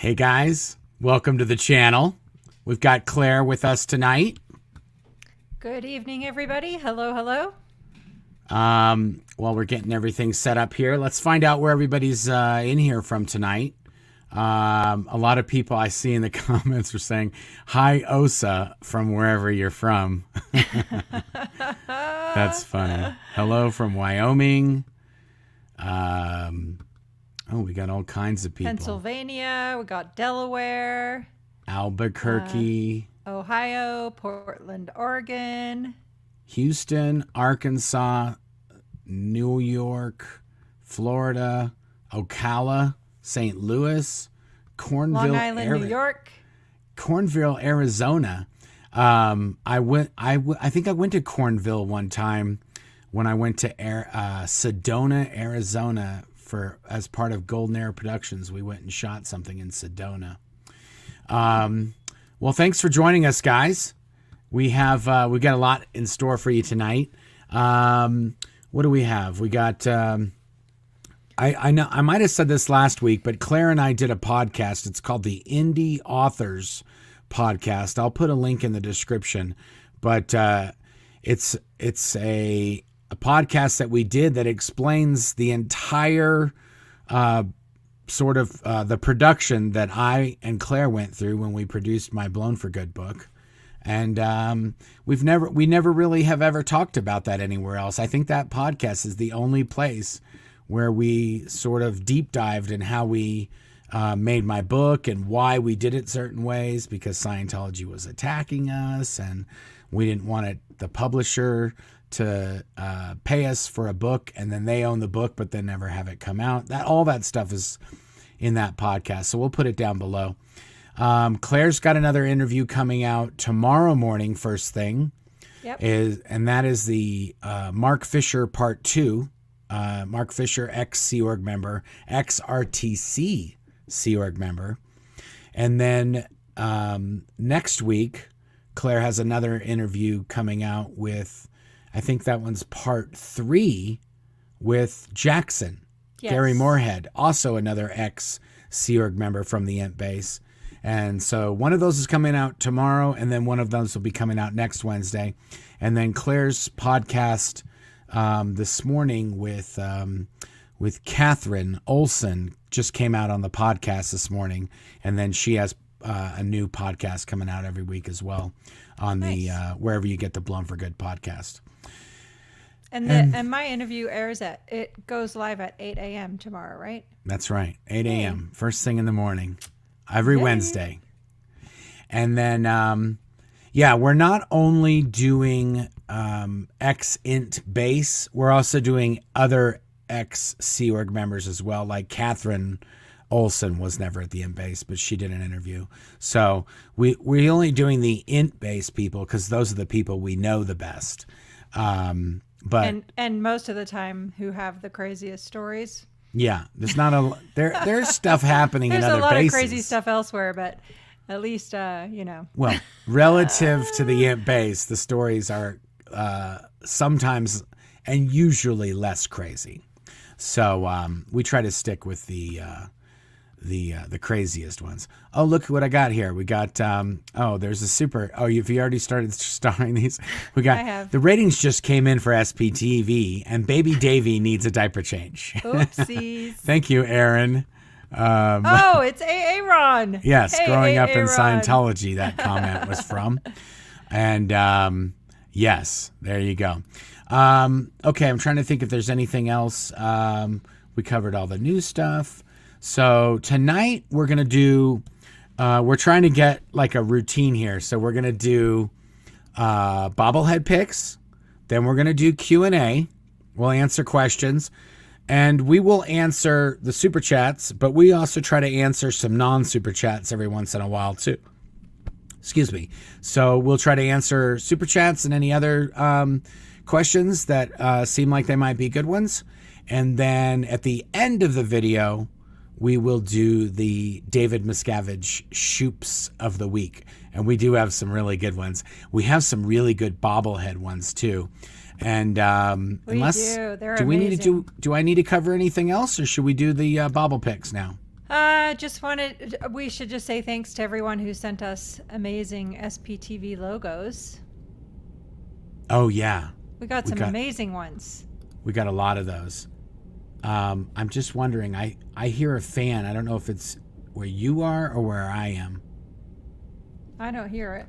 Hey guys, welcome to the channel. We've got Claire with us tonight. Good evening, everybody. Hello, hello. While we're getting everything set up here, let's find out where everybody's in here from tonight. A lot of people I see in the comments are saying, hi, Osa, from wherever you're from. That's funny. Hello from Wyoming. Oh, we got all kinds of people. Pennsylvania, we got Delaware. Albuquerque. Ohio, Portland, Oregon. Houston, Arkansas, New York, Florida, Ocala, St. Louis, Cornville, Long Island, New York. Cornville, Arizona. I think I went to Cornville one time when I went to Sedona, Arizona as part of Golden Era Productions. We went and shot something in Sedona. Well, thanks for joining us, guys. We got a lot in store for you tonight. What do we have? We got, I know I might have said this last week, but Claire and I did a podcast. It's called the Indie Authors Podcast. I'll put a link in the description, but it's a podcast that we did that explains the entire sort of the production that I and Claire went through when we produced my Blown for Good book. And we never really have ever talked about that anywhere else. I think that podcast is the only place where we sort of deep dived in how we made my book and why we did it certain ways, because Scientology was attacking us and we didn't want the publisher to pay us for a book, and then they own the book but then never have it come out. All that stuff is in that podcast, so we'll put it down below. Claire's got another interview coming out tomorrow morning, first thing. Yep. And that is the Marc Fisher Part 2. Marc Fisher, ex-Sea Org member, ex-RTC Sea Org member. And then next week, Claire has another interview coming out with, I think that one's Part 3, with Jackson. Yes. Gary Moorhead, also another ex-Sea Org member from the Ent Base. And so one of those is coming out tomorrow, and then one of those will be coming out next Wednesday. And then Claire's podcast this morning with Catherine Olson just came out on the podcast this morning. And then she has a new podcast coming out every week as well on the wherever you get the Blown for Good podcast. And my interview it goes live at 8 a.m. tomorrow, right? That's right. 8 a.m. First thing in the morning. Every Wednesday. And then, we're not only doing ex-Int Base, we're also doing other ex-Sea Org members as well. Like Catherine Olson was never at the Int Base, but she did an interview. So we're only doing the Int Base people because those are the people we know the best. But and most of the time who have the craziest stories. Yeah, there's stuff happening in other bases. There's a lot of crazy stuff elsewhere, but at least, Well, relative to the Int Base, the stories are sometimes and usually less crazy. So we try to stick with the craziest ones. Oh, look what I got here. We got, there's a super, if you already started starring these, we got, I have. The ratings just came in for SPTV, and Baby Davy needs a diaper change. Oopsies. Thank you, Aaron. It's Aaron. Yes, hey, growing up in Aaron. Scientology, that comment was from. And yes, there you go. Okay, I'm trying to think if there's anything else. We covered all the new stuff. So tonight we're going to do, we're trying to get like a routine here. So we're going to do bobblehead pics. Then we're going to do Q&A. We'll answer questions. And we will answer the super chats, but we also try to answer some non-super chats every once in a while too. Excuse me. So we'll try to answer super chats and any other questions that seem like they might be good ones. And then at the end of the video, we will do the David Miscavige Shoops of the week. And we do have some really good ones. We have some really good bobblehead ones too. And do. They're do we amazing. do I need to cover anything else, or should we do the bobble picks now? We should just say thanks to everyone who sent us amazing SPTV logos. Oh, yeah. We got some amazing ones. We got a lot of those. I'm just wondering, I hear a fan. I don't know if it's where you are or where I am. I don't hear it.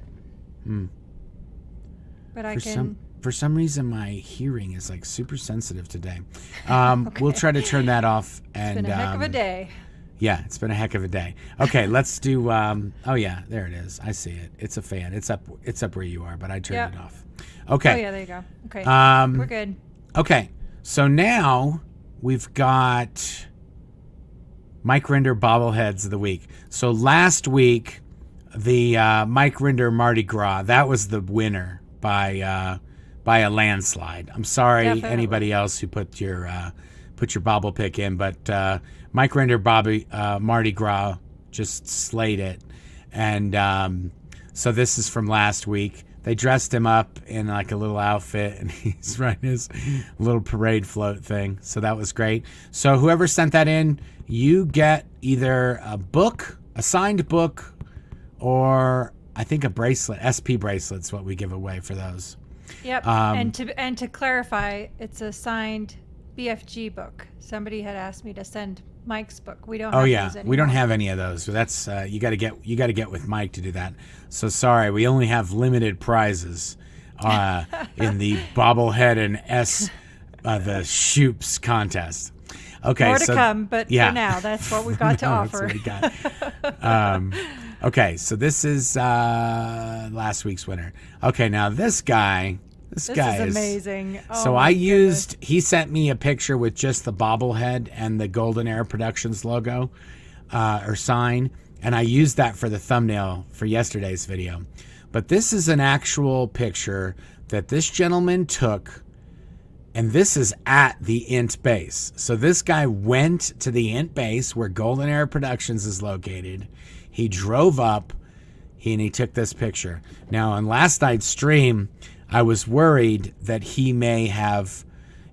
But For some reason, my hearing is like super sensitive today. Okay. We'll try to turn that off. And it's been a heck of a day. Yeah, it's been a heck of a day. Okay, let's do. Oh yeah, there it is. I see it. It's a fan. It's up where you are, but I turned it off. Okay. Oh yeah, there you go. Okay. We're good. Okay, so now we've got Mike Rinder Bobbleheads of the week. So last week, the Mike Rinder Mardi Gras, that was the winner by a landslide. I'm sorry, anybody else who put your bobble pick in, but Mike Rinder Mardi Gras just slayed it. And so this is from last week. They dressed him up in like a little outfit, and he's riding his little parade float thing. So that was great. So whoever sent that in, you get either a signed book, or I think a bracelet. SP bracelet's what we give away for those. Yep. And to clarify, it's a signed BFG book. Somebody had asked me to send Mike's book. We don't have those anymore. We don't have any of those. So that's you got to get with Mike to do that. So sorry, we only have limited prizes in the Bobblehead and the Shoops contest. Okay, more to come, but for now, that's what we've got to offer. That's what we got. Okay, so this is last week's winner. Okay, now this guy. This guy is amazing. Oh, so he sent me a picture with just the bobblehead and the Golden Era Productions logo or sign, and I used that for the thumbnail for yesterday's video. But this is an actual picture that this gentleman took, and this is at the INT base. So this guy went to the INT base where Golden Era Productions is located. He drove up, and he took this picture. Now, on last night's stream, I was worried that he may have.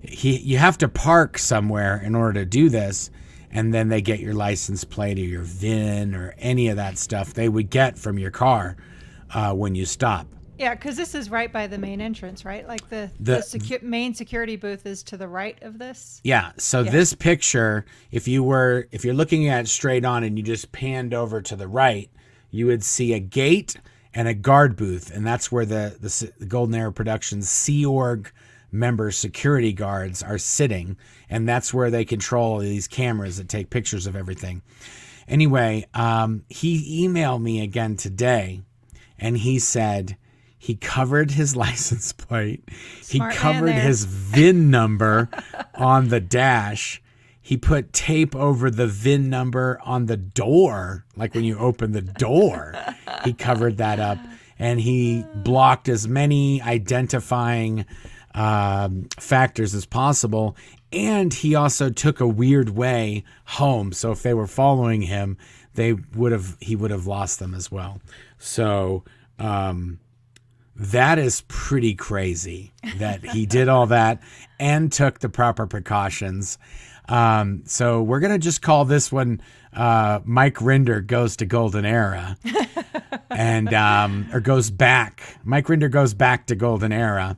You have to park somewhere in order to do this, and then they get your license plate or your VIN or any of that stuff they would get from your car when you stop. Yeah, because this is right by the main entrance, right? Like the main security booth is to the right of this. Yeah. So this picture, if you're looking at it straight on and you just panned over to the right, you would see a gate and a guard booth, and that's where the Golden Era Productions Sea Org member security guards are sitting, and that's where they control these cameras that take pictures of everything. Anyway, he emailed me again today, and he said he covered his license plate. Smart he covered his VIN number on the dash. He put tape over the VIN number on the door, like when you open the door. He covered that up, and he blocked as many identifying factors as possible. And he also took a weird way home. So if they were following him, he would have lost them as well. So that is pretty crazy that he did all that and took the proper precautions. So we're going to just call this one Mike Rinder Goes to Golden Era and or goes back. Mike Rinder goes back to Golden Era.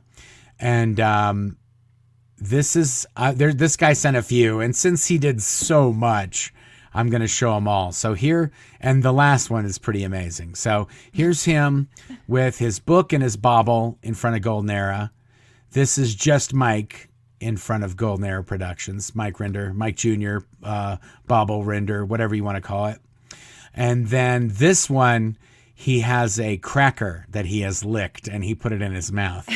And this is this guy sent a few. And since he did so much, I'm going to show them all. So here, and the last one is pretty amazing. So here's him with his book and his bobble in front of Golden Era. This is just Mike in front of Golden Era Productions, Mike Rinder, Mike Jr., Bobble Rinder, whatever you want to call it. And then this one, he has a cracker that he has licked, and he put it in his mouth.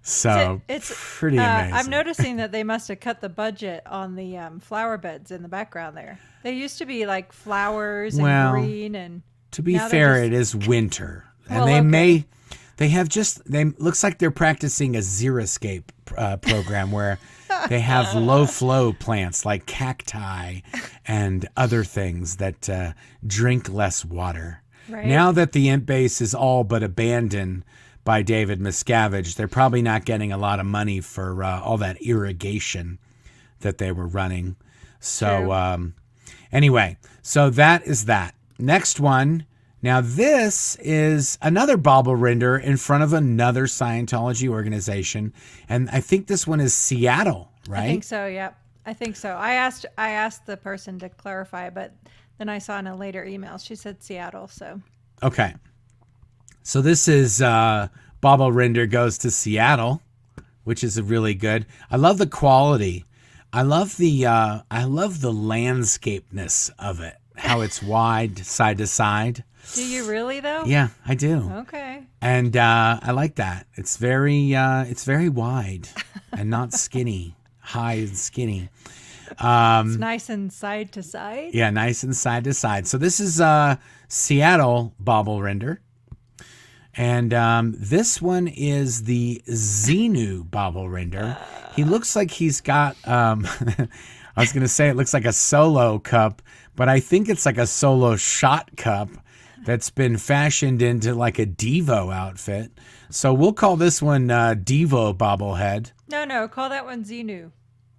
So it's pretty amazing. I'm noticing that they must have cut the budget on the flower beds in the background there. They used to be like flowers and green. And to be fair, it is winter. And they looks like they're practicing a xeriscape program where they have low flow plants like cacti and other things that drink less water. Right. Now that the INT base is all but abandoned by David Miscavige, they're probably not getting a lot of money for all that irrigation that they were running. So Anyway, so that is that. Next one. Now, this is another Bobble Rinder in front of another Scientology organization. And I think this one is Seattle, right? I think so, yep. I think so. I asked the person to clarify, but then I saw in a later email, she said Seattle, so. Okay. So this is Bobble Rinder goes to Seattle, which is really good. I love the quality. I love the landscapeness of it, how it's wide, side to side. Do you really though? Yeah, I do. Okay. And I like that. It's very wide and not skinny, high and skinny. It's nice and side to side. Yeah, nice and side to side. So this is Seattle Bobble Rinder. And this one is the Xenu Bobble Rinder. He looks like he's got, I was going to say it looks like a solo cup, but I think it's like a solo shot cup that's been fashioned into like a Devo outfit. So we'll call this one Devo Bobblehead. No, call that one Xenu.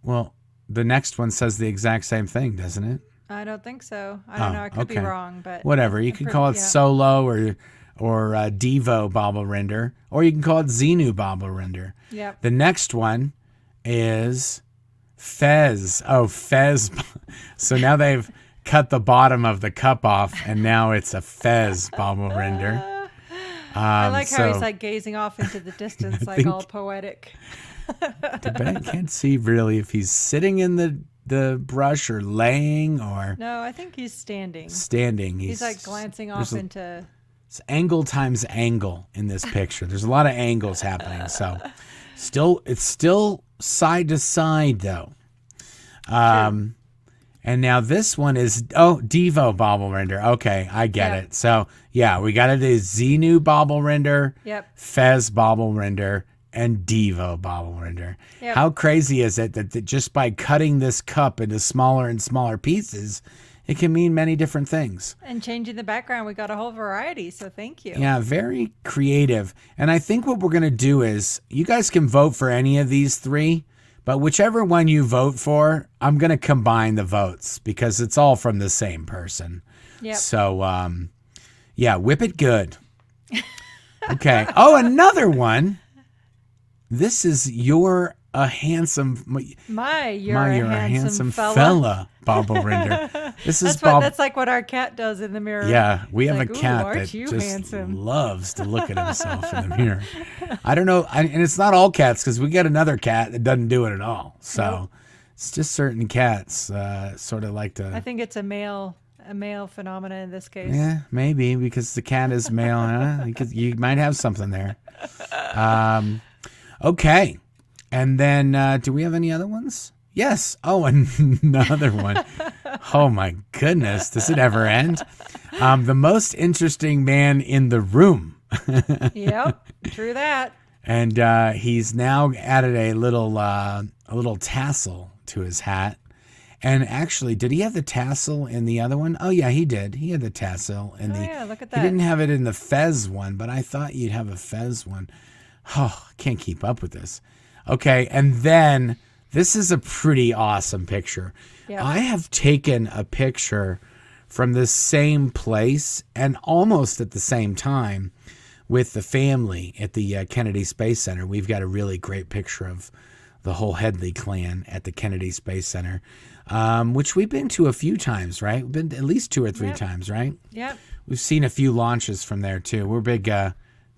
Well, the next one says the exact same thing, doesn't it? I don't think so. I don't know. I could be wrong, but whatever. You could call it Solo or Devo Bobble Rinder, or you can call it Xenu Bobble Rinder. Yep. The next one is Fez. Oh, Fez. So now they've cut the bottom of the cup off, and now it's a Fez Bobble Rinder. I like how he's like gazing off into the distance, like all poetic. I can't see really if he's sitting in the brush or laying or. No, I think he's standing. Standing. He's like glancing off into. It's angle times angle in this picture. There's a lot of angles happening. So it's still side to side though. And now this one is, Devo Bobble Rinder. Okay, I get it. So, yeah, we got it as Xenu Bobble Rinder, Fez Bobble Rinder, and Devo Bobble Rinder. Yep. How crazy is it that just by cutting this cup into smaller and smaller pieces, it can mean many different things. And changing the background, we got a whole variety, so thank you. Yeah, very creative. And I think what we're going to do is, you guys can vote for any of these three. But whichever one you vote for, I'm going to combine the votes because it's all from the same person. Yep. So, whip it good. Okay. Oh, another one. This is You're a Handsome... You're a handsome fella. Bobble Rinder. That's like what our cat does in the mirror. Yeah, we have a cat that just loves to look at himself in the mirror. I don't know, and it's not all cats because we got another cat that doesn't do it at all. So it's just certain cats sort of like to. I think it's a male phenomena in this case. Yeah, maybe because the cat is male. Huh? You might have something there. Okay, and then do we have any other ones? Yes. Oh, another one. Oh, my goodness. Does it ever end? The most interesting man in the room. Yep. True that. And he's now added a little tassel to his hat. And actually, did he have the tassel in the other one? Oh, yeah, he did. He had the tassel in yeah, look at that. He didn't have it in the Fez one, but I thought you'd have a Fez one. Oh, I can't keep up with this. Okay, and then... this is a pretty awesome picture. Yep. I have taken a picture from the same place and almost at the same time with the family at the Kennedy Space Center. We've got a really great picture of the whole Headley clan at the Kennedy Space Center, which we've been to a few times, right? We've been at least 2 or 3 times, right? Yep. We've seen a few launches from there too. We're big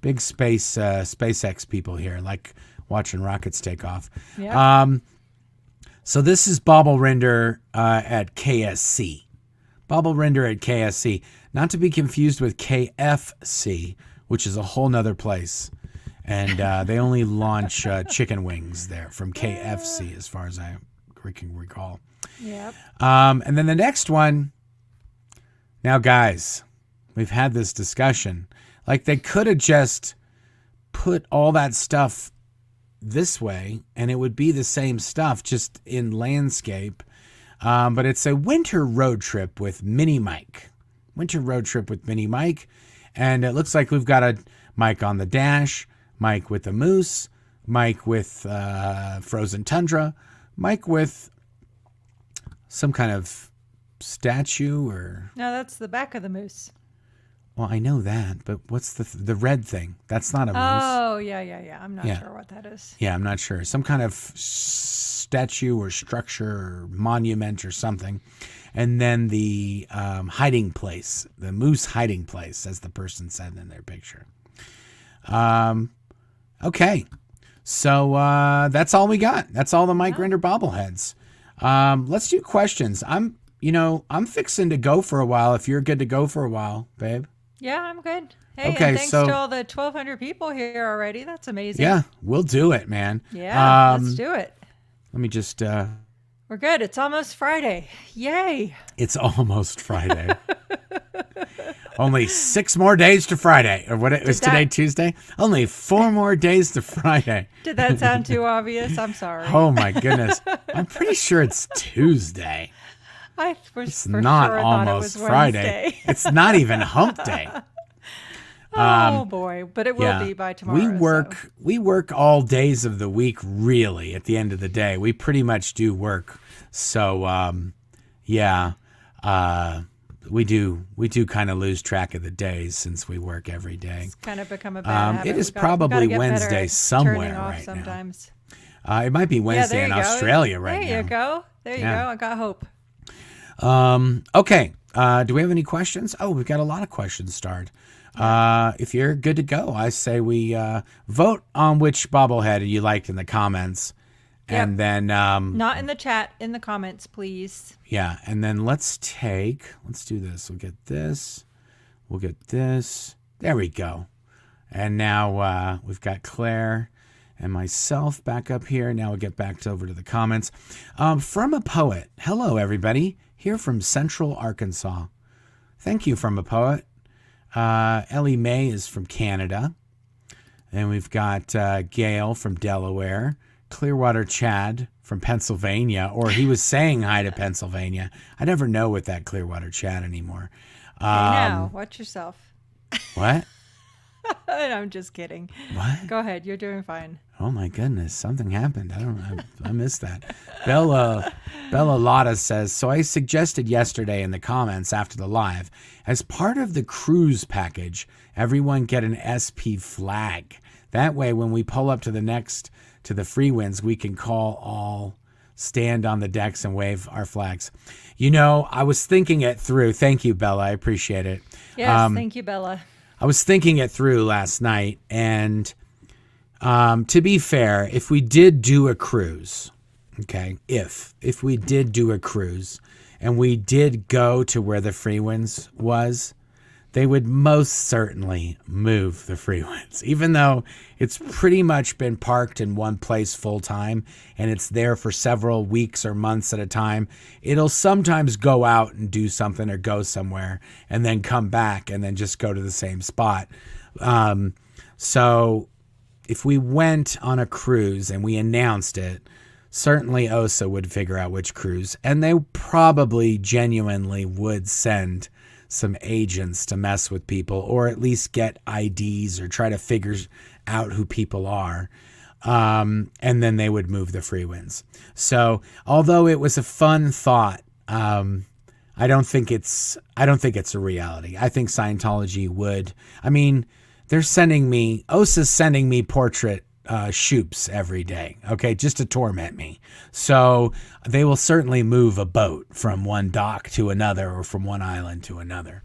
SpaceX people here, like watching rockets take off. Yep. So this is Bobble Rinder at KSC. Bobble Rinder at KSC. Not to be confused with KFC, which is a whole nother place. And they only launch chicken wings there from KFC, as far as I can recall. Yep. And then the next one. Now, guys, we've had this discussion. Like, they could have just put all that stuff this way and it would be the same stuff, just in landscape. But it's a winter road trip with Mini Mike. Winter road trip with Mini Mike. And it looks like we've got a Mike on the dash, Mike with the moose, Mike with frozen tundra, Mike with some kind of statue or? No, that's the back of the moose. Well, I know that, but what's the red thing? That's not a moose. Oh, yeah. I'm not sure what that is. Yeah, I'm not sure. Some kind of statue or structure or monument or something. And then the hiding place, the moose hiding place, as the person said in their picture. Okay. So that's all we got. That's all the Mike Rinder bobbleheads. Let's do questions. I'm fixing to go for a while. If you're good to go for a while, babe. Yeah, I'm good. Hey, okay, and thanks to all the 1,200 people here already. That's amazing. Yeah, we'll do it, man. Yeah, let's do it. Let me just... We're good. It's almost Friday. Yay. It's almost Friday. Only 6 more days to Friday. Or what is today, Tuesday? Only 4 more days to Friday. Did that sound too obvious? I'm sorry. Oh, my goodness. I'm pretty sure it's Tuesday. It's not almost Friday. It's not even hump day. Oh boy, but it will be by tomorrow. We work all days of the week, really. At the end of the day, we pretty much do work. So we do kind of lose track of the days since we work every day. It's kind of become a bad habit. It is probably Wednesday somewhere right sometimes. Now. It might be Wednesday in Australia right now. There you go. There you go. I got hope. Okay. Do we have any questions? Oh, we've got a lot of questions starred. If you're good to go, I say we vote on which bobblehead you liked in the comments. Yep. And then... not in the chat, in the comments, please. Yeah, and then let's do this. We'll get this. We'll get this. There we go. And now we've got Claire and myself back up here. Now we'll get back over to the comments. From a Poet. Hello, everybody. Here from Central Arkansas. Thank you, From a Poet. Ellie Mae is from Canada. And we've got Gail from Delaware. Clearwater Chad from Pennsylvania. Or he was saying hi to Pennsylvania. I never know with that Clearwater Chad anymore. Hey now, watch yourself. What? I'm just kidding. What? Go ahead. You're doing fine. Oh my goodness, something happened. I missed that. Bella Lotta says, so I suggested yesterday in the comments after the live, as part of the cruise package, everyone get an SP flag. That way, when we pull up to the free winds, we can call all, stand on the decks and wave our flags. I was thinking it through. Thank you, Bella. I appreciate it. Yes, thank you, Bella. I was thinking it through last night, and to be fair, if we did do a cruise, okay, if we did do a cruise and we did go to where the Freewinds was, they would most certainly move the Freewinds, even though it's pretty much been parked in one place full time and it's there for several weeks or months at a time. It'll sometimes go out and do something or go somewhere and then come back and then just go to the same spot. So if we went on a cruise and we announced it, certainly OSA would figure out which cruise, and they probably genuinely would send some agents to mess with people or at least get IDs or try to figure out who people are. And then they would move the Freewinds. So although it was a fun thought, I don't think it's a reality. I think Scientology would. I mean, OSA's sending me portrait Shoops every day, okay, just to torment me. So they will certainly move a boat from one dock to another or from one island to another.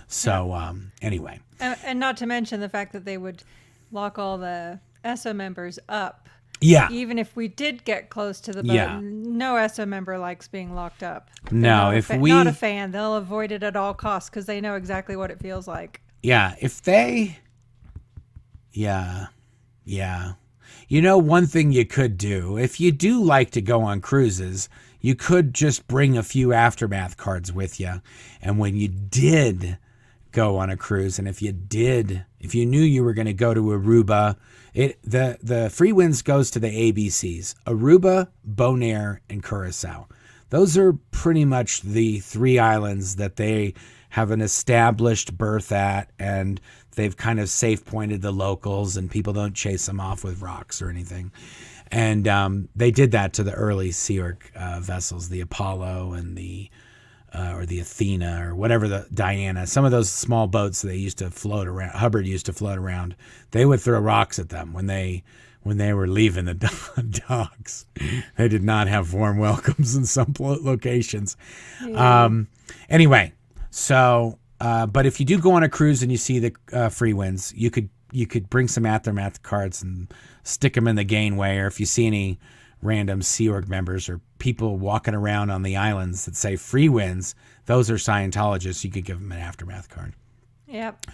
So anyway. And not to mention the fact that they would lock all the ESO members up. Yeah. Even if we did get close to the boat, no ESO member likes being locked up. No, not a fan. They'll avoid it at all costs because they know exactly what it feels like. Yeah, one thing you could do, if you do like to go on cruises, you could just bring a few Aftermath cards with you. And when you did go on a cruise, and if you knew you were going to go to Aruba, the Freewinds goes to the ABCs, Aruba, Bonaire, and Curacao. Those are pretty much the 3 islands that they have an established berth at, and they've kind of safe pointed the locals and people don't chase them off with rocks or anything. And they did that to the early Sea Org vessels, the Apollo and the or the Athena or whatever, the Diana, some of those small boats they used to float around, Hubbard used to float around, they would throw rocks at them when they were leaving the docks. They did not have warm welcomes in some locations. Yeah. Anyway, so, but if you do go on a cruise and you see the free winds, you could bring some Aftermath cards and stick them in the gangway, or if you see any random Sea Org members or people walking around on the islands that say free winds, those are Scientologists. You could give them an Aftermath card. Yep.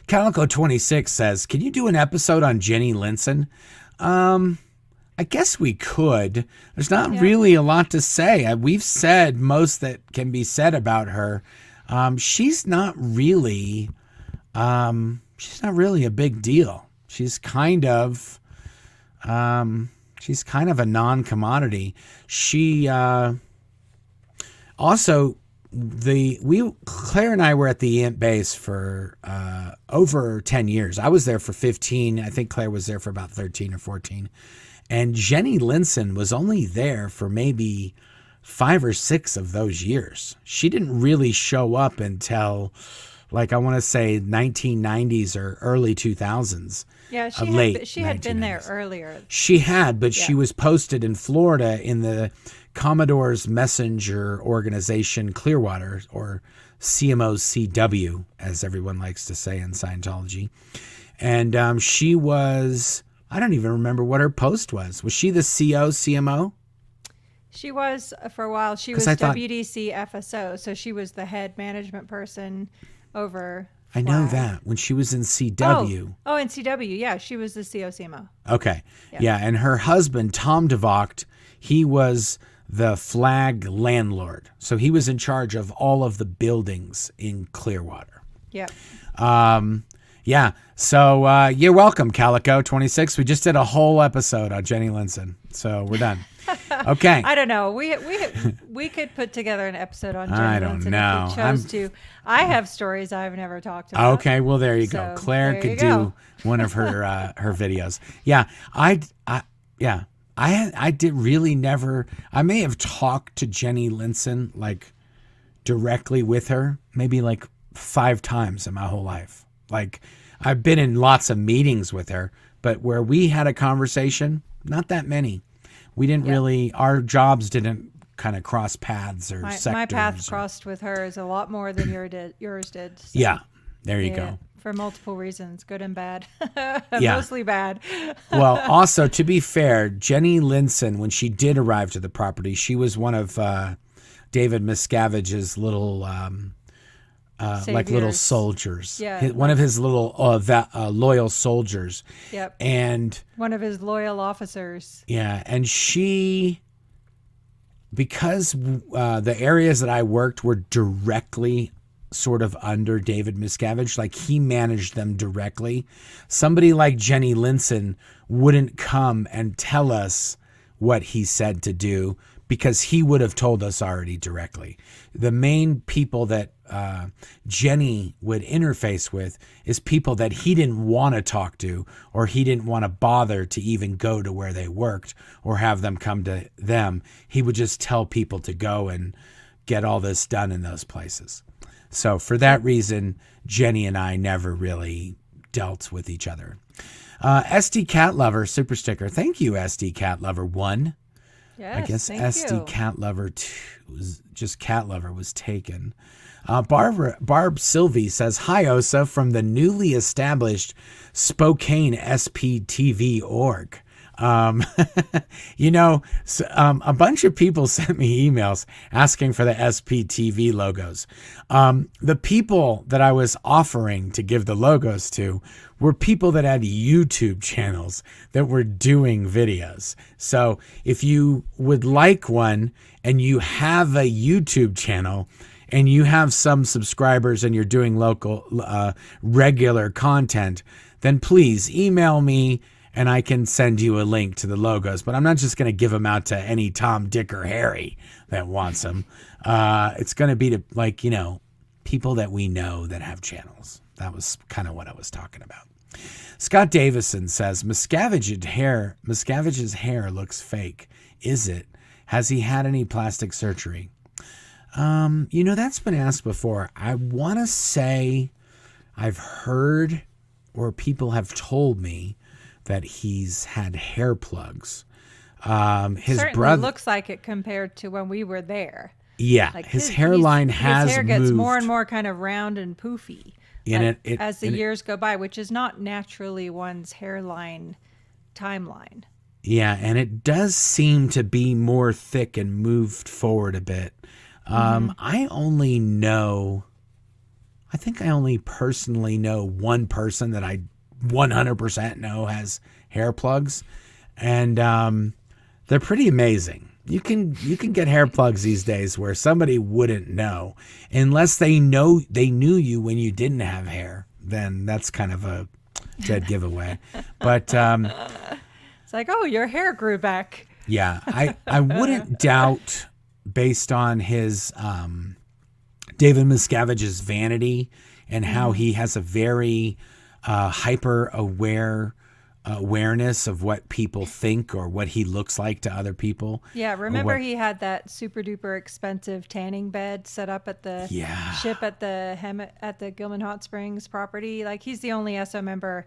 Calico 26 says, can you do an episode on Jenny Linson? I guess we could. There's not really a lot to say. We've said most that can be said about her. She's not really a big deal. She's kind of a non-commodity. She also Claire and I were at the Ant base for over 10 years. I was there for 15. I think Claire was there for about 13 or 14. And Jenny Linson was only there for maybe 5 or 6 of those years. She didn't really show up until, like, I want to say 1990s or early 2000s. Yeah, she had been there earlier. She had, but she was posted in Florida in the Commodore's Messenger organization, Clearwater, or CMOCW, as everyone likes to say in Scientology. And she was, I don't even remember what her post was. Was she the CMO? She was for a while. She was WDC FSO, so she was the head management person over I know that when she was in CW. Oh, in CW. Yeah, she was the COCMO. Okay. Yeah. And her husband, Tom DeVocht, he was the flag landlord. So he was in charge of all of the buildings in Clearwater. Yep. Yeah. So you're welcome, Calico 26. We just did a whole episode on Jenny Linson. So we're done. Okay. I don't know. We could put together an episode on Jenny I don't Linson know. if we chose to. I have stories I've never talked about. Okay. Well, there you go. Claire could do one of her her videos. Yeah. I did really never. I may have talked to Jenny Linson like directly with her maybe like 5 times in my whole life. Like I've been in lots of meetings with her, but where we had a conversation, not that many. We didn't really, our jobs didn't kind of cross paths or sectors. My path crossed with hers a lot more than yours did. So. Yeah, there you go. For multiple reasons, good and bad. Yeah. Mostly bad. Well, also, to be fair, Jenny Linson, when she did arrive to the property, she was one of David Miscavige's little... like little soldiers. Yeah. One of his little loyal soldiers. Yep. And one of his loyal officers. Yeah. And she, because the areas that I worked were directly sort of under David Miscavige, like he managed them directly. Somebody like Jenny Linson wouldn't come and tell us what he said to do because he would have told us already directly. The main people that Jenny would interface with is people that he didn't want to talk to, or he didn't want to bother to even go to where they worked or have them come to them. He would just tell people to go and get all this done in those places. So for that reason, Jenny and I never really dealt with each other. SD Cat Lover super sticker. Thank you, SD Cat Lover 1. Yes, I guess thank SD you. Cat Lover 2 was just Cat Lover was taken. Barb Sylvie says, hi, Osa, from the newly established Spokane SPTV org. A bunch of people sent me emails asking for the SPTV logos. The people that I was offering to give the logos to were people that had YouTube channels that were doing videos. So if you would like one and you have a YouTube channel and you have some subscribers and you're doing local, regular content, then please email me and I can send you a link to the logos. But I'm not just going to give them out to any Tom, Dick, or Harry that wants them. It's going to be to, people that we know that have channels. That was kind of what I was talking about. Scott Davison says, Miscavige's hair looks fake. Is it? Has he had any plastic surgery? That's been asked before. I want to say I've heard or people have told me that he's had hair plugs. His Certainly brother looks like it compared to when we were there. Yeah, like his hairline has moved. His hair gets more and more kind of round and poofy as the years go by, which is not naturally one's hairline timeline. Yeah, and it does seem to be more thick and moved forward a bit. I think I only personally know one person that I 100% know has hair plugs, and they're pretty amazing. You can get hair plugs these days where somebody wouldn't know unless they knew you when you didn't have hair. Then that's kind of a dead giveaway. But it's like, oh, your hair grew back. Yeah, I wouldn't doubt, based on his David Miscavige's vanity and how he has a very hyper awareness of what people think or what he looks like to other people. Yeah, remember he had that super duper expensive tanning bed set up at the ship at the Gilman Hot Springs property. Like, he's the only SO member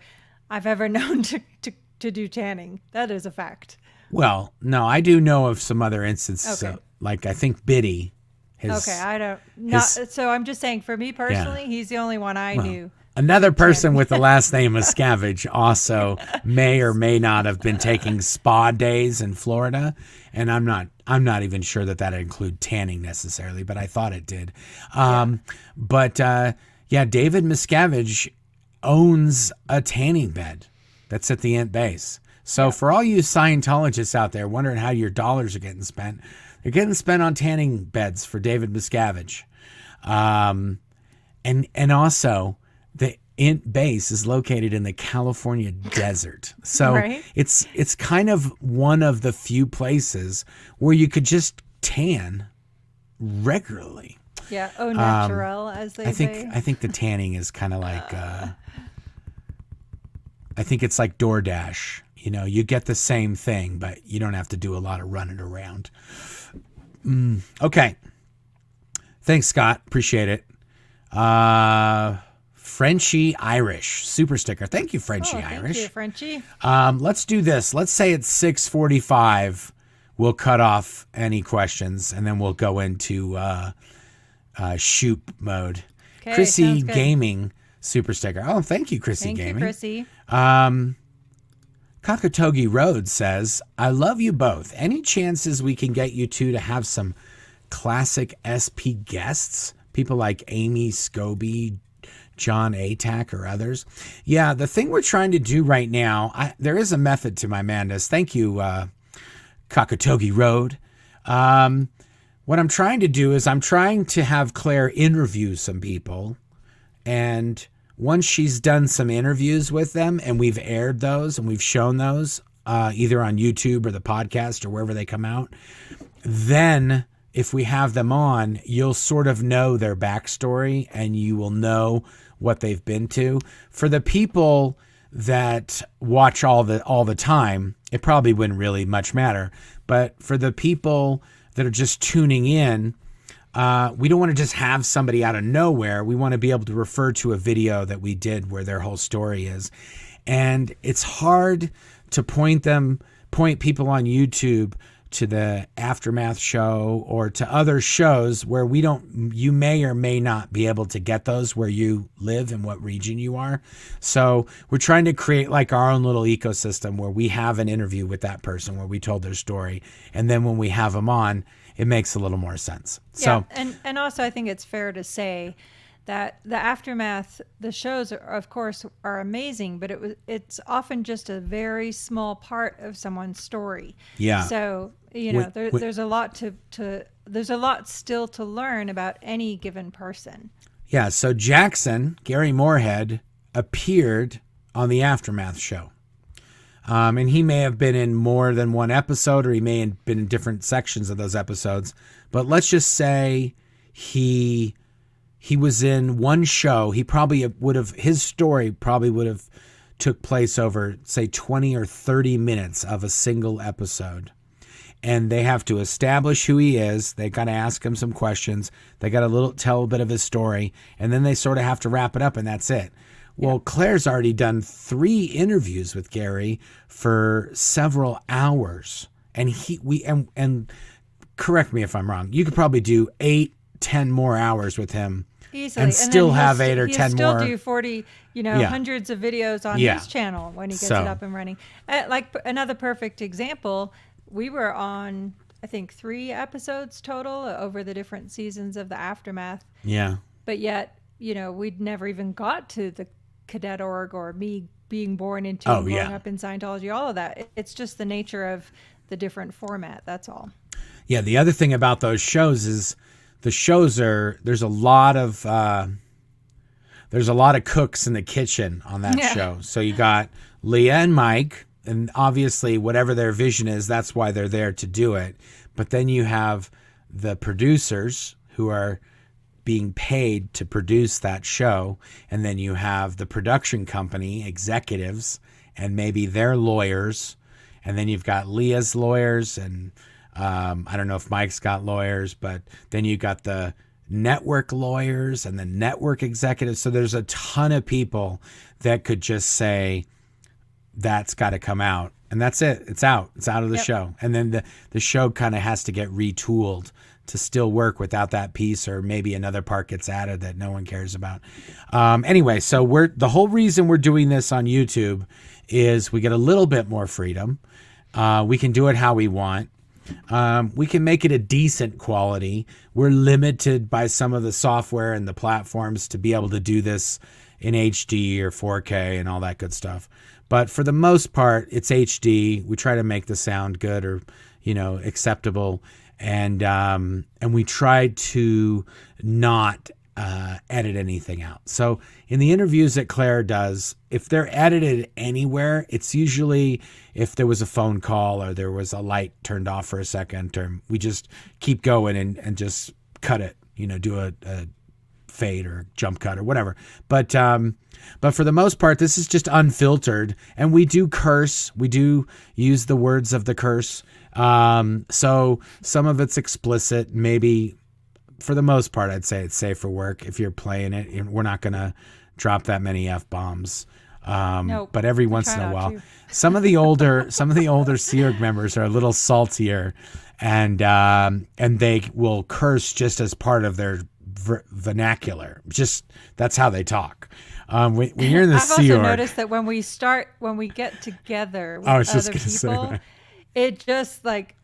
I've ever known to do tanning. That is a fact. Well, no, I do know of some other instances. Okay. Like, I think Biddy. So I'm just saying, for me personally, he's the only one I knew. Another person with the last name Miscavige also may or may not have been taking spa days in Florida, and I'm not even sure that include tanning necessarily, but I thought it did. But David Miscavige owns a tanning bed that's at the Ent base. So for all you Scientologists out there wondering how your dollars are getting spent, they're getting spent on tanning beds for David Miscavige, and also. The Ent base is located in the California desert. So it's kind of one of the few places where you could just tan regularly. Yeah, au naturel, as they say. I think the tanning is kind of like, I think it's like DoorDash. You get the same thing, but you don't have to do a lot of running around. Okay. Thanks, Scott. Appreciate it. Frenchie Irish super sticker. Thank you, Frenchie Irish. Thank you, Frenchie. Let's do this. Let's say it's 6:45. We'll cut off any questions and then we'll go into Shoop mode. Okay, Chrissy Gaming super sticker. Oh, thank you, Chrissy Gaming. Thank you, Chrissy. Kakatogi Road says, I love you both. Any chances we can get you two to have some classic SP guests? People like Amy Scobie, John Atack, or others. Yeah, the thing we're trying to do right now, there is a method to my madness. Thank you, Kakatogi Road. What I'm trying to do is I'm trying to have Claire interview some people, and once she's done some interviews with them and we've aired those and we've shown those either on YouTube or the podcast or wherever they come out, then if we have them on, you'll sort of know their backstory and you will know what they've been to. For the people that watch all the time, it probably wouldn't really much matter. But for the people that are just tuning in, we don't want to just have somebody out of nowhere. We want to be able to refer to a video that we did where their whole story is. And it's hard to point people on YouTube to the Aftermath show or to other shows where you may or may not be able to get those where you live and what region you are. So we're trying to create like our own little ecosystem where we have an interview with that person where we told their story. And then when we have them on, it makes a little more sense. Yeah, and also I think it's fair to say that the Aftermath, the shows, of course, are amazing, but it's often just a very small part of someone's story. Yeah. So there's a lot there's a lot still to learn about any given person. Yeah. So Gary Moorhead, appeared on the Aftermath show, and he may have been in more than one episode, or he may have been in different sections of those episodes. But let's just say he was in one show. His story probably would have took place over, say, 20 or 30 minutes of a single episode. and they have to establish who he is. They got to ask him some questions. They got to tell a bit of his story, and then they sort of have to wrap it up, and that's it. Well, Claire's already done 3 interviews with Gary for several hours, and and correct me if I'm wrong. You could probably do 8-10 more hours with him. Easily. And still have 8 or 10 more. He'll still do 40, hundreds of videos on his channel when he gets it up and running. Like another perfect example, we were on, I think, 3 episodes total over the different seasons of the Aftermath. Yeah. But yet, we'd never even got to the cadet org or me being born into growing up in Scientology, all of that. It's just the nature of the different format. That's all. Yeah. The other thing about those shows is, the shows there's a lot of cooks in the kitchen on that show. So you got Leah and Mike, and obviously whatever their vision is, that's why they're there to do it. But then you have the producers who are being paid to produce that show. And then you have the production company executives and maybe their lawyers. And then you've got Leah's lawyers, and I don't know if Mike's got lawyers, but then you got the network lawyers and the network executives. So there's a ton of people that could just say, that's got to come out. And that's it. It's out. It's out of the show. And then the show kind of has to get retooled to still work without that piece, or maybe another part gets added that no one cares about. Anyway, so the whole reason we're doing this on YouTube is we get a little bit more freedom. We can do it how we want. We can make it a decent quality. We're limited by some of the software and the platforms to be able to do this in HD or 4K and all that good stuff. But for the most part, it's HD. We try to make the sound good or, acceptable. And we try to not edit anything out. So in the interviews that Claire does, if they're edited anywhere, it's usually if there was a phone call or there was a light turned off for a second, or we just keep going and just cut it, do a fade or jump cut or whatever. But for the most part, this is just unfiltered, and we do curse. We do use the words of the curse. So some of it's explicit, maybe. For the most part, I'd say it's safe for work. If you're playing it, we're not going to drop that many F-bombs. Nope, but every once in a while, some of the older Sea Org members are a little saltier, and they will curse just as part of their vernacular. Just that's how they talk. When you're in the Sea Org, I've also noticed that when we get together with other people, it just like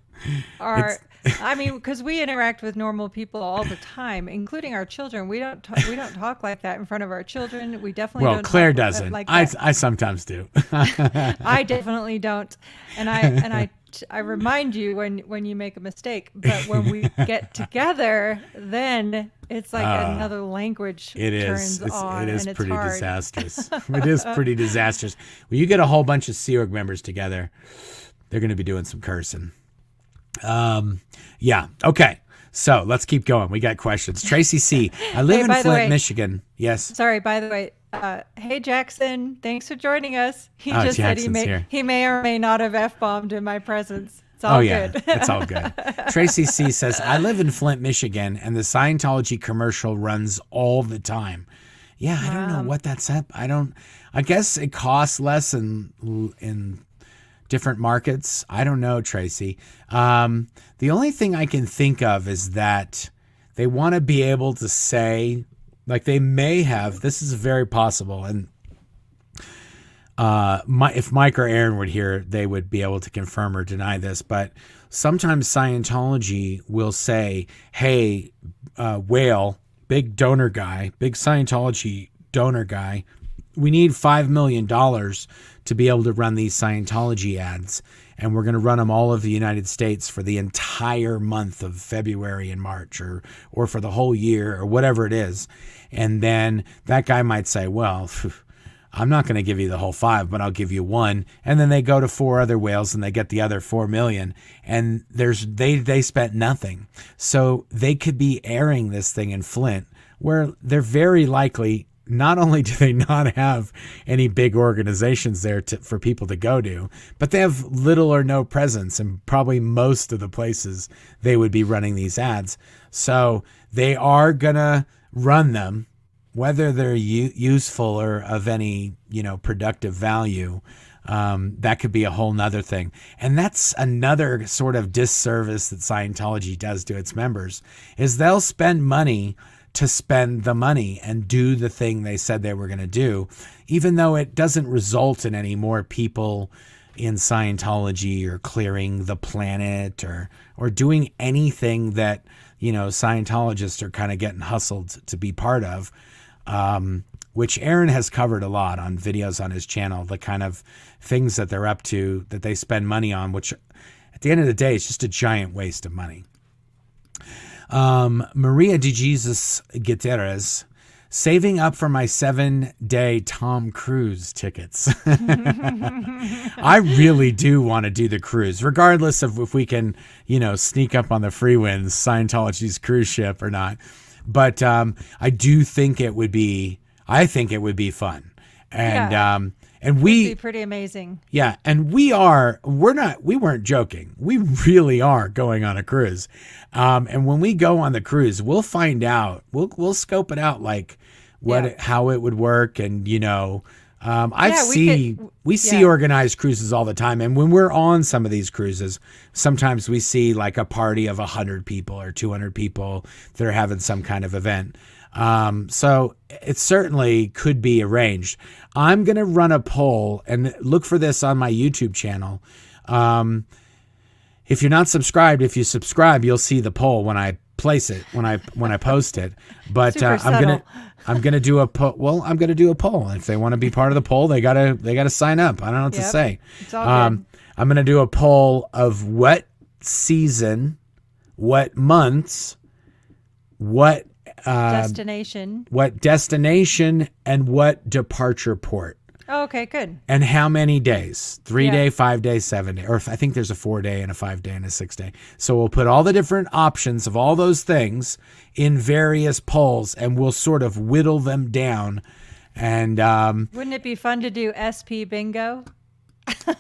because we interact with normal people all the time, including our children. We don't talk like that in front of our children. We definitely don't. Well, Claire doesn't. Like I sometimes do. I definitely don't, and I remind you when you make a mistake. But when we get together, then it's like another language turns on. It is and pretty it's hard. disastrous. It is pretty disastrous. When you get a whole bunch of Sea Org members together, they're going to be doing some cursing. Okay. So let's keep going. We got questions. Tracy C. I live in Flint, Michigan. Yes. Sorry, by the way. Hey, Jackson. Thanks for joining us. He just said he may or may not have F-bombed in my presence. It's all good. It's all good. Tracy C. says, I live in Flint, Michigan, and the Scientology commercial runs all the time. Yeah, I don't know what that's up. I guess it costs less in different markets. I don't know, Tracy. The only thing I can think of is that they want to be able to say, like they may have, this is very possible. And if Mike or Aaron would hear, they would be able to confirm or deny this. But sometimes Scientology will say, hey, Whale, big donor guy, big Scientology donor guy, we need $5 million to be able to run these Scientology ads. And we're going to run them all over the United States for the entire month of February and March or for the whole year or whatever it is. And then that guy might say, well, I'm not going to give you the whole 5, but I'll give you 1. And then they go to 4 other whales and they get the other 4 million. And they spent nothing. So they could be airing this thing in Flint, where they're very likely not only do they not have any big organizations there for people to go to, but they have little or no presence in probably most of the places they would be running these ads. So they are going to run them, whether they're useful or of any, productive value. That could be a whole nother thing. And that's another sort of disservice that Scientology does to its members, is they'll spend money to spend the money and do the thing they said they were going to do, even though it doesn't result in any more people in Scientology or clearing the planet or doing anything that, Scientologists are kind of getting hustled to be part of, which Aaron has covered a lot on videos on his channel, the kind of things that they're up to, that they spend money on, which at the end of the day, it's just a giant waste of money. Maria de Jesus Gutierrez, saving up for my 7-day Tom Cruise tickets. I really do want to do the cruise, regardless of if we can, sneak up on the free wins, Scientology's cruise ship or not. But I do think it would be, fun. And and we it'd be pretty amazing. Yeah, and we weren't joking. We really are going on a cruise. And when we go on the cruise, we'll find out. We'll scope it out, like how it would work. And we see organized cruises all the time. And when we're on some of these cruises, sometimes we see like a party of 100 people or 200 people that are having some kind of event. So it certainly could be arranged. I'm going to run a poll, and look for this on my YouTube channel. If you're not subscribed, if you subscribe, you'll see the poll when I place it, when I post it. But I'm going to do a poll. Well, I'm going to do a poll. If they want to be part of the poll, they gotta sign up. I don't know what to say. It's all good. I'm going to do a poll of what season, what months, what destination, and what departure port. Oh, okay, good. And how many days? 3 day, 5 day, 7 day, or I think there's a 4 day and a 5 day and a 6 day. So we'll put all the different options of all those things in various polls, and we'll sort of whittle them down. And wouldn't it be fun to do SP bingo?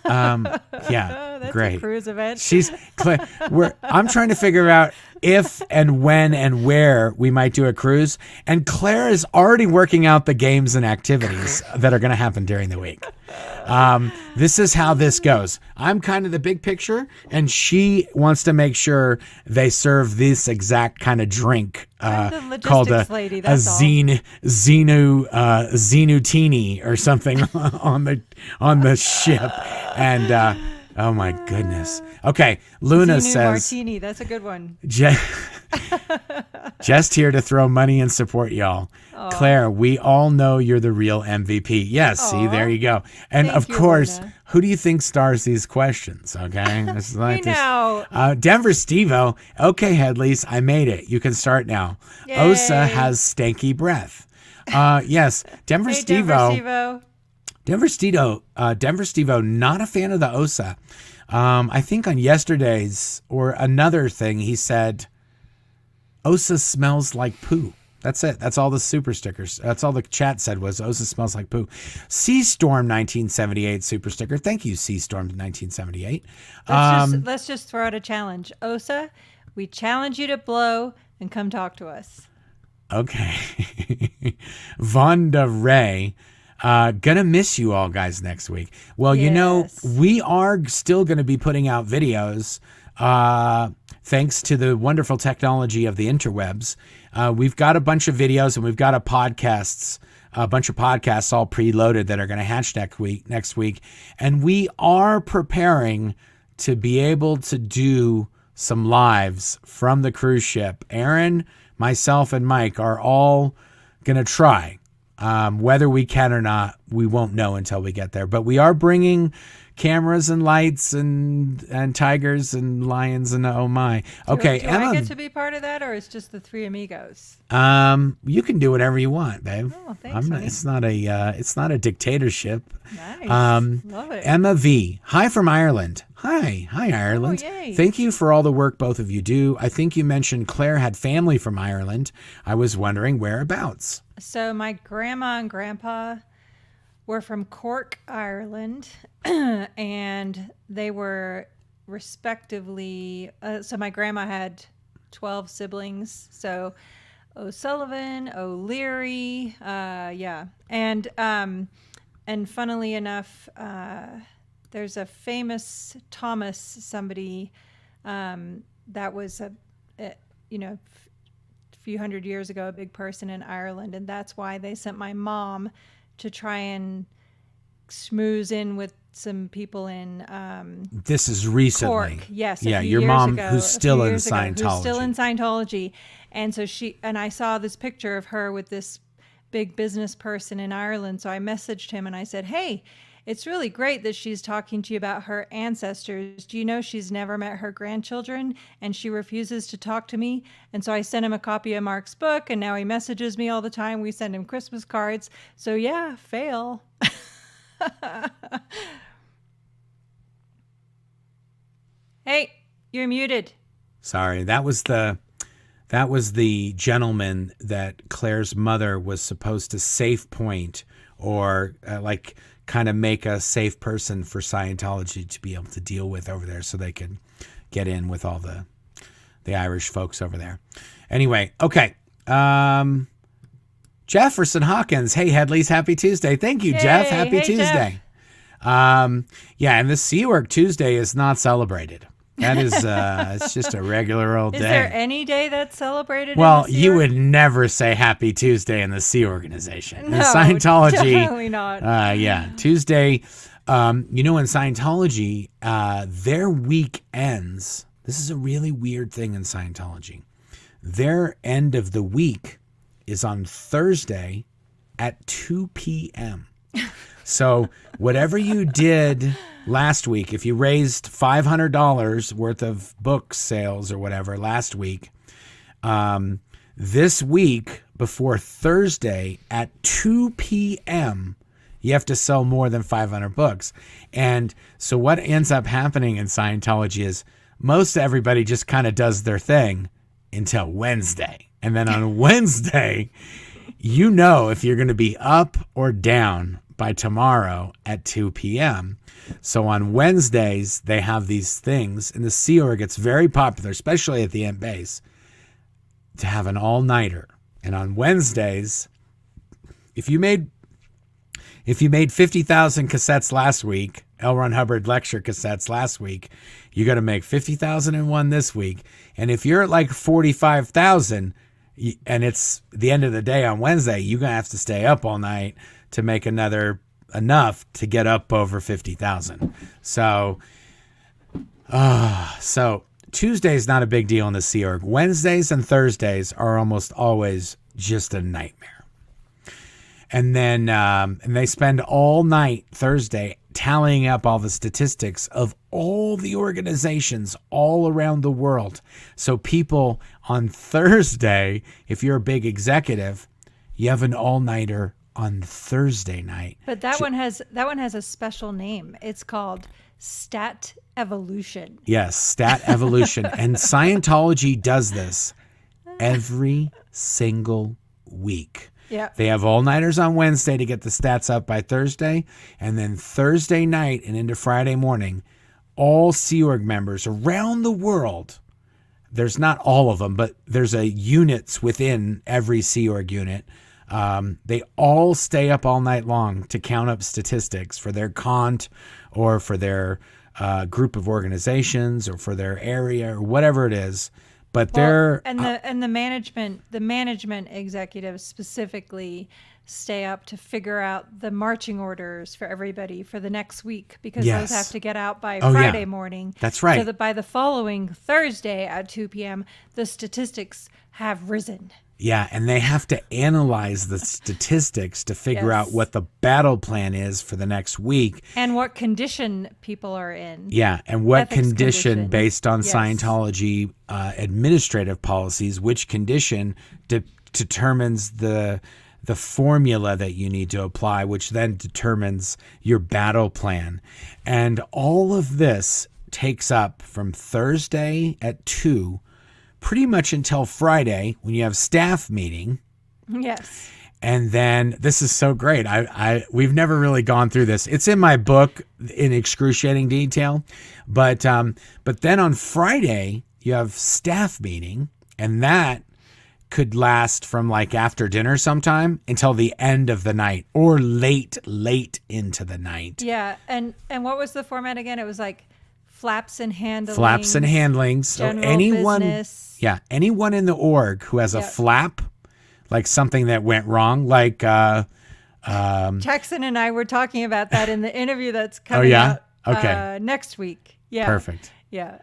Yeah, that's great. A cruise event. I'm trying to figure out if and when and where we might do a cruise, and Claire is already working out the games and activities that are going to happen during the week. This is how this goes. I'm kind of the big picture, and she wants to make sure they serve this exact kind of drink called a Zenutini or something on the ship. And oh my goodness. Okay, Luna says Martini. That's a good one. Just here to throw money and support y'all. Aww. Claire, we all know you're the real MVP. Yes, see, there you go. And of course, Luna. Who do you think stars these questions? Okay, it's like Denver Stevo. Okay, Headleys, I made it. You can start now. Yay. Osa has stanky breath. Yes, Denver Stevo. Denver Stevo, not a fan of the Osa. I think on yesterday's or another thing, he said, Osa smells like poo. That's it. That's all the super stickers. That's all the chat said was Osa smells like poo. Seastorm 1978 super sticker. Thank you, Seastorm 1978. Let's just throw out a challenge. Osa, we challenge you to blow and come talk to us. Okay. Vonda Ray. Gonna miss you all guys next week. Well, yes. We are still going to be putting out videos thanks to the wonderful technology of the interwebs. We've got a bunch of videos, and we've got a bunch of podcasts all preloaded that are going to hatch next week. And we are preparing to be able to do some lives from the cruise ship. Aaron, myself, and Mike are all going to try. Whether we can or not, we won't know until we get there. But we are bringing cameras and lights and tigers and lions and oh my. Okay, do Emma, I get to be part of that, or it's just the three amigos? You can do whatever you want, babe. Oh, thanks. It's not a dictatorship. Nice. Love it. Emma V. Hi from Ireland. Hi Ireland. Oh, yay. Thank you for all the work both of you do. I think you mentioned Claire had family from Ireland. I was wondering whereabouts. So my grandma and grandpa were from Cork, Ireland, and they were respectively. So my grandma had 12 siblings. So O'Sullivan, O'Leary, and funnily enough, there's a famous Thomas somebody that was a few hundred years ago, a big person in Ireland, and that's why they sent my mom to try and schmooze in with some people in this is recently. Cork. Yes, yeah, your mom ago, who's still in Scientology. And so I saw this picture of her with this big business person in Ireland. So I messaged him and I said, "Hey, it's really great that she's talking to you about her ancestors. Do you know she's never met her grandchildren and she refuses to talk to me?" And so I sent him a copy of Marc's book, and now he messages me all the time. We send him Christmas cards. So yeah, fail. Hey, you're muted. Sorry, that was the gentleman that Claire's mother was supposed to safe point or kind of make a safe person for Scientology to be able to deal with over there so they could get in with all the Irish folks over there. Anyway, okay. Jefferson Hawkins. Hey, Headleys, happy Tuesday. Thank you, Jeff. Happy Tuesday. Jeff. And this Sea Work Tuesday is not celebrated. That is, it's just a regular old day. Is there any day that's celebrated? Well, you would never say Happy Tuesday in the Sea Organization. No, in Scientology, definitely not. Tuesday. In Scientology, their week ends. This is a really weird thing in Scientology. Their end of the week is on Thursday at 2 p.m. So whatever you did last week, if you raised $500 worth of book sales or whatever last week, this week before Thursday at 2 p.m., you have to sell more than 500 books. And so what ends up happening in Scientology is most everybody just kind of does their thing until Wednesday. And then on Wednesday, if you're going to be up or down by tomorrow at 2 p.m. So on Wednesdays, they have these things, and the Sea Org gets very popular, especially at the end base, to have an all-nighter. And on Wednesdays, if you made 50,000 cassettes last week, L. Ron Hubbard lecture cassettes last week, you got to make 50,001 this week. And if you're at like 45,000 and it's the end of the day on Wednesday, you're going to have to stay up all night to make enough to get up over 50,000. So Tuesday's not a big deal in the Sea Org. Wednesdays and Thursdays are almost always just a nightmare. And then and they spend all night Thursday tallying up all the statistics of all the organizations all around the world. So people on Thursday, if you're a big executive, you have an all-nighter on Thursday night. But that one has a special name. It's called Stat Evolution. Yes, Stat Evolution. And Scientology does this every single week. Yeah. They have all-nighters on Wednesday to get the stats up by Thursday, and then Thursday night and into Friday morning, all Sea Org members around the world, there's not all of them, but there's units within every Sea Org unit. They all stay up all night long to count up statistics for their cont or for their group of organizations or for their area or whatever it is. But the management executives specifically stay up to figure out the marching orders for everybody for the next week, because those have to get out by Friday morning. That's right. So that by the following Thursday at 2 p.m., the statistics have risen. Yeah, and they have to analyze the statistics to figure out what the battle plan is for the next week. And what condition people are in. Yeah, and what condition based on Scientology administrative policies, which condition determines the formula that you need to apply, which then determines your battle plan. And all of this takes up from Thursday at 2 pretty much until Friday when you have staff meeting. Yes. And then this is so great. We've never really gone through this. It's in my book in excruciating detail, but then on Friday you have staff meeting, and that could last from like after dinner sometime until the end of the night or late into the night. Yeah, and what was the format again? It was like flaps and handlings. Flaps and handlings. So anyone, business. Anyone in the org who has a flap, like something that went wrong, like Jackson and I were talking about that in the interview that's coming out next week. Yeah. Perfect. Yeah.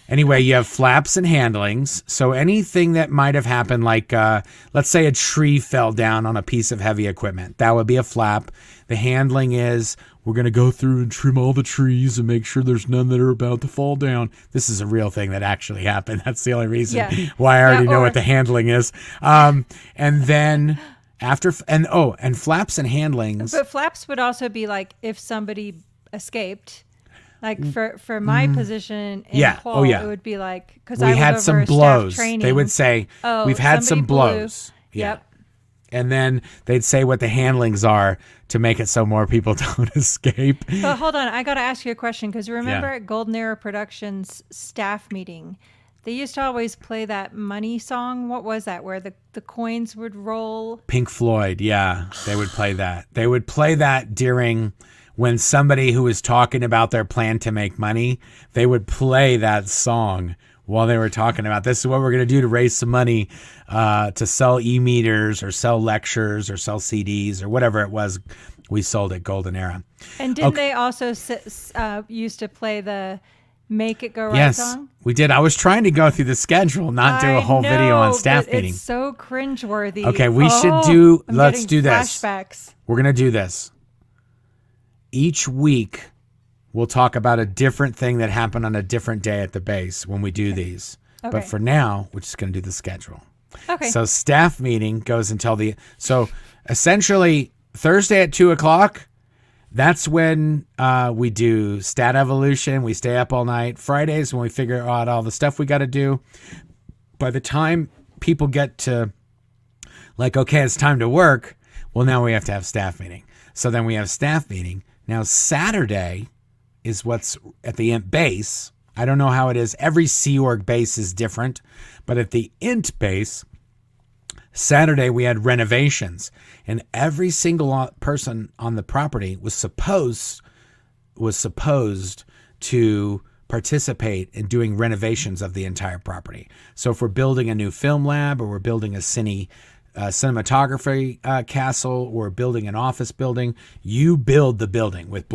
Anyway, you have flaps and handlings. So anything that might have happened, like let's say a tree fell down on a piece of heavy equipment, that would be a flap. The handling is we're going to go through and trim all the trees and make sure there's none that are about to fall down. This is a real thing that actually happened. That's the only reason why I already know what the handling is. And then and flaps and handlings. But flaps would also be like if somebody escaped. Like for my position in Qual, it would be like, because I had some blows. Training. They would say, we've had some blows. Yep. And then they'd say what the handlings are to make it so more people don't escape. But hold on, I got to ask you a question, because remember at Golden Era Productions staff meeting, they used to always play that money song. What was that, where the coins would roll? Pink Floyd, they would play that. They would play that during... when somebody who was talking about their plan to make money, they would play that song while they were talking about, this is what we're going to do to raise some money to sell e-meters or sell lectures or sell CDs or whatever it was we sold at Golden Era. And didn't they also used to play the Make It Go Right song? Yes, we did. I was trying to go through the schedule, not do a whole video on staff meeting. It's so cringeworthy. Okay, let's do this. Flashbacks. We're going to do this. Each week, we'll talk about a different thing that happened on a different day at the base when we do these. Okay. But for now, we're just going to do the schedule. Okay. So staff meeting goes until so essentially Thursday at 2:00, that's when we do stat evolution. We stay up all night. Fridays when we figure out all the stuff we got to do. By the time people get to like, okay, it's time to work. Well, now we have to have staff meeting. So then we have staff meeting. Now, Saturday is what's at the INT base. I don't know how it is. Every Sea Org base is different. But at the INT base, Saturday we had renovations. And every single person on the property was supposed to participate in doing renovations of the entire property. So if we're building a new film lab or we're building a cinematography castle or building an office building, you build the building with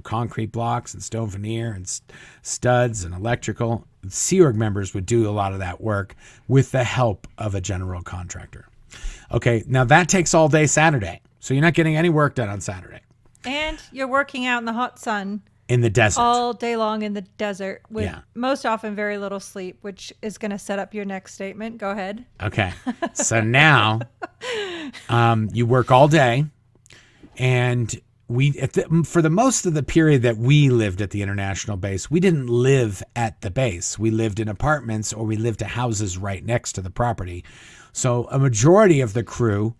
concrete blocks and stone veneer and studs and electrical. Sea Org members would do a lot of that work with the help of a general contractor. Okay, now that takes all day Saturday. So you're not getting any work done on Saturday. And you're working out in the hot sun. In the desert. All day long in the desert with most often very little sleep, which is going to set up your next statement. Go ahead. Okay. So now you work all day, and for the most of the period that we lived at the international base, we didn't live at the base. We lived in apartments or we lived in houses right next to the property. So a majority of the crew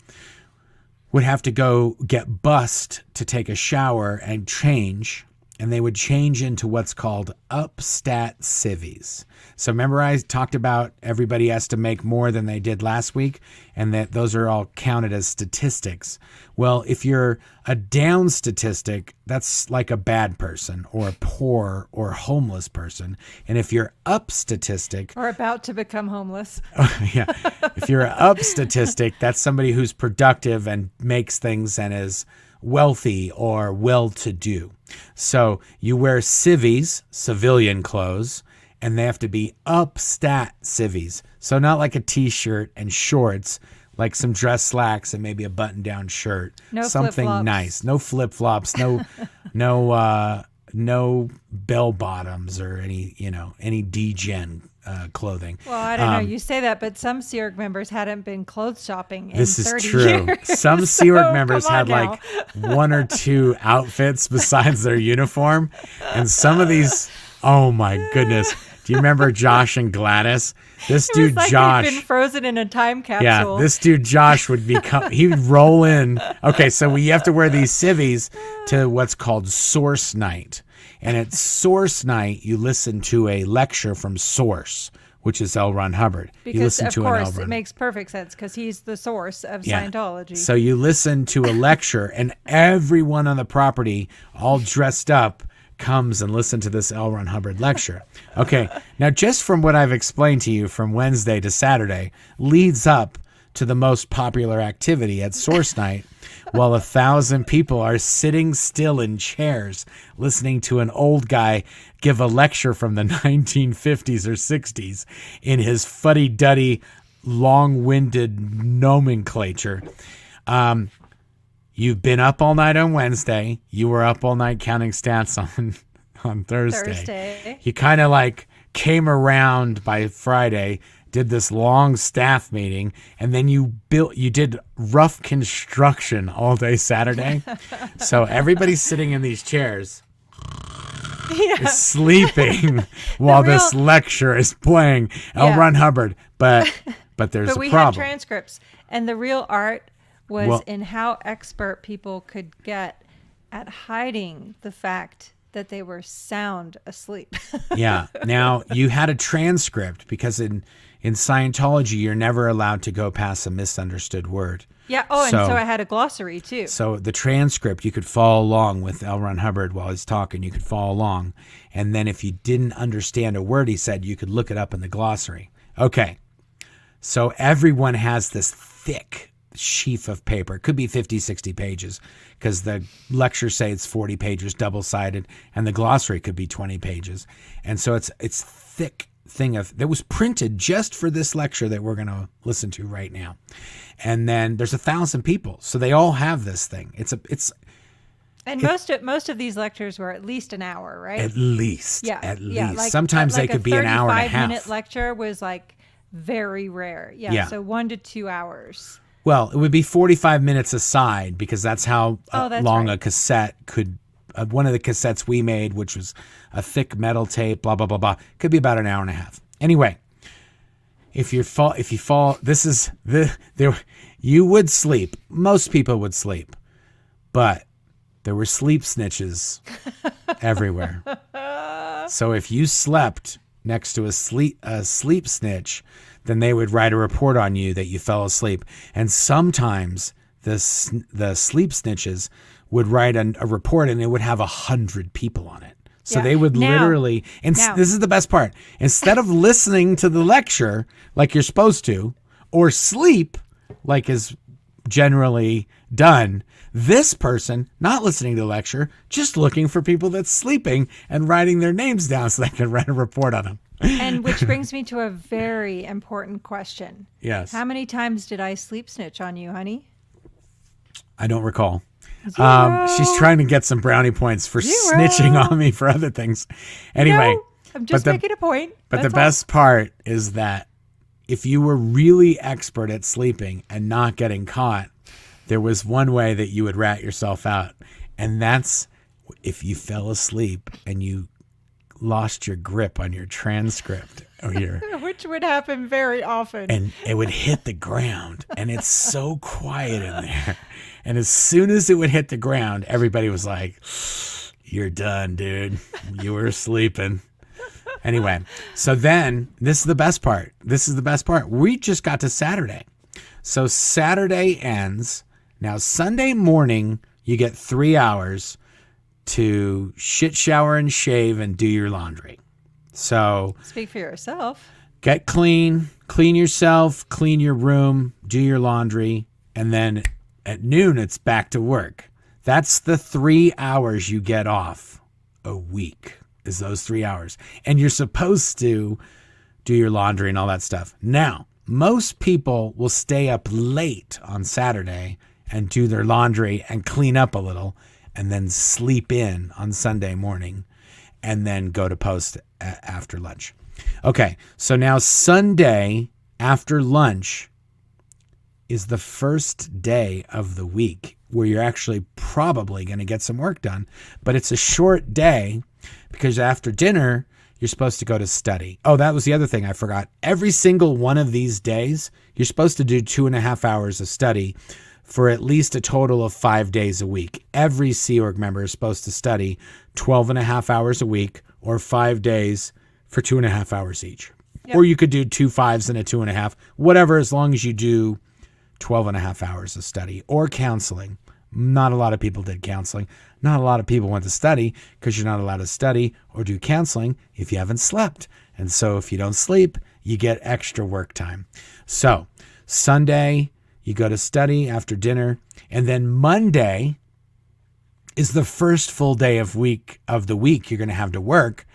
would have to go get bussed to take a shower and change. And they would change into what's called upstat civvies. So remember I talked about everybody has to make more than they did last week, and that those are all counted as statistics. Well, if you're a down statistic, that's like a bad person or a poor or homeless person. And if you're up statistic... or about to become homeless. If you're an up statistic, that's somebody who's productive and makes things and is wealthy or well-to-do. So you wear civvies, civilian clothes, and they have to be upstat civvies. So not like a t-shirt and shorts, like some dress slacks and maybe a button-down shirt. No something flip-flops. Nice. No flip-flops. No bell bottoms or any degen clothing. Well, I don't know. You say that, but some Sea Org members hadn't been clothes shopping in this 30 is true. years. Some Sea Org members had like one or two outfits besides their uniform, and some of these, oh my goodness, Do you remember Josh and Gladys? This It dude was like Josh. he'd been frozen in a time capsule. Yeah, this dude Josh would become. He would roll in. Okay, so you have to wear these civvies to what's called Source Night, and at Source Night you listen to a lecture from Source, which is L. Ron Hubbard. Because, you listen of to course, an L. it Ron. makes perfect sense because he's the source of Yeah. Scientology. So you listen to a lecture, and everyone on the property, all dressed up, comes and listen to this L. Ron Hubbard lecture. Okay, now just from what I've explained to you from Wednesday to Saturday leads up to the most popular activity at Source Night, while 1,000 people are sitting still in chairs listening to an old guy give a lecture from the 1950s or 60s in his fuddy-duddy, long-winded nomenclature. You've been up all night on Wednesday. You were up all night counting stats on Thursday. You kind of like came around by Friday, did this long staff meeting, and then you did rough construction all day Saturday. So everybody's sitting in these chairs, is sleeping while this lecture is playing L. Ron Hubbard. But there's but a we problem. had transcripts, and the real art was in how expert people could get at hiding the fact that they were sound asleep. Yeah. Now, you had a transcript because in Scientology, you're never allowed to go past a misunderstood word. Yeah. Oh, and so I had a glossary too. So the transcript, you could follow along with L. Ron Hubbard while he's talking. You could follow along. And then if you didn't understand a word he said, you could look it up in the glossary. Okay. So everyone has this thick sheaf of paper. It could be 50, 60 pages because the lectures say it's 40 pages double-sided, and the glossary could be 20 pages. And so it's thick thing that was printed just for this lecture that we're going to listen to right now. And then there's 1,000 people, so they all have this thing. Most of these lectures were at least an hour, right? At least. Like, sometimes they could be an hour and a half. 35-minute lecture was like very rare. Yeah. So 1 to 2 hours. Well, it would be 45 minutes aside because that's how long right. a cassette could. One of the cassettes we made, which was a thick metal tape, blah blah blah blah, could be about an hour and a half. Anyway, if you fall, you would sleep. Most people would sleep, but there were sleep snitches everywhere. So if you slept next to a sleep snitch, then they would write a report on you that you fell asleep. And sometimes the sleep snitches would write a report and it would have 100 people on it. So they would literally, and this is the best part, instead of listening to the lecture like you're supposed to, or sleep like is generally done, this person, not listening to the lecture, just looking for people that's sleeping and writing their names down so they can write a report on them. And which brings me to a very important question. Yes. How many times did I sleep snitch on you, honey? I don't recall. 0. She's trying to get some brownie points for 0. snitching on me for other things. Anyway. No, I'm just making a point. But the best part is that if you were really expert at sleeping and not getting caught, there was one way that you would rat yourself out. And that's if you fell asleep and you lost your grip on your transcript or which would happen very often, and it would hit the ground, and it's so quiet in there, and as soon as it would hit the ground, everybody was like, "You're done, dude. You were sleeping." Anyway, so then this is the best part. We just got to Saturday. So Saturday ends. Now Sunday morning you get 3 hours to shit, shower, and shave and do your laundry. So speak for yourself. Get clean yourself, clean your room, do your laundry, and then at noon it's back to work. That's the 3 hours you get off a week, is those 3 hours. And you're supposed to do your laundry and all that stuff. Now, most people will stay up late on Saturday and do their laundry and clean up a little, and then sleep in on Sunday morning, and then go to post after lunch. Okay, so now Sunday after lunch is the first day of the week where you're actually probably going to get some work done. But it's a short day because after dinner, you're supposed to go to study. Oh, that was the other thing I forgot. Every single one of these days, you're supposed to do 2.5 hours of study for at least a total of 5 days a week. Every Sea Org member is supposed to study 12.5 hours a week or 5 days for 2.5 hours each. Yep. Or you could do 2 5s and a 2.5, whatever, as long as you do 12.5 hours of study or counseling. Not a lot of people did counseling. Not a lot of people went to study because you're not allowed to study or do counseling if you haven't slept. And so if you don't sleep, you get extra work time. So Sunday, you go to study after dinner, and then Monday is the first full day of the week you're going to have to work.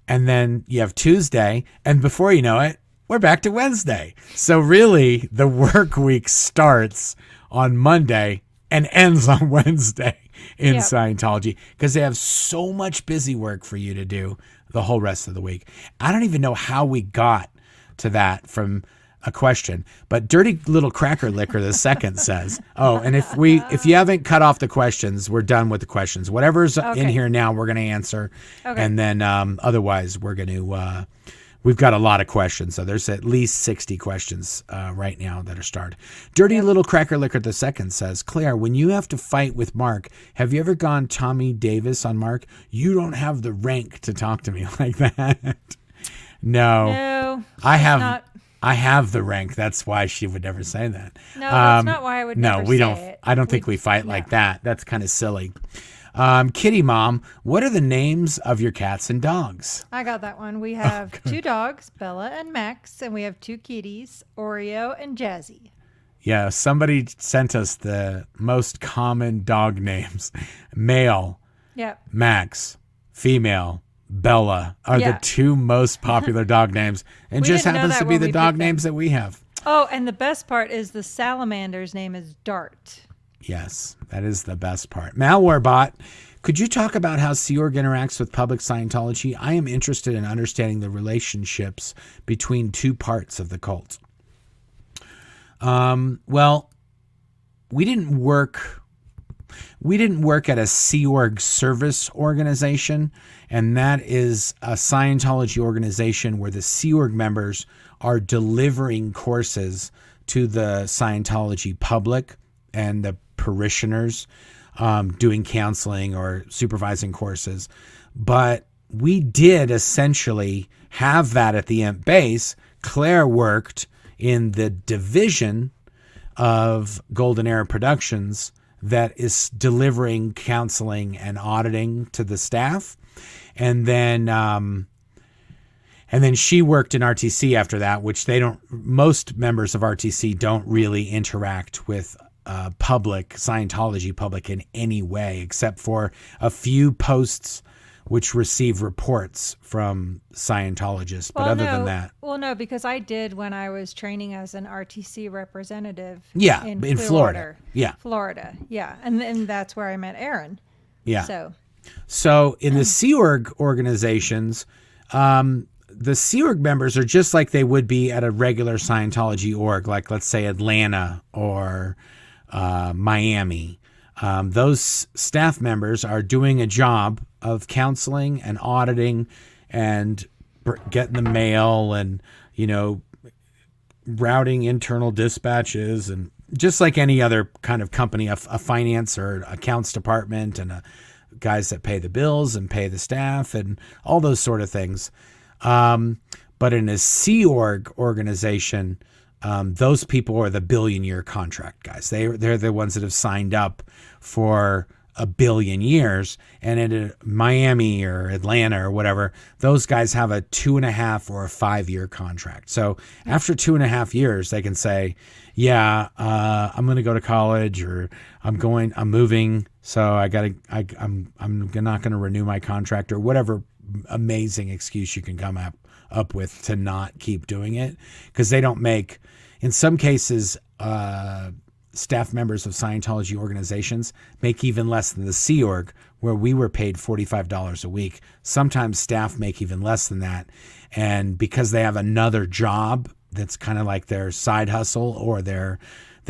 And then you have Tuesday, and before you know it, we're back to Wednesday. So really, the work week starts on Monday and ends on Wednesday in Scientology because they have so much busy work for you to do the whole rest of the week. I don't even know how we got to that from a question, but Dirty Little Cracker Licker the second says, oh, and if you haven't cut off the questions, we're done with the questions. Whatever's in here now, we're going to answer. Okay. And then otherwise we're going to, we've got a lot of questions. So there's at least 60 questions right now that are started. Dirty Little Cracker Licker the second says, Claire, when you have to fight with Marc, have you ever gone Tommy Davis on Marc? You don't have the rank to talk to me like that. No, I have. I have the rank. That's why she would never say that. No, that's not why I would never say it. I don't think we fight like that. That's kind of silly. Kitty Mom, what are the names of your cats and dogs? I got that one. We have 2 dogs, Bella and Max, and we have 2 kitties, Oreo and Jazzy. Yeah, somebody sent us the most common dog names. Male, Max, female, Bella are the 2 most popular dog names, and just happens to be the dog names that we have. Oh, and the best part is the salamander's name is Dart. Yes, that is the best part. Malwarebot, could you talk about how Sea Org interacts with public Scientology? I am interested in understanding the relationships between 2 parts of the cult. Well, we didn't work at a Sea Org service organization, and that is a Scientology organization where the Sea Org members are delivering courses to the Scientology public and the parishioners, doing counseling or supervising courses. But we did essentially have that at the base. Claire worked in the division of Golden Era Productions that is delivering counseling and auditing to the staff. And then she worked in RTC after that, which most members of RTC don't really interact with Scientology public in any way, except for a few posts which receive reports from Scientologists. But other than that. Well, no, because I did when I was training as an RTC representative. Yeah, in Florida. Yeah. Florida. Yeah. And that's where I met Aaron. Yeah. So in the Sea Org organizations, the Sea Org members are just like they would be at a regular Scientology org, like let's say Atlanta or Miami. Those staff members are doing a job of counseling and auditing and getting the mail and, routing internal dispatches, and just like any other kind of company, a finance or accounts department and guys that pay the bills and pay the staff and all those sort of things. But in a Sea Org organization, those people are the billion-year contract guys. They're the ones that have signed up for a billion years. And in Miami or Atlanta or whatever, those guys have a 2.5 or a 5-year contract. So after 2.5 years, they can say, I'm going to go to college, or I'm moving. So I'm not going to renew my contract, or whatever amazing excuse you can come up with to not keep doing it, because they don't make, in some cases, staff members of Scientology organizations make even less than the Sea Org, where we were paid $45 a week. Sometimes staff make even less than that. And because they have another job that's kind of like their side hustle or their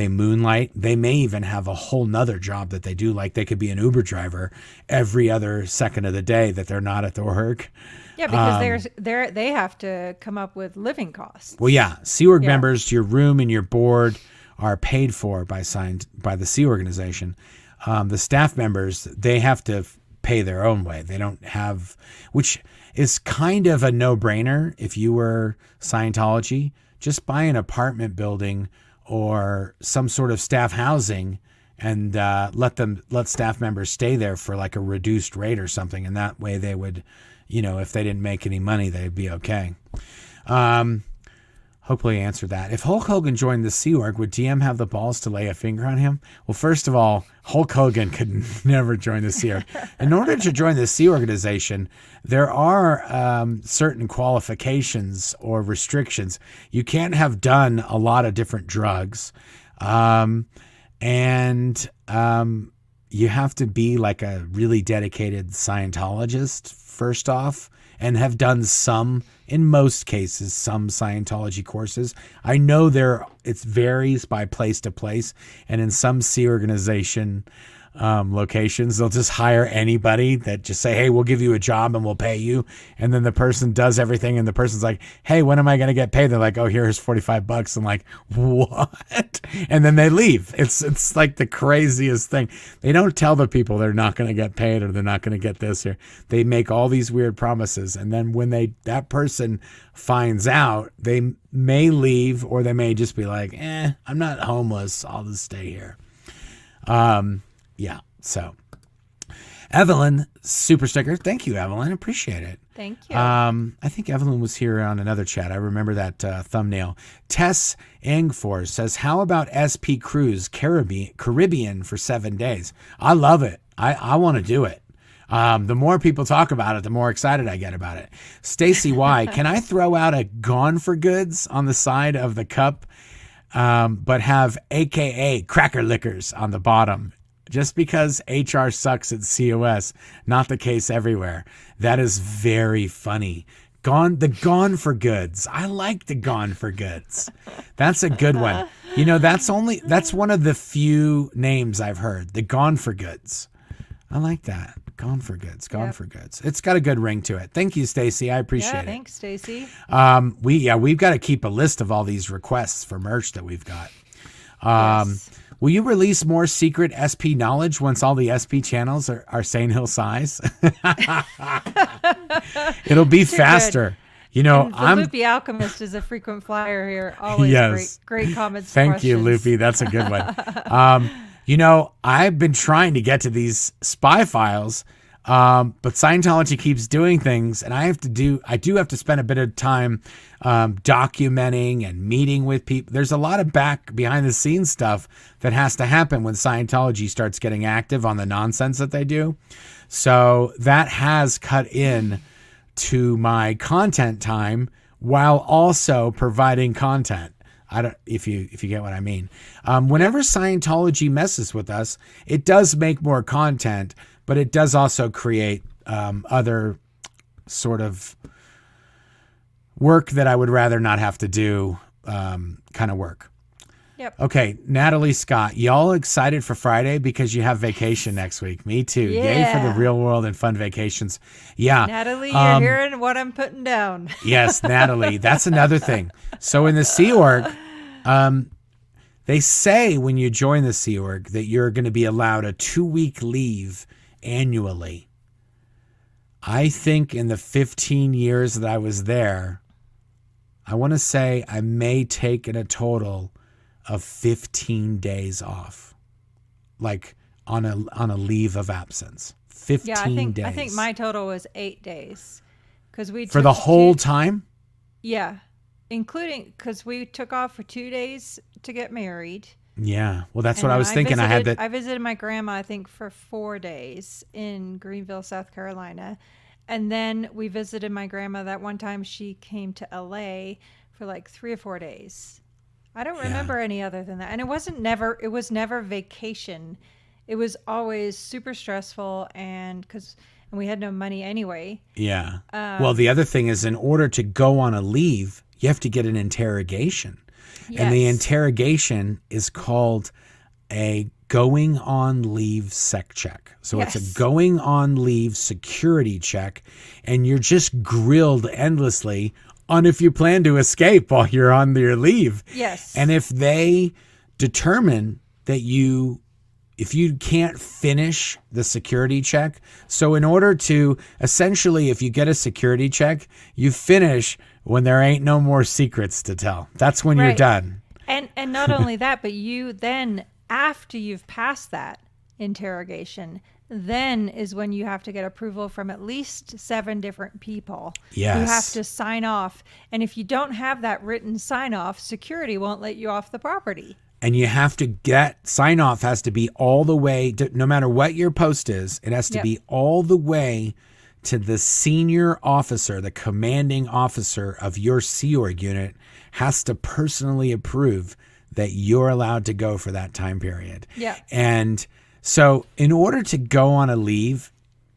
They moonlight. They may even have a whole nother job that they do. Like they could be an Uber driver every other second of the day that they're not at the work. Yeah, because they have to come up with living costs. Well, yeah. Sea Org members, your room and your board are paid for by the Sea Organization. The staff members, they have to pay their own way. They don't have, which is kind of a no-brainer if you were Scientology. Just buy an apartment building or some sort of staff housing and let staff members stay there for like a reduced rate or something. And that way they would, if they didn't make any money, they'd be okay. Hopefully I answered that. If Hulk Hogan joined the Sea Org, would DM have the balls to lay a finger on him? Well, first of all, Hulk Hogan could never join the Sea Org. In order to join the Sea Organization, there are certain qualifications or restrictions. You can't have done a lot of different drugs. And you have to be like a really dedicated Scientologist, first off, and have done in most cases, some Scientology courses. I know it varies by place to place, and in some Sea Organization locations, they'll just hire anybody that just say, hey, we'll give you a job and we'll pay you. And then the person does everything and the person's like, hey, when am I going to get paid? They're like, oh, here's $45. I'm like, what? And then they leave. It's like the craziest thing. They don't tell the people they're not going to get paid or they're not going to get this here. They make all these weird promises. And then when that person finds out, they may leave or they may just be like, I'm not homeless. I'll just stay here. Yeah, so Evelyn, super sticker. Thank you, Evelyn. Appreciate it. Thank you. I think Evelyn was here on another chat. I remember that thumbnail. Tess Angfor says, how about SP Cruise Caribbean for 7 days? I love it. I want to do it. The more people talk about it, the more excited I get about it. Stacy Y, can I throw out a Gone for Goods on the side of the cup, but have AKA Cracker Lickers on the bottom? Just because HR sucks at COS, not the case everywhere. That is very funny. Gone for Goods. I like the Gone for Goods. That's a good one. That's one of the few names I've heard. The Gone for Goods. I like that. Gone for Goods. Gone for Goods. It's got a good ring to it. Thank you, Stacy. I appreciate it. Thanks, Stacy. We've got to keep a list of all these requests for merch that we've got. Yes. Will you release more secret SP knowledge once all the SP channels are Sane Hill size? It'll be faster. And Loopy Alchemist is a frequent flyer here. Always great comments. Thank you, Loopy. That's a good one. I've been trying to get to these spy files, but Scientology keeps doing things, and I do have to spend a bit of time documenting and meeting with people. There's a lot of behind the scenes stuff that has to happen when Scientology starts getting active on the nonsense that they do. So that has cut in to my content time while also providing content. I don't, if you get what I mean. Whenever Scientology messes with us, it does make more content, but it does also create other sort of work that I would rather not have to do, kind of work. Yep. Okay, Natalie Scott, y'all excited for Friday because you have vacation next week? Me too. Yay for the real world and fun vacations. Yeah. Natalie, you're hearing what I'm putting down. Yes, Natalie. That's another thing. So in the Sea Org, they say when you join the Sea Org that you're going to be allowed a 2-week leave annually. I think in the 15 years that I was there, I want to say I may take in a total of 15 days off, like on a leave of absence. 15 days. I think my total was 8 days, because we for the whole time. Yeah, including because we took off for 2 days to get married. Yeah, well, that's what I was thinking. I visited my grandma, I think, for 4 days in Greenville, South Carolina. And then we visited my grandma that one time she came to LA for like 3 or 4 days. I don't remember any other than that. And it was never vacation. It was always super stressful and we had no money anyway. Yeah. Well, the other thing is, in order to go on a leave, you have to get an interrogation. And the Yes. interrogation is called a going on leave sec check. So it's Yes. a going on leave security check, and you're just grilled endlessly on if you plan to escape while you're on your leave. Yes. And if they determine that if you can't finish the security check, so in order to essentially, if you get a security check, you finish when there ain't no more secrets to tell. That's when you're Right. done. And not only that, but you then, after you've passed that interrogation, then is when you have to get approval from at least 7 different people who have Yes. to sign off. And if you don't have that written sign off, security won't let you off the property. And you have to sign off has to be all the way, no matter what your post is, it has to Yep. be all the way to the senior officer, the commanding officer of your Sea Org unit has to personally approve that you're allowed to go for that time period. Yeah. And so in order to go on a leave,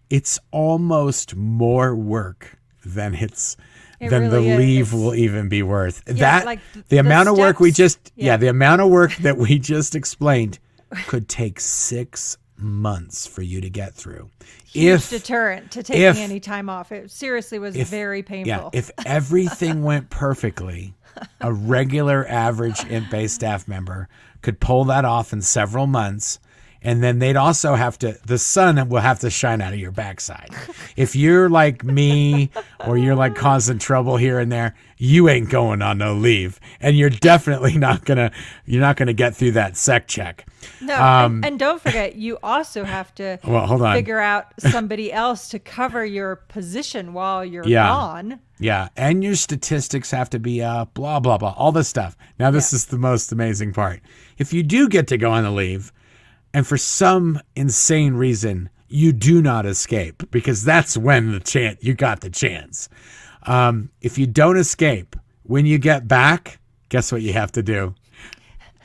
it's almost more work than It the really is. leave will even be worth. Yeah, That like the amount of work we steps- just yeah. the amount of work that we just explained could take 6 months for you to get through. Huge deterrent to taking if- any time off. It seriously was very painful. Yeah, if everything went perfectly, a regular average INT-based staff member could pull that off in several months. And then they'd also the sun will have to shine out of your backside. If you're like me or you're like causing trouble here and there, you ain't going on no leave. And you're definitely not gonna get through that sec check. No, and don't forget, you also have to Well, hold on. figure out somebody else to cover your position while you're Yeah. gone. Yeah, and your statistics have to be up, blah, blah, blah, all this stuff. Now, this is the most amazing part. If you do get to go on the leave, and for some insane reason, you do not escape, because that's when you got the chance. If you don't escape, when you get back, guess what you have to do?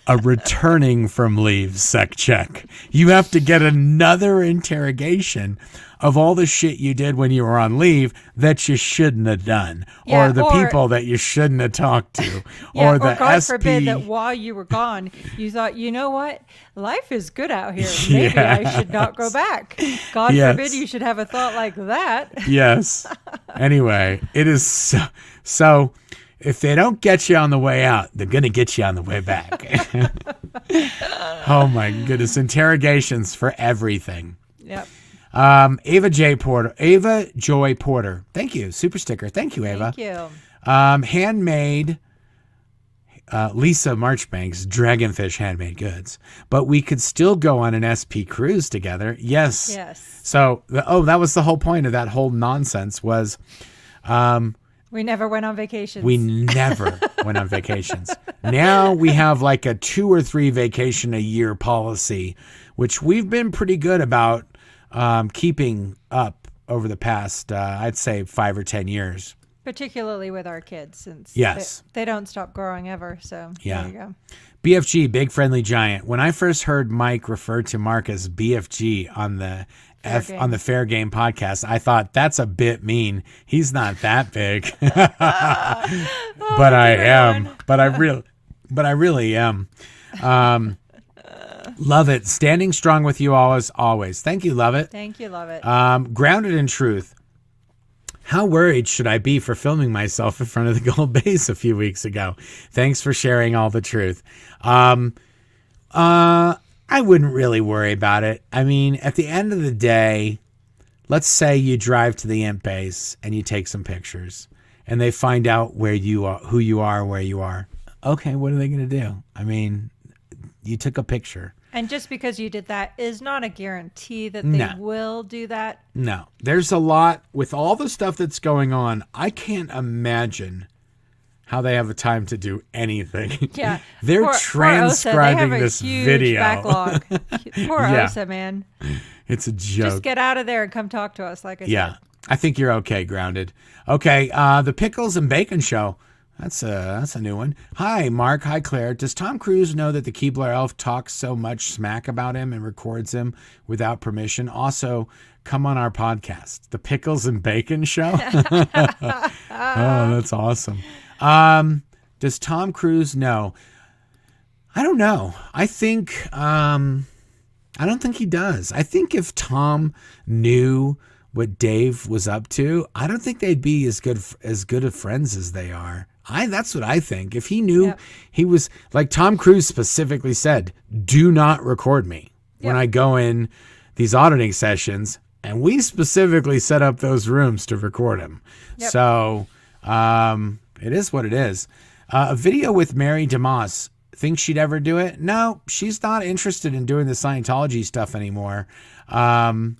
A returning from leave sec check. You have to get another interrogation of all the shit you did when you were on leave that you shouldn't have done, Yeah, or the or- people that you shouldn't have talked to, Yeah, or the God SP. forbid that while you were gone, you thought, you know what? Life is good out here. Maybe I should not go back. God Yes. forbid you should have a thought like that. Yes. Anyway, it is so. If they don't get you on the way out, they're going to get you on the way back. Oh my goodness. Interrogations for everything. Yep. Ava Joy Porter. Thank you. Super sticker. Thank you, Ava. Thank you. Handmade Lisa Marchbank's Dragonfish handmade goods. But we could still go on an SP cruise together. Yes. Yes. So, that was the whole point of that whole nonsense was We never went on vacations. we never went on vacations. Now we have like a 2 or 3 vacation a year policy, which we've been pretty good about keeping up over the past, I'd say 5 or 10 years. Particularly with our kids, since Yes. they don't stop growing ever. So Yeah. there you go. BFG, Big Friendly Giant. When I first heard Mike refer to Marc as BFG on the Fair Game podcast, I thought that's a bit mean. He's not that big. But I am. But I really am. Love it. Standing strong with you always. Thank you, love it. Thank you, love it. Grounded in truth. How worried should I be for filming myself in front of the gold base a few weeks ago? Thanks for sharing all the truth. I wouldn't really worry about it. I mean, at the end of the day, let's say you drive to the imp base and you take some pictures and they find out where you are, who you are, where you are. Okay, what are they going to do? I mean, you took a picture. And just because you did that is not a guarantee that they will do that. No, there's a lot with all the stuff that's going on. I can't imagine how they have the time to do anything. Yeah. They're Poor transcribing Osa, they have this a huge video. backlog. Poor Yeah. Osa, man. It's a joke. Just get out of there and come talk to us, like I Yeah, said. I think you're okay, Grounded. Okay, the Pickles and Bacon Show. That's a new one. Hi, Marc. Hi, Claire. Does Tom Cruise know that the Keebler elf talks so much smack about him and records him without permission? Also, come on our podcast, the Pickles and Bacon Show. Oh, that's awesome. Does Tom Cruise know? I don't know. I think I don't think he does. I think if Tom knew what Dave was up to, I don't think they'd be as good of friends as they are. That's what I think. If he knew he was, like Tom Cruise specifically said, do not record me when I go in these auditing sessions. And we specifically set up those rooms to record him. Yep. So it is what it is. A video with Mary DeMoss. Think she'd ever do it? No, she's not interested in doing the Scientology stuff anymore. And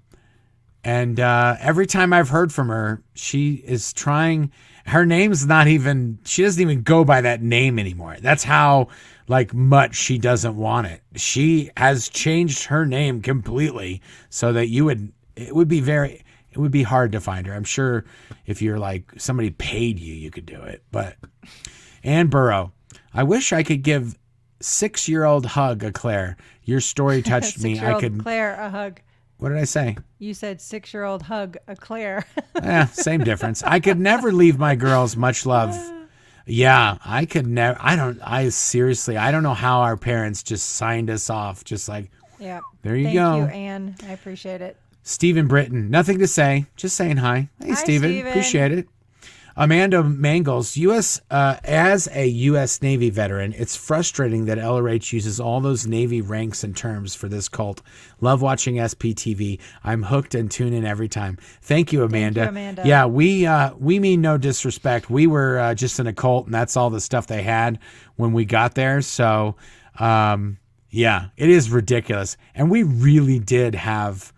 every time I've heard from her, she is trying. Her name's not even. She doesn't even go by that name anymore. That's how much she doesn't want it. She has changed her name completely so that it would be hard to find her. I'm sure if you're somebody paid you could do it. But Ann Burrow, I wish I could give 6-year-old hug a Claire. Your story touched me. I could Claire a hug. What did I say? You said 6-year-old hug a Claire. Same difference. I could never leave my girls much love. Yeah, I could never. Seriously, I don't know how our parents just signed us off. Just there you go. Thank you, Anne. I appreciate it. Stephen Britton, nothing to say. Just saying hi. Hey, Stephen. Appreciate it. Amanda Mangles, as a U.S. Navy veteran, it's frustrating that LRH uses all those Navy ranks and terms for this cult. Love watching SPTV. I'm hooked and tune in every time. Thank you, Amanda. Thank you, Amanda. Yeah, we mean no disrespect. We were just in a cult, and that's all the stuff they had when we got there. So, yeah, it is ridiculous. And we really did have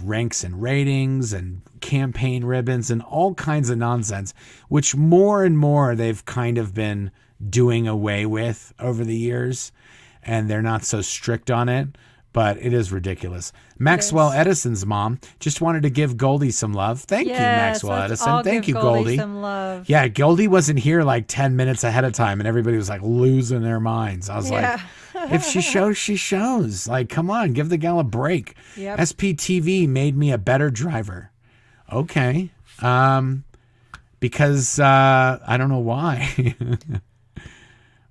ranks and ratings and campaign ribbons and all kinds of nonsense, which more and more they've kind of been doing away with over the years, and they're not so strict on it, but it is ridiculous. Maxwell Edison's mom just wanted to give Goldie some love. Thank you, Maxwell Edison. Thank you, Goldie. Some love. Yeah, Goldie wasn't here 10 minutes ahead of time, and everybody was losing their minds. I was if she shows, she shows. Come on, give the gal a break. Yep. SPTV made me a better driver. Okay. Because I don't know why.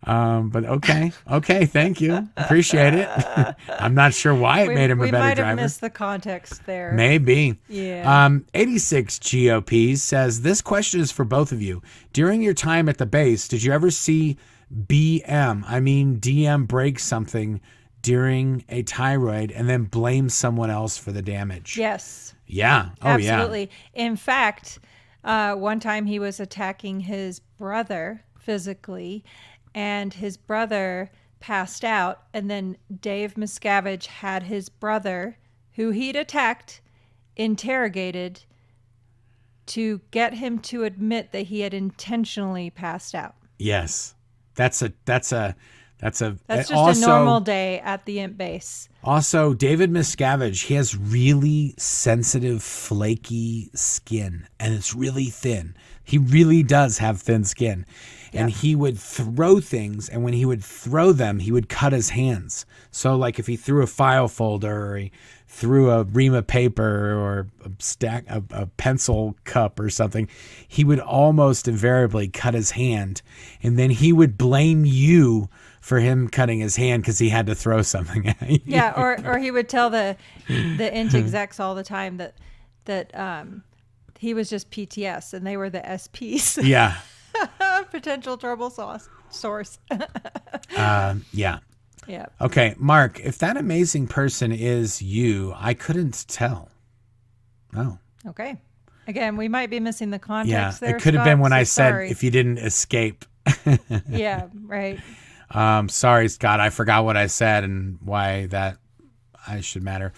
But okay. Okay, thank you. Appreciate it. I'm not sure why it made him a better driver. We might have missed the context there. Maybe. Yeah. 86 GOP says, this question is for both of you. During your time at the base, did you ever see DM break something during a tirade and then blame someone else for the damage? Yes. Yeah. Oh, absolutely. Yeah. In fact, one time he was attacking his brother physically, and his brother passed out, and then Dave Miscavige had his brother, who he'd attacked, interrogated to get him to admit that he had intentionally passed out. Yes. That's just a normal day at the Imp base. Also, David Miscavige, he has really sensitive, flaky skin, and it's really thin. He really does have thin skin. Yep. And he would throw things, and when he would throw them, he would cut his hands. So, if he threw a file folder, or he threw a ream of paper, or a pencil cup or something, he would almost invariably cut his hand, and then he would blame you for him cutting his hand because he had to throw something at you. Yeah, or he would tell the int execs all the time that he was just PTS and they were the SPs. Yeah. Potential trouble source. Yeah. Yeah. Okay, Marc, if that amazing person is you, I couldn't tell. Oh. Okay. Again, we might be missing the context there. It could have been when I said sorry. if you didn't escape. Yeah, right. Sorry, Scott. I forgot what I said and why that I should matter.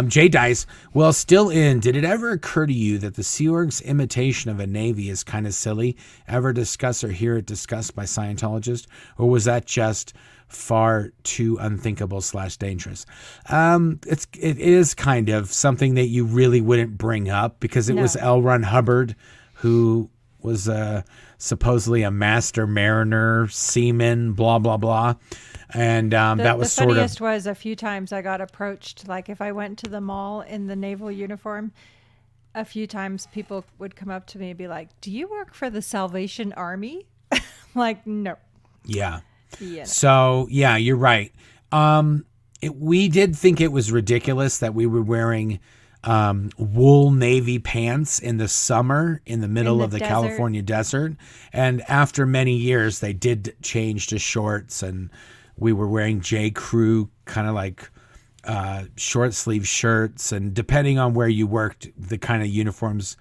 Jay Dice, well, still in. Did it ever occur to you that the Sea Org's imitation of a Navy is kind of silly? Ever discuss or hear it discussed by Scientologists? Or was that just far too unthinkable / dangerous? It is kind of something that you really wouldn't bring up because it was L. Ron Hubbard who was supposedly a master mariner, seaman, blah, blah, blah. And that was sort of... The funniest was a few times I got approached, if I went to the mall in the naval uniform, a few times people would come up to me and be like, do you work for the Salvation Army? like, no. Yeah. Yeah. So, yeah, you're right. We did think it was ridiculous that we were wearing wool navy pants in the summer in the middle of the desert. California desert. And after many years, they did change to shorts, and we were wearing J. Crew kind of like short sleeve shirts. And depending on where you worked, the kind of uniforms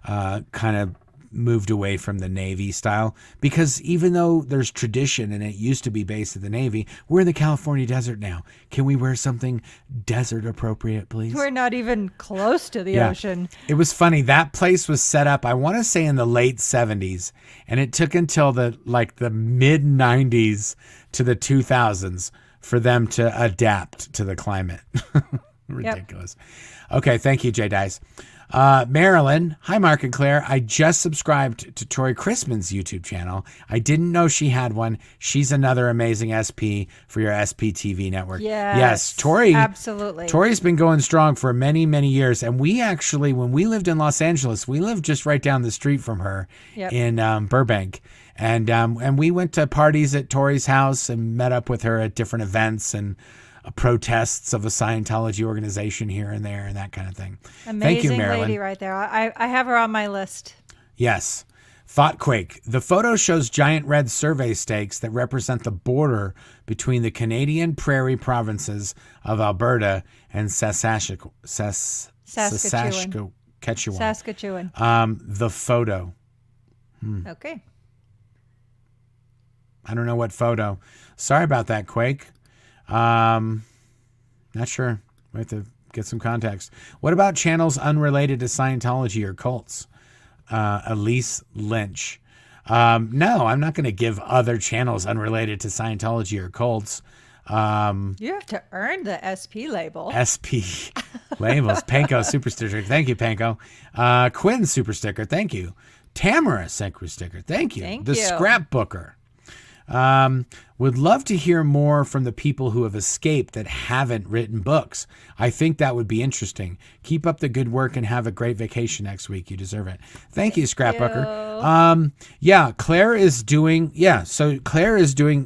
kind of moved away from the Navy style, because even though there's tradition and it used to be based at the Navy, we're in the California desert now. Can we wear something desert appropriate, please? We're not even close to the ocean. It was funny. That place was set up, I want to say, in the late 70s, and it took until the mid 90s to the 2000s for them to adapt to the climate. Ridiculous. Yep. Okay, thank you, Jay Dice. Marilyn, hi Mark and Claire. I just subscribed to Tori Chrisman's YouTube channel. I didn't know she had one. She's another amazing SP for your SPTV network. Yes, Tori. Absolutely. Tori's been going strong for many, many years. And we actually, when we lived in Los Angeles, we lived just right down the street from her in Burbank. And we went to parties at Tori's house and met up with her at different events and protests of a Scientology organization here and there and that kind of thing. Amazing. Thank you, Marilyn. Lady right there. I have her on my list. Yes. Thoughtquake. The photo shows giant red survey stakes that represent the border between the Canadian prairie provinces of Alberta and Saskatchewan. The photo. Okay. I don't know what photo. Sorry about that, Quake. Not sure. We have to get some context. What about channels unrelated to Scientology or cults? Elise Lynch. No, I'm not going to give other channels unrelated to Scientology or cults. You have to earn the SP label. SP labels. Panko super sticker. Thank you, Panko. Quinn super sticker. Thank you. Tamara super sticker. Thank you. Thank you. Scrapbooker. Would love to hear more from the people who have escaped that haven't written books. I think that would be interesting. Keep up the good work and have a great vacation next week. You deserve it. Thank you, Scrapbooker. Claire is doing,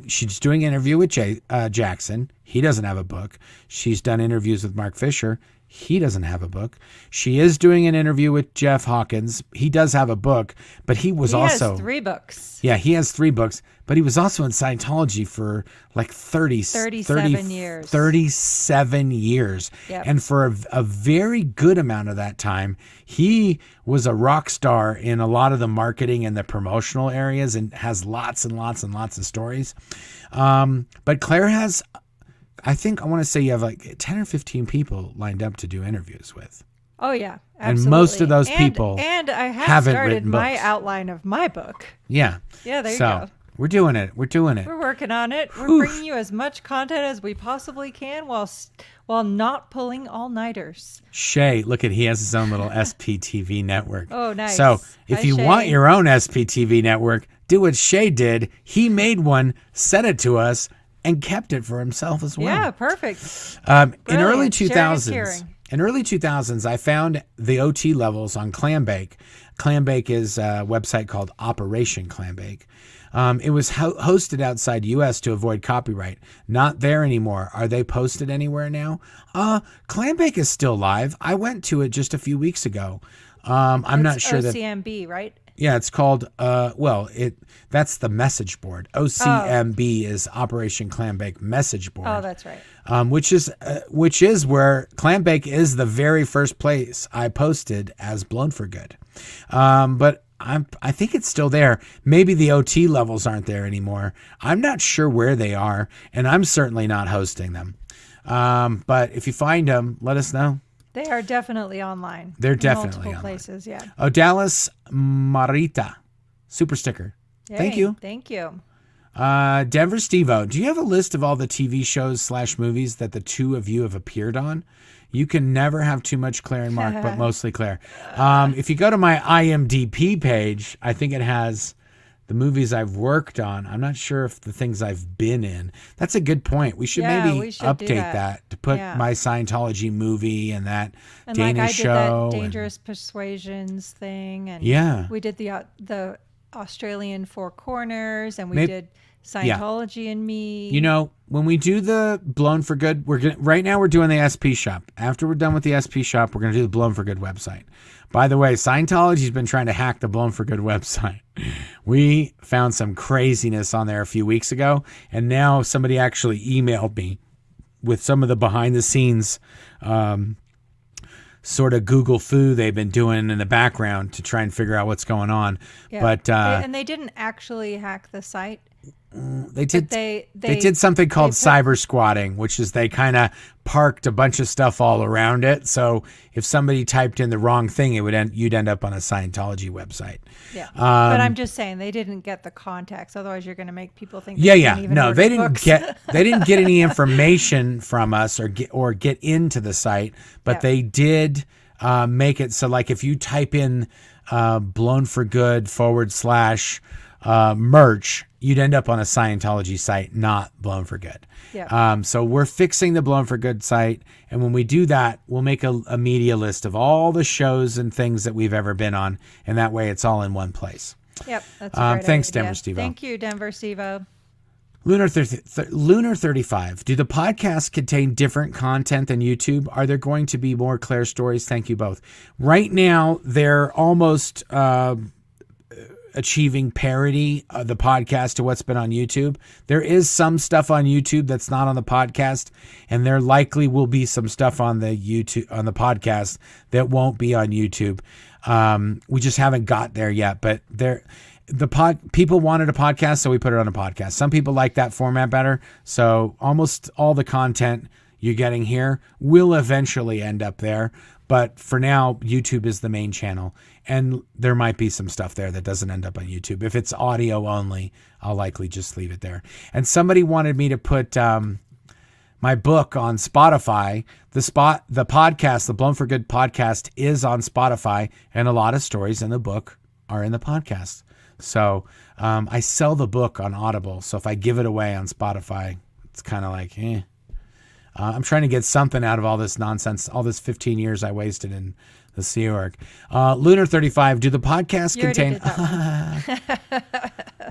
she's doing an interview with Jackson. He doesn't have a book. She's done interviews with Mark Fisher. He doesn't have a book. She is doing an interview with Jeff Hawkins. He does have a book, but he has 3 books. Yeah, he has 3 books, but he was also in Scientology for like 37 years. 37 years. Yep. And for a very good amount of that time, he was a rock star in a lot of the marketing and the promotional areas and has lots and lots and lots of stories. But Claire has... I want to say you have like 10 or 15 people lined up to do interviews with. Oh, yeah. Absolutely. And most of those people and I haven't started written my books. Outline of my book. Yeah. Yeah, there you go. We're doing it. We're working on it. We're bringing you as much content as we possibly can while not pulling all-nighters. Shay, look he has his own little SPTV network. Oh, nice. So if you want your own SPTV network, do what Shay did. He made one, sent it to us, and kept it for himself as well. Yeah, perfect. In early 2000s, I found the OT levels on Clambake. Clambake is a website called Operation Clambake. It was hosted outside U.S. to avoid copyright. Not there anymore. Are they posted anywhere now? Clambake is still live. I went to it just a few weeks ago. I'm not sure OCMB, right? Yeah, it's called, that's the message board. OCMB is Operation Clambake Message Board. Oh, that's right. Which is where Clambake is the very first place I posted as Blown for Good. But I think it's still there. Maybe the OT levels aren't there anymore. I'm not sure where they are, and I'm certainly not hosting them. But if you find them, let us know. They are definitely online. They're definitely multiple online. Places, yeah. Oh, Dallas Marita, super sticker. Yay, thank you. Thank you. Denver Stevo, do you have a list of all the TV shows / movies that the two of you have appeared on? You can never have too much Claire and Mark, but mostly Claire. If you go to my IMDb page, I think it has the movies I've worked on. I'm not sure if the things I've been in. That's a good point. We should update that to put my Scientology movie and that Danish show. That Dangerous Persuasions thing. And we did the Australian Four Corners, and we did Scientology and me. You know, when we do the Blown for Good, right now we're doing the SP Shop. After we're done with the SP Shop, we're going to do the Blown for Good website. By the way, Scientology's been trying to hack the Blown for Good website. We found some craziness on there a few weeks ago, and now somebody actually emailed me with some of the behind the scenes sort of Google foo they've been doing in the background to try and figure out what's going on. Yeah. But and they didn't actually hack the site. They did. They did something called cyber squatting, which is they kind of parked a bunch of stuff all around it. So if somebody typed in the wrong thing, you'd end up on a Scientology website. Yeah, but I'm just saying they didn't get the context. Otherwise, you're going to make people think. No, they didn't get any information from us or get into the site, but they did make it so like if you type in "blown for good / merch." You'd end up on a Scientology site, not Blown for Good. Yeah. So we're fixing the Blown for Good site. And when we do that, we'll make a media list of all the shows and things that we've ever been on. And that way it's all in one place. Yep. That's a great thanks, idea. Denver Stevo. Thank you, Denver Stevo. Lunar 35. Do the podcasts contain different content than YouTube? Are there going to be more Claire stories? Thank you both. Right now, they're almost... achieving parity of the podcast to what's been on YouTube. There is some stuff on YouTube that's not on the podcast, and there likely will be some stuff on the podcast that won't be on YouTube. We just haven't got there yet, but people wanted a podcast, so we put it on a podcast. Some people like that format better, so almost all the content you're getting here will eventually end up there. But for now, YouTube is the main channel, and there might be some stuff there that doesn't end up on YouTube. If it's audio only, I'll likely just leave it there. And somebody wanted me to put my book on Spotify. The podcast, the Blown for Good podcast, is on Spotify, and a lot of stories in the book are in the podcast. So I sell the book on Audible. So if I give it away on Spotify, it's kind of like, I'm trying to get something out of all this nonsense, all this 15 years I wasted in the Sea Org. Lunar 35, do the podcasts contain...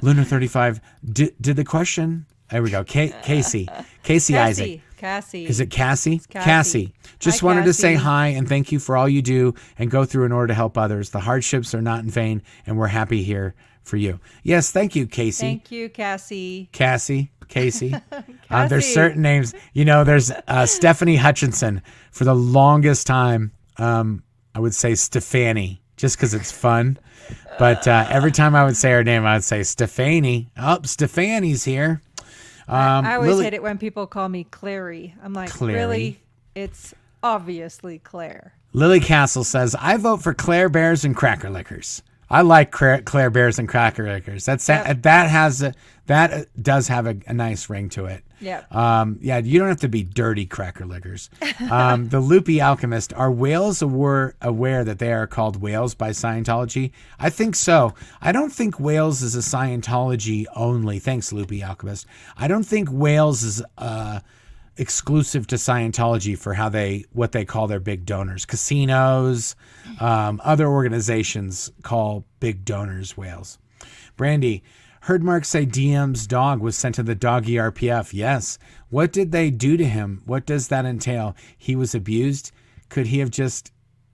Lunar 35, did the question... There we go. Casey Isaac. Cassie. Is it Cassie? It's Cassie. Just Hi, wanted to Cassie. say hi and thank you for all you do and go through in order to help others. The hardships are not in vain, and we're happy here for you. Yes, thank you, Casey. Thank you, Cassie. Casey. There's Cassie. certain names. You know, there's Stephanie Hutchinson. For the longest time, I would say Stefani, just because it's fun. But every time I would say her name, I would say Stefani. Oh, Stefani's here. I always hate it when people call me Clary. I'm like, Clary. Really? It's obviously Claire. Lily Castle says, I vote for Claire Bears and Cracker Lickers. I like Claire Bears and Cracker Lickers. That does have a nice ring to it. Yeah. You don't have to be dirty Cracker Lickers. The Loopy Alchemist, are whales aware that they are called whales by Scientology? I think so. I don't think whales is a Scientology only. Thanks, Loopy Alchemist. I don't think whales is exclusive to Scientology for what they call their big donors. Casinos, other organizations call big donors whales. Brandy, heard Mark say DM's dog was sent to the doggy RPF. Yes. What did they do to him? What does that entail? He was abused. Could he have just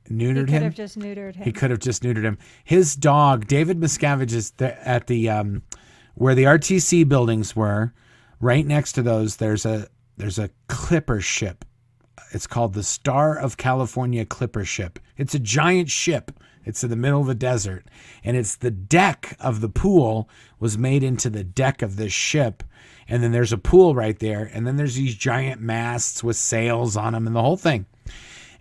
neutered him? He could have just neutered him. He could have just neutered him. His dog, David Miscavige, is at the where the RTC buildings were. Right next to those, there's a clipper ship. It's called the Star of California Clipper Ship. It's a giant ship. It's in the middle of the desert. And it's the deck of the pool was made into the deck of this ship. And then there's a pool right there. And then there's these giant masts with sails on them and the whole thing.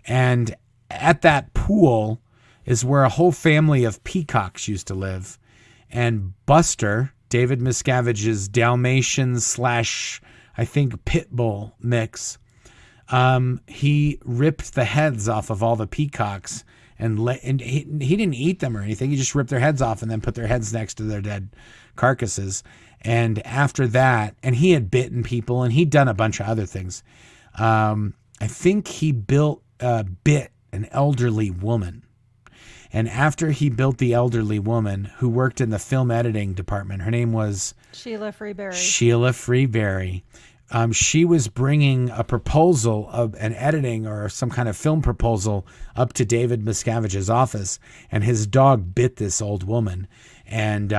And at that pool is where a whole family of peacocks used to live. And Buster, David Miscavige's Dalmatian / I think pit bull mix, he ripped the heads off of all the peacocks and he didn't eat them or anything. He just ripped their heads off and then put their heads next to their dead carcasses. And after that, and he had bitten people and he'd done a bunch of other things. I think he bit an elderly woman. And after he built the elderly woman who worked in the film editing department, her name was Sheila Freeberry. She was bringing a proposal of an editing or some kind of film proposal up to David Miscavige's office, and his dog bit this old woman. And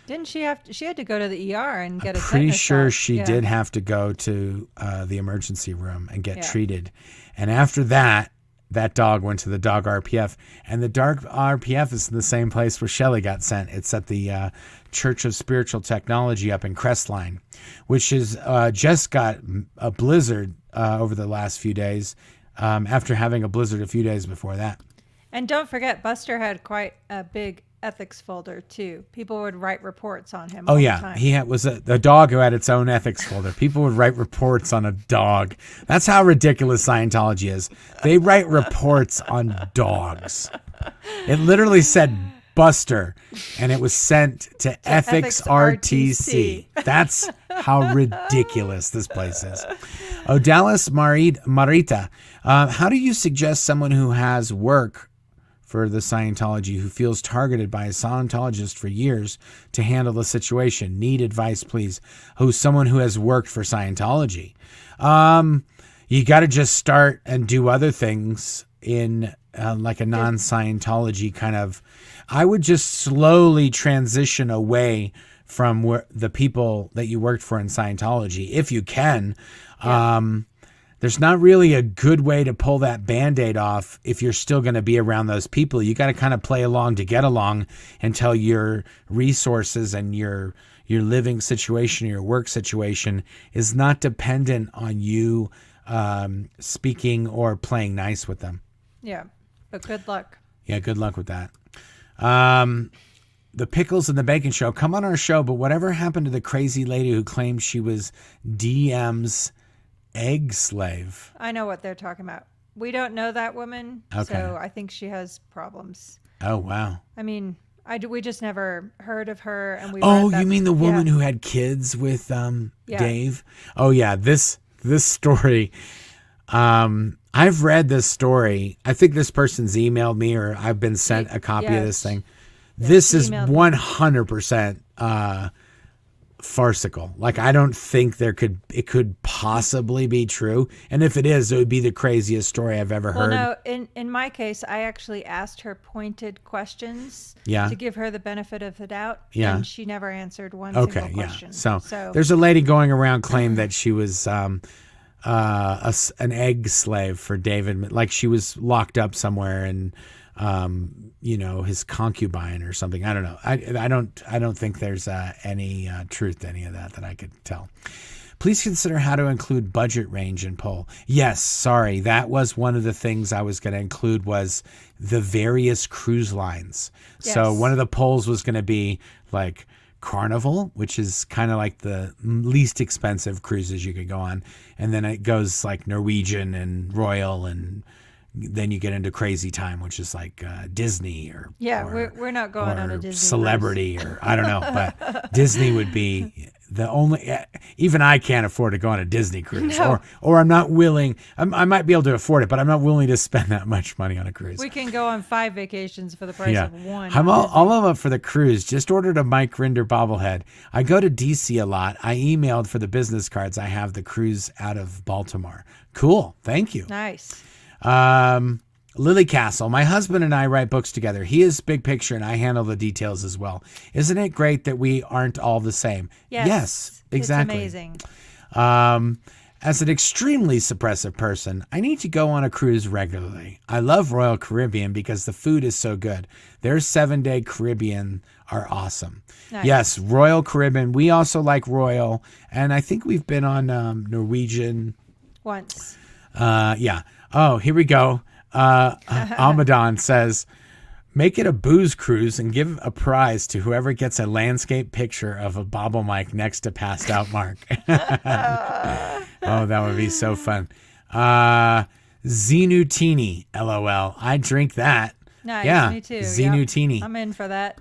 didn't she have? She had to go to the ER and get a tetanus pretty sure shot. she did have to go to the emergency room and get treated. And after that, that dog went to the dog RPF, and the dog RPF is in the same place where Shelley got sent. It's at the Church of Spiritual Technology up in Crestline, which is just got a blizzard over the last few days, after having a blizzard a few days before that. And don't forget, Buster had quite a big ethics folder too. People would write reports on him. Oh yeah, he was a dog who had its own ethics folder. People would write reports on a dog. That's how ridiculous Scientology is. They write reports on dogs. It literally said Buster, and it was sent to Ethics RTC. That's how ridiculous this place is. Odalis Marita, how do you suggest someone who has work for the Scientology who feels targeted by a Scientologist for years to handle the situation? Need advice, please. Who's someone who has worked for Scientology? You got to just start and do other things in like a non-Scientology kind of. I would just slowly transition away from the people that you worked for in Scientology, if you can. Yeah. There's not really a good way to pull that Band-Aid off if you're still going to be around those people. You got to kind of play along to get along until your resources and your living situation, your work situation is not dependent on you speaking or playing nice with them. Yeah, but good luck. Yeah, good luck with that. The Pickles and the Bacon Show. Come on our show, but whatever happened to the crazy lady who claimed she was DM's egg slave? I know what they're talking about. We don't know that woman, so I think she has problems. Oh, wow. I mean, we just never heard of her. And you mean the woman who had kids with Dave? Oh, yeah. This story, I've read this story. I think this person's emailed me or I've been sent a copy of this thing. This is 100% farcical. Like, I don't think it could possibly be true. And if it is, it would be the craziest story I've ever heard. Well, no, in my case, I actually asked her pointed questions to give her the benefit of the doubt. Yeah. And she never answered one single question. So there's a lady going around claiming that she was an egg slave for David. Like, she was locked up somewhere and his concubine or something. I don't know. I don't think there's any truth to any of that I could tell. Please consider how to include budget range in poll. Yes, sorry. That was one of the things I was going to include was the various cruise lines. Yes. So one of the polls was going to be like Carnival, which is kind of like the least expensive cruises you could go on. And then it goes like Norwegian and Royal, and then you get into Crazy Time, which is like Disney or we're not going on a Disney Celebrity or I don't know, but Disney would be the only. Even I can't afford to go on a Disney cruise, or I'm not willing. I might be able to afford it, but I'm not willing to spend that much money on a cruise. We can go on 5 vacations for the price of one. I'm all up for the cruise. Just ordered a Mike Rinder Bobblehead. I go to DC a lot. I emailed for the business cards. I have the cruise out of Baltimore. Cool, thank you. Nice. Lily Castle. My husband and I write books together. He is big picture and I handle the details as well. Isn't it great that we aren't all the same? Yes, exactly. It's amazing. As an extremely suppressive person, I need to go on a cruise regularly. I love Royal Caribbean because the food is so good. Their 7-day Caribbean are awesome. Nice. Yes, Royal Caribbean. We also like Royal. And I think we've been on Norwegian. Once. Yeah. Oh, here we go. Almadon says, make it a booze cruise and give a prize to whoever gets a landscape picture of a bobble mic next to passed out Marc. Oh, that would be so fun. Zenutini, LOL. I drink that. Nice, yeah, me too. Zenutini. Yep, I'm in for that.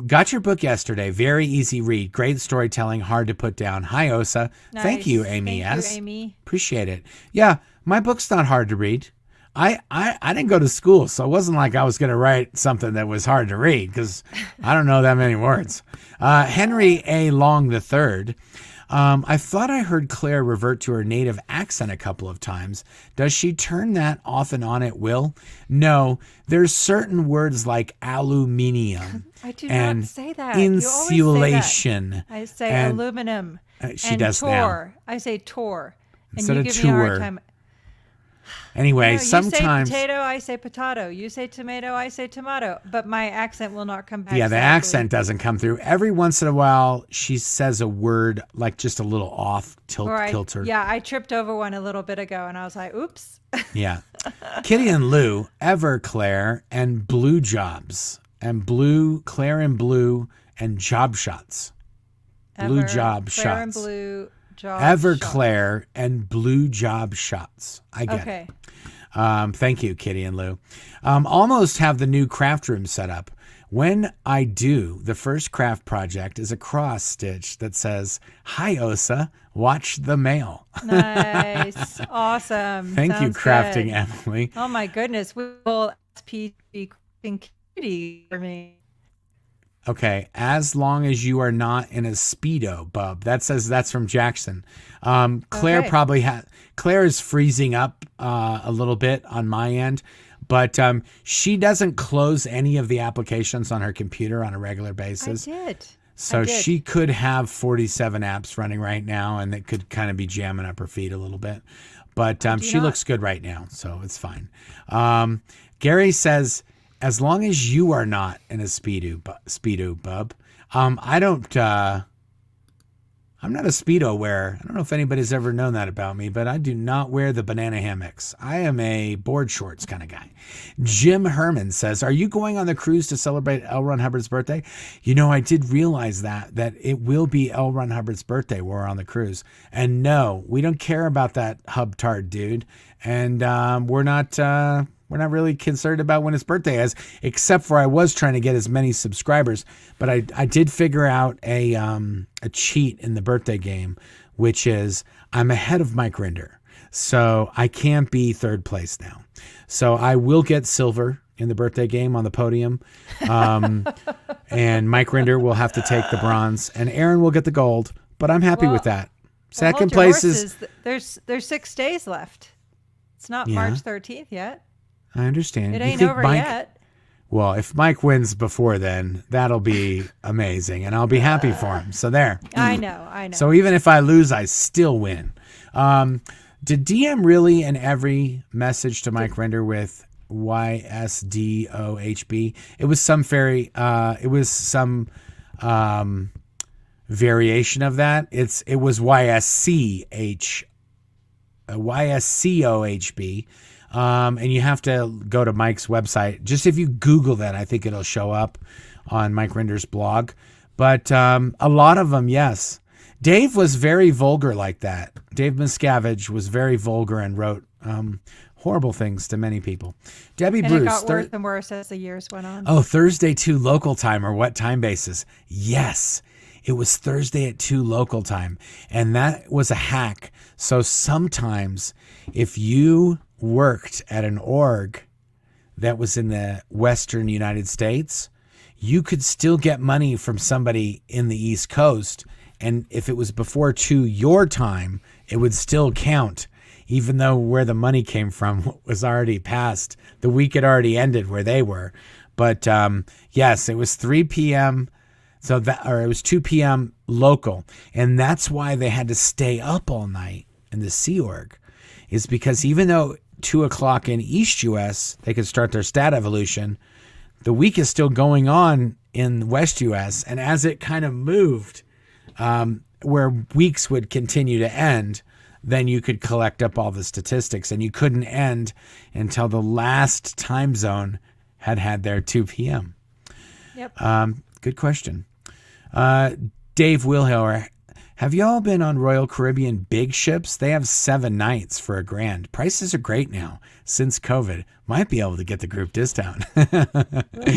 Got your book yesterday. Very easy read. Great storytelling. Hard to put down. Hi, Osa. Nice. Thank you, Amy. Thank you, Amy. Appreciate it. Yeah, my book's not hard to read. I didn't go to school, so it wasn't like I was going to write something that was hard to read because I don't know that many words. Henry A. Long III. I thought I heard Claire revert to her native accent a couple of times. Does she turn that off and on at will? No, there's certain words like aluminium. I do and not say that. Insulation. I say aluminum. She and does tor. now. I say tor. And Instead you of give me a hard tour. time. Anyway, You sometimes. say potato, I say potato. You say tomato, I say tomato. But my accent will not come back. Yeah, the exactly. accent doesn't come through. Every once in a while, she says a word like just a little off kilter. Yeah, I tripped over one a little bit ago, and I was like, "Oops." Yeah, Kitty and Lou, Ever Claire, and Blue Jobs, and Claire and Blue, and Job Shots. Blue Job Claire Shots. And blue job Ever shots. Claire and Blue Job Shots. I get it. Thank you, Kitty and Lou. Almost have the new craft room set up. When I do, the first craft project is a cross stitch that says, "Hi, Osa, watch the mail." Nice. Awesome. Thank you, Sounds Crafting good. Emily. Oh, my goodness. We will SPTV cutie for me. Okay, as long as you are not in a Speedo, bub. That says that's from Jackson. Claire Okay. probably has. Claire is freezing up a little bit on my end, but she doesn't close any of the applications on her computer on a regular basis. I did. So she could have 47 apps running right now, and it could kind of be jamming up her feet a little bit. But she looks good right now, so it's fine. Gary says, as long as you are not in a Speedo, bub. I don't. I'm not a Speedo wearer. I don't know if anybody's ever known that about me, but I do not wear the banana hammocks. I am a board shorts kind of guy. Jim Herman says, are you going on the cruise to celebrate L. Ron Hubbard's birthday? You know, I did realize that it will be L. Ron Hubbard's birthday. We're on the cruise. And no, we don't care about that hubtard dude. And we're not really concerned about when his birthday is, except for I was trying to get as many subscribers. But I did figure out a cheat in the birthday game, which is I'm ahead of Mike Rinder. So I can't be third place now. So I will get silver in the birthday game on the podium. And Mike Rinder will have to take the bronze. And Aaron will get the gold. But I'm happy with that. Second place is... There's 6 days left. It's not March 13th yet. I understand. It ain't over yet. Well, if Mike wins before then, that'll be amazing, and I'll be happy for him. So there. I know. So even if I lose, I still win. Did DM really in every message to Mike Rinder with YSDOHB? It was some variation of that. It was YSCOHB. And you have to go to Mike's website. Just if you Google that, I think it'll show up on Mike Rinder's blog. But a lot of them, yes. Dave was very vulgar like that. Dave Miscavige was very vulgar and wrote horrible things to many people. Debbie and Bruce. It got worse and worse as the years went on. Oh, Thursday 2 local time, or what time basis? Yes. It was Thursday at 2 local time. And that was a hack. So sometimes if you worked at an org that was in the Western United States, you could still get money from somebody in the East Coast. And if it was before 2 your time, it would still count, even though where the money came from was already past. The week had already ended where they were. But yes, it was 3 p.m. It was 2 p.m. local. And that's why they had to stay up all night in the Sea Org, is because even though 2 o'clock in East US, they could start their stat evolution, the week is still going on in West US. And as it kind of moved, where weeks would continue to end, then you could collect up all the statistics, and you couldn't end until the last time zone had their 2 p.m. Yep. Good question. Dave Wilhauer, have y'all been on Royal Caribbean big ships? They have 7 nights for $1,000. Prices are great now since COVID. Might be able to get the group discount. We'll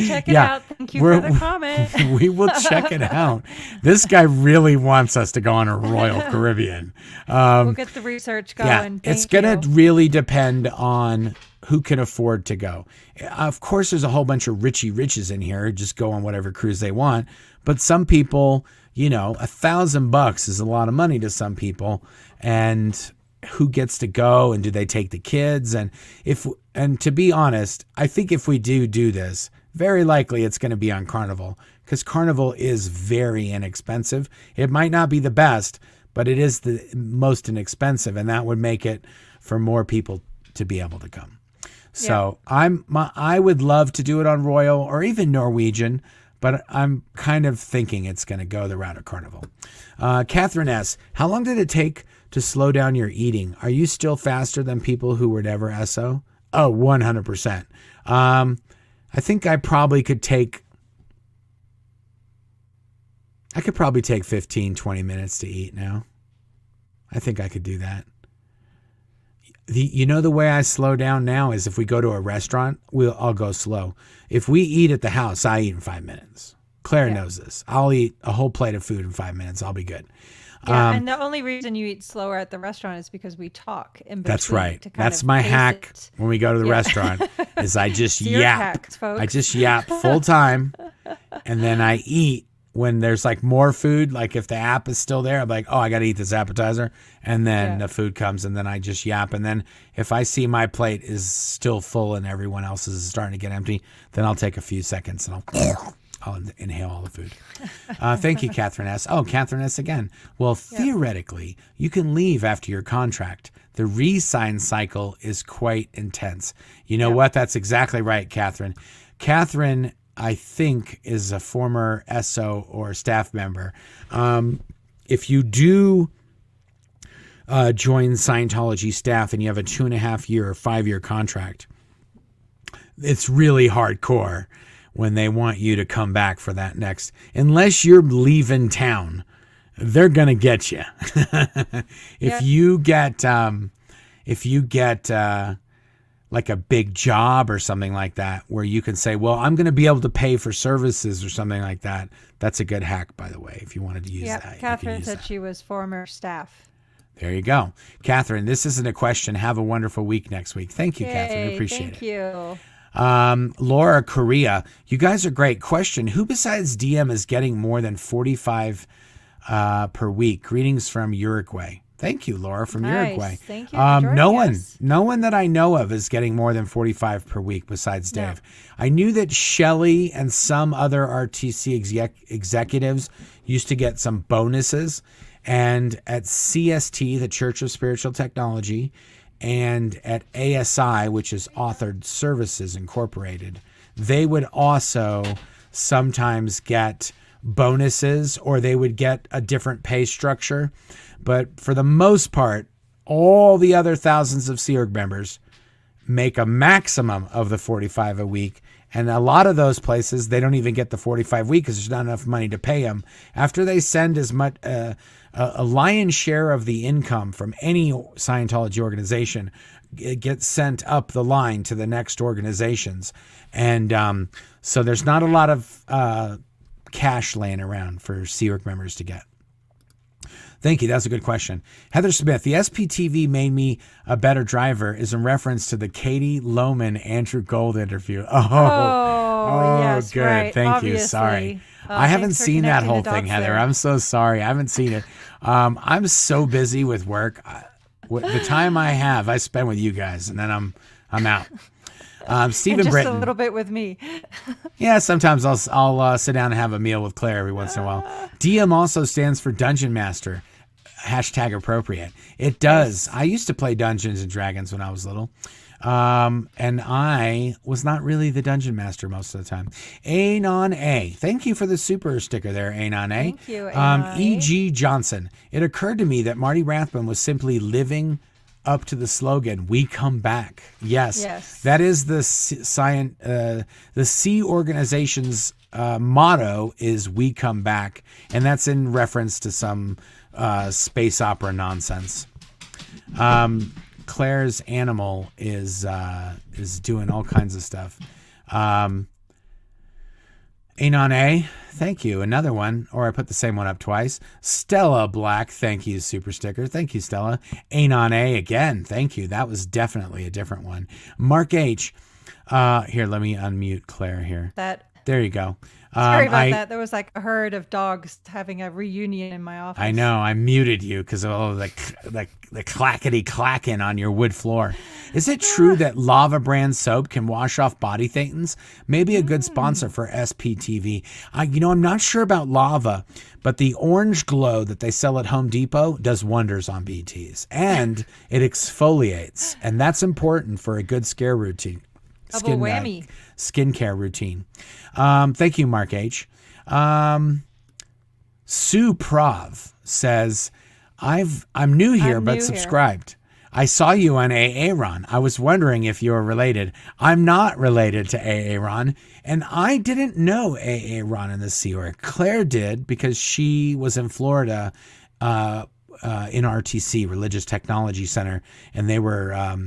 check it out. Thank you for the comment. We will check it out. This guy really wants us to go on a Royal Caribbean. We'll get the research going. Yeah, it's going to really depend on who can afford to go. Of course, there's a whole bunch of Richie Riches in here who just go on whatever cruise they want. But some people, $1,000 is a lot of money to some people. And who gets to go, and do they take the kids? And to be honest, I think if we do this, very likely it's going to be on Carnival, because Carnival is very inexpensive. It might not be the best, but it is the most inexpensive, and that would make it for more people to be able to come. So I would love to do it on Royal or even Norwegian, but I'm kind of thinking it's going to go the route of Carnival. Catherine S., how long did it take to slow down your eating? Are you still faster than people who were never SO? Oh, 100%. I think I could probably take 15, 20 minutes to eat now. I think I could do that. The way I slow down now is if we go to a restaurant, I'll go slow. If we eat at the house, I eat in 5 minutes. Claire knows this. I'll eat a whole plate of food in 5 minutes. I'll be good. Yeah, and the only reason you eat slower at the restaurant is because we talk in between. That's right. That's my hack when we go to the restaurant is I just yap. Hacks, folks. I just yap full time, and then I eat when there's like more food. Like if the app is still there, I'm like, oh, I got to eat this appetizer. And then the food comes, and then I just yap. And then if I see my plate is still full and everyone else's is starting to get empty, then I'll take a few seconds and I'll inhale all the food. Thank you, Catherine S. Oh, Catherine S. again. Well, theoretically, you can leave after your contract. The re-sign cycle is quite intense. You know what? That's exactly right, Catherine. Catherine, I think, is a former SO or staff member. If you do join Scientology staff and you have a 2.5 year or 5 year contract, it's really hardcore when they want you to come back for that next. Unless you're leaving town, they're going to get you. If you get like a big job or something like that, where you can say, well, I'm going to be able to pay for services or something like that. That's a good hack, by the way, if you wanted to use that. Catherine said she was former staff. There you go. Catherine, this isn't a question. Have a wonderful week next week. Thank you, Catherine. I appreciate it. Thank you. Laura Korea, you guys are great. Question: who besides DM is getting more than 45 per week? Greetings from Uruguay. Thank you, Laura, from Uruguay. Thank you. No one that I know of is getting more than 45 per week besides Dave. I knew that Shelley and some other RTC executives used to get some bonuses, and at CST, the Church of Spiritual Technology, and at ASI, which is Authored Services Incorporated, they would also sometimes get bonuses, or they would get a different pay structure. But for the most part, all the other thousands of Sea Org members make a maximum of the 45 a week. And a lot of those places, they don't even get the 45 a week because there's not enough money to pay them. After they send as much, a lion's share of the income from any Scientology organization, it gets sent up the line to the next organizations. And so there's not a lot of cash laying around for Sea Org members to get. Thank you. That's a good question. Heather Smith, the SPTV made me a better driver is in reference to the Katie Lohman Andrew Gold interview. Oh, yes, good. Right. Thank Obviously. you. Sorry. I haven't seen that whole thing, Heather. There. I'm so sorry. I haven't seen it. I'm so busy with work. The time I have, I spend with you guys, and then I'm out. Stephen just Britton. a little bit with me. Yeah, sometimes I'll sit down and have a meal with Claire every once in a while. DM also stands for Dungeon Master. Hashtag appropriate. It does. I used to play Dungeons and Dragons when I was little. And I was not really the Dungeon Master most of the time. Anon A. Thank you for the super sticker there, Anon A. Thank you, Anon E.G. Johnson. It occurred to me that Marty Rathbun was simply living up to the slogan, "We come back." Yes. That is the Sea organization's motto is "We come back." And that's in reference to some space opera nonsense. Claire's animal is doing all kinds of stuff. Anon A, Thank you. Another one, or I put the same one up twice. Stella Black, thank you, super sticker. Thank you, Stella. Anon A, again, thank you. That was definitely a different one. Mark H. Here, let me unmute Claire here. There you go. Sorry about that. There was like a herd of dogs having a reunion in my office. I know. I muted you because of all the clackety clacking on your wood floor. Is it true that Lava brand soap can wash off body thetans? Maybe a good sponsor for SPTV. I'm not sure about Lava, but the orange glow that they sell at Home Depot does wonders on BTs. And it exfoliates. And that's important for a good scare routine. Double whammy. Skincare routine. Thank you, Mark H. Sue Prov says, I'm new here, but subscribed. I saw you on Aaron. I was wondering if you were related. I'm not related to Aaron, and I didn't know Aaron in the Sea Org. Claire did because she was in Florida in RTC, Religious Technology Center, and they were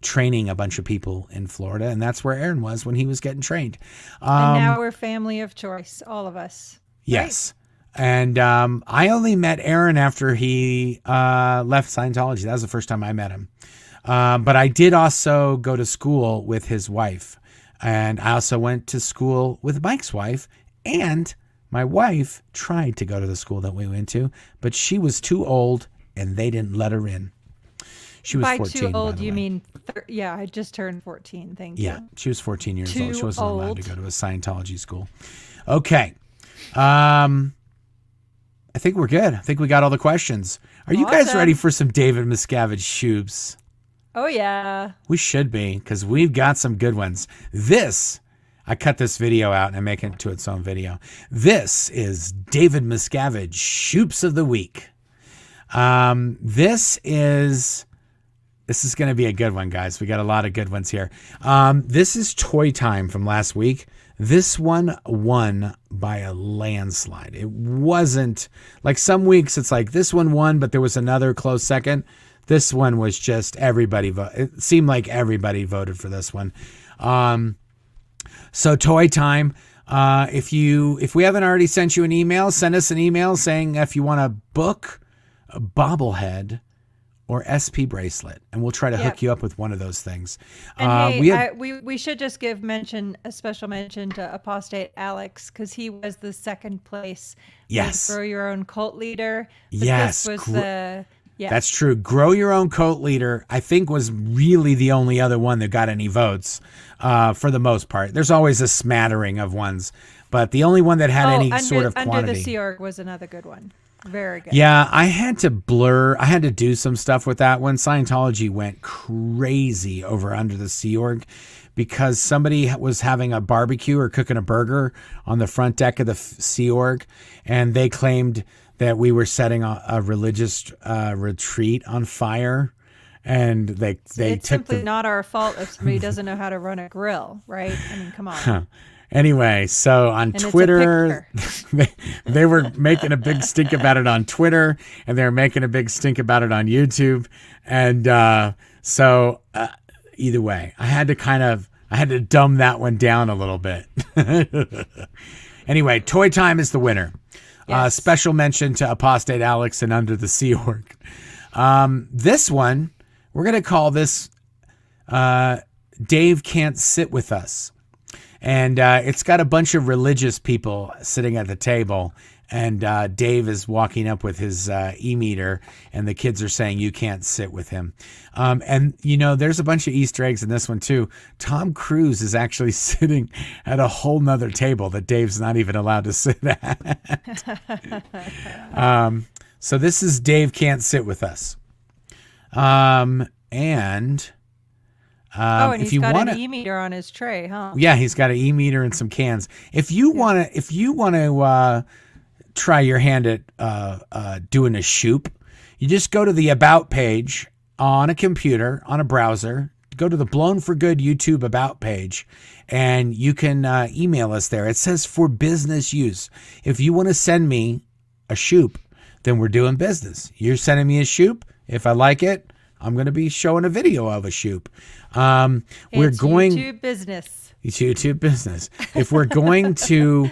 training a bunch of people in Florida, and that's where Aaron was when he was getting trained. And now we're family of choice, all of us. Yes. Right? And I only met Aaron after he left Scientology. That was the first time I met him. But I did also go to school with his wife. And I also went to school with Mike's wife. And my wife tried to go to the school that we went to, but she was too old and they didn't let her in. She was 14. By too old, you mean, I just turned 14. Thank you. Yeah, she was 14 years old. She wasn't allowed to go to a Scientology school. Okay. I think we're good. I think we got all the questions. Are you guys ready for some David Miscavige Shoops? Oh, yeah. We should be, because we've got some good ones. I cut this video out and I make it to its own video. This is David Miscavige Shoops of the Week. This is going to be a good one, guys. We got a lot of good ones here. This is Toy Time from last week. This one won by a landslide. It wasn't like some weeks it's like this one won, but there was another close second. This one was just everybody it seemed like everybody voted for this one. So Toy Time. If we haven't already sent you an email, send us an email saying if you want to book a bobblehead or SP bracelet, and we'll try to hook you up with one of those things. And we should just give a special mention to Apostate Alex, because he was the second place. Yes. Grow Your Own Cult Leader. But yes. This was That's true. Grow Your Own Cult Leader, I think, was really the only other one that got any votes for the most part. There's always a smattering of ones, but the only one that had any sort of quantity. Under the Sea Org was another good one. Very good. Yeah, I had to do some stuff with that one. Scientology went crazy over Under the Sea Org because somebody was having a barbecue or cooking a burger on the front deck of the Sea Org, and they claimed that we were setting a religious retreat on fire. And it's simply not our fault if somebody doesn't know how to run a grill, right? I mean, come on. Anyway, so on Twitter, they were making a big stink about it on Twitter, and they were making a big stink about it on YouTube. And so either way, I had to dumb that one down a little bit. Anyway, Toy Time is the winner. Yes. Special mention to Apostate Alex and Under the Sea Org. This one, we're going to call this Dave Can't Sit With Us. And it's got a bunch of religious people sitting at the table, and Dave is walking up with his e-meter, and the kids are saying, you can't sit with him. And, there's a bunch of Easter eggs in this one, too. Tom Cruise is actually sitting at a whole nother table that Dave's not even allowed to sit at. So this is Dave Can't Sit With Us. And he's got an e-meter on his tray, huh? Yeah, he's got an e-meter and some cans. If you want to try your hand at doing a shoop, you just go to the About page on a computer, on a browser, go to the Blown for Good YouTube About page, and you can email us there. It says for business use. If you want to send me a shoop, then we're doing business. You're sending me a shoop. If I like it, I'm going to be showing a video of a shoop. YouTube business. YouTube business. If we're going to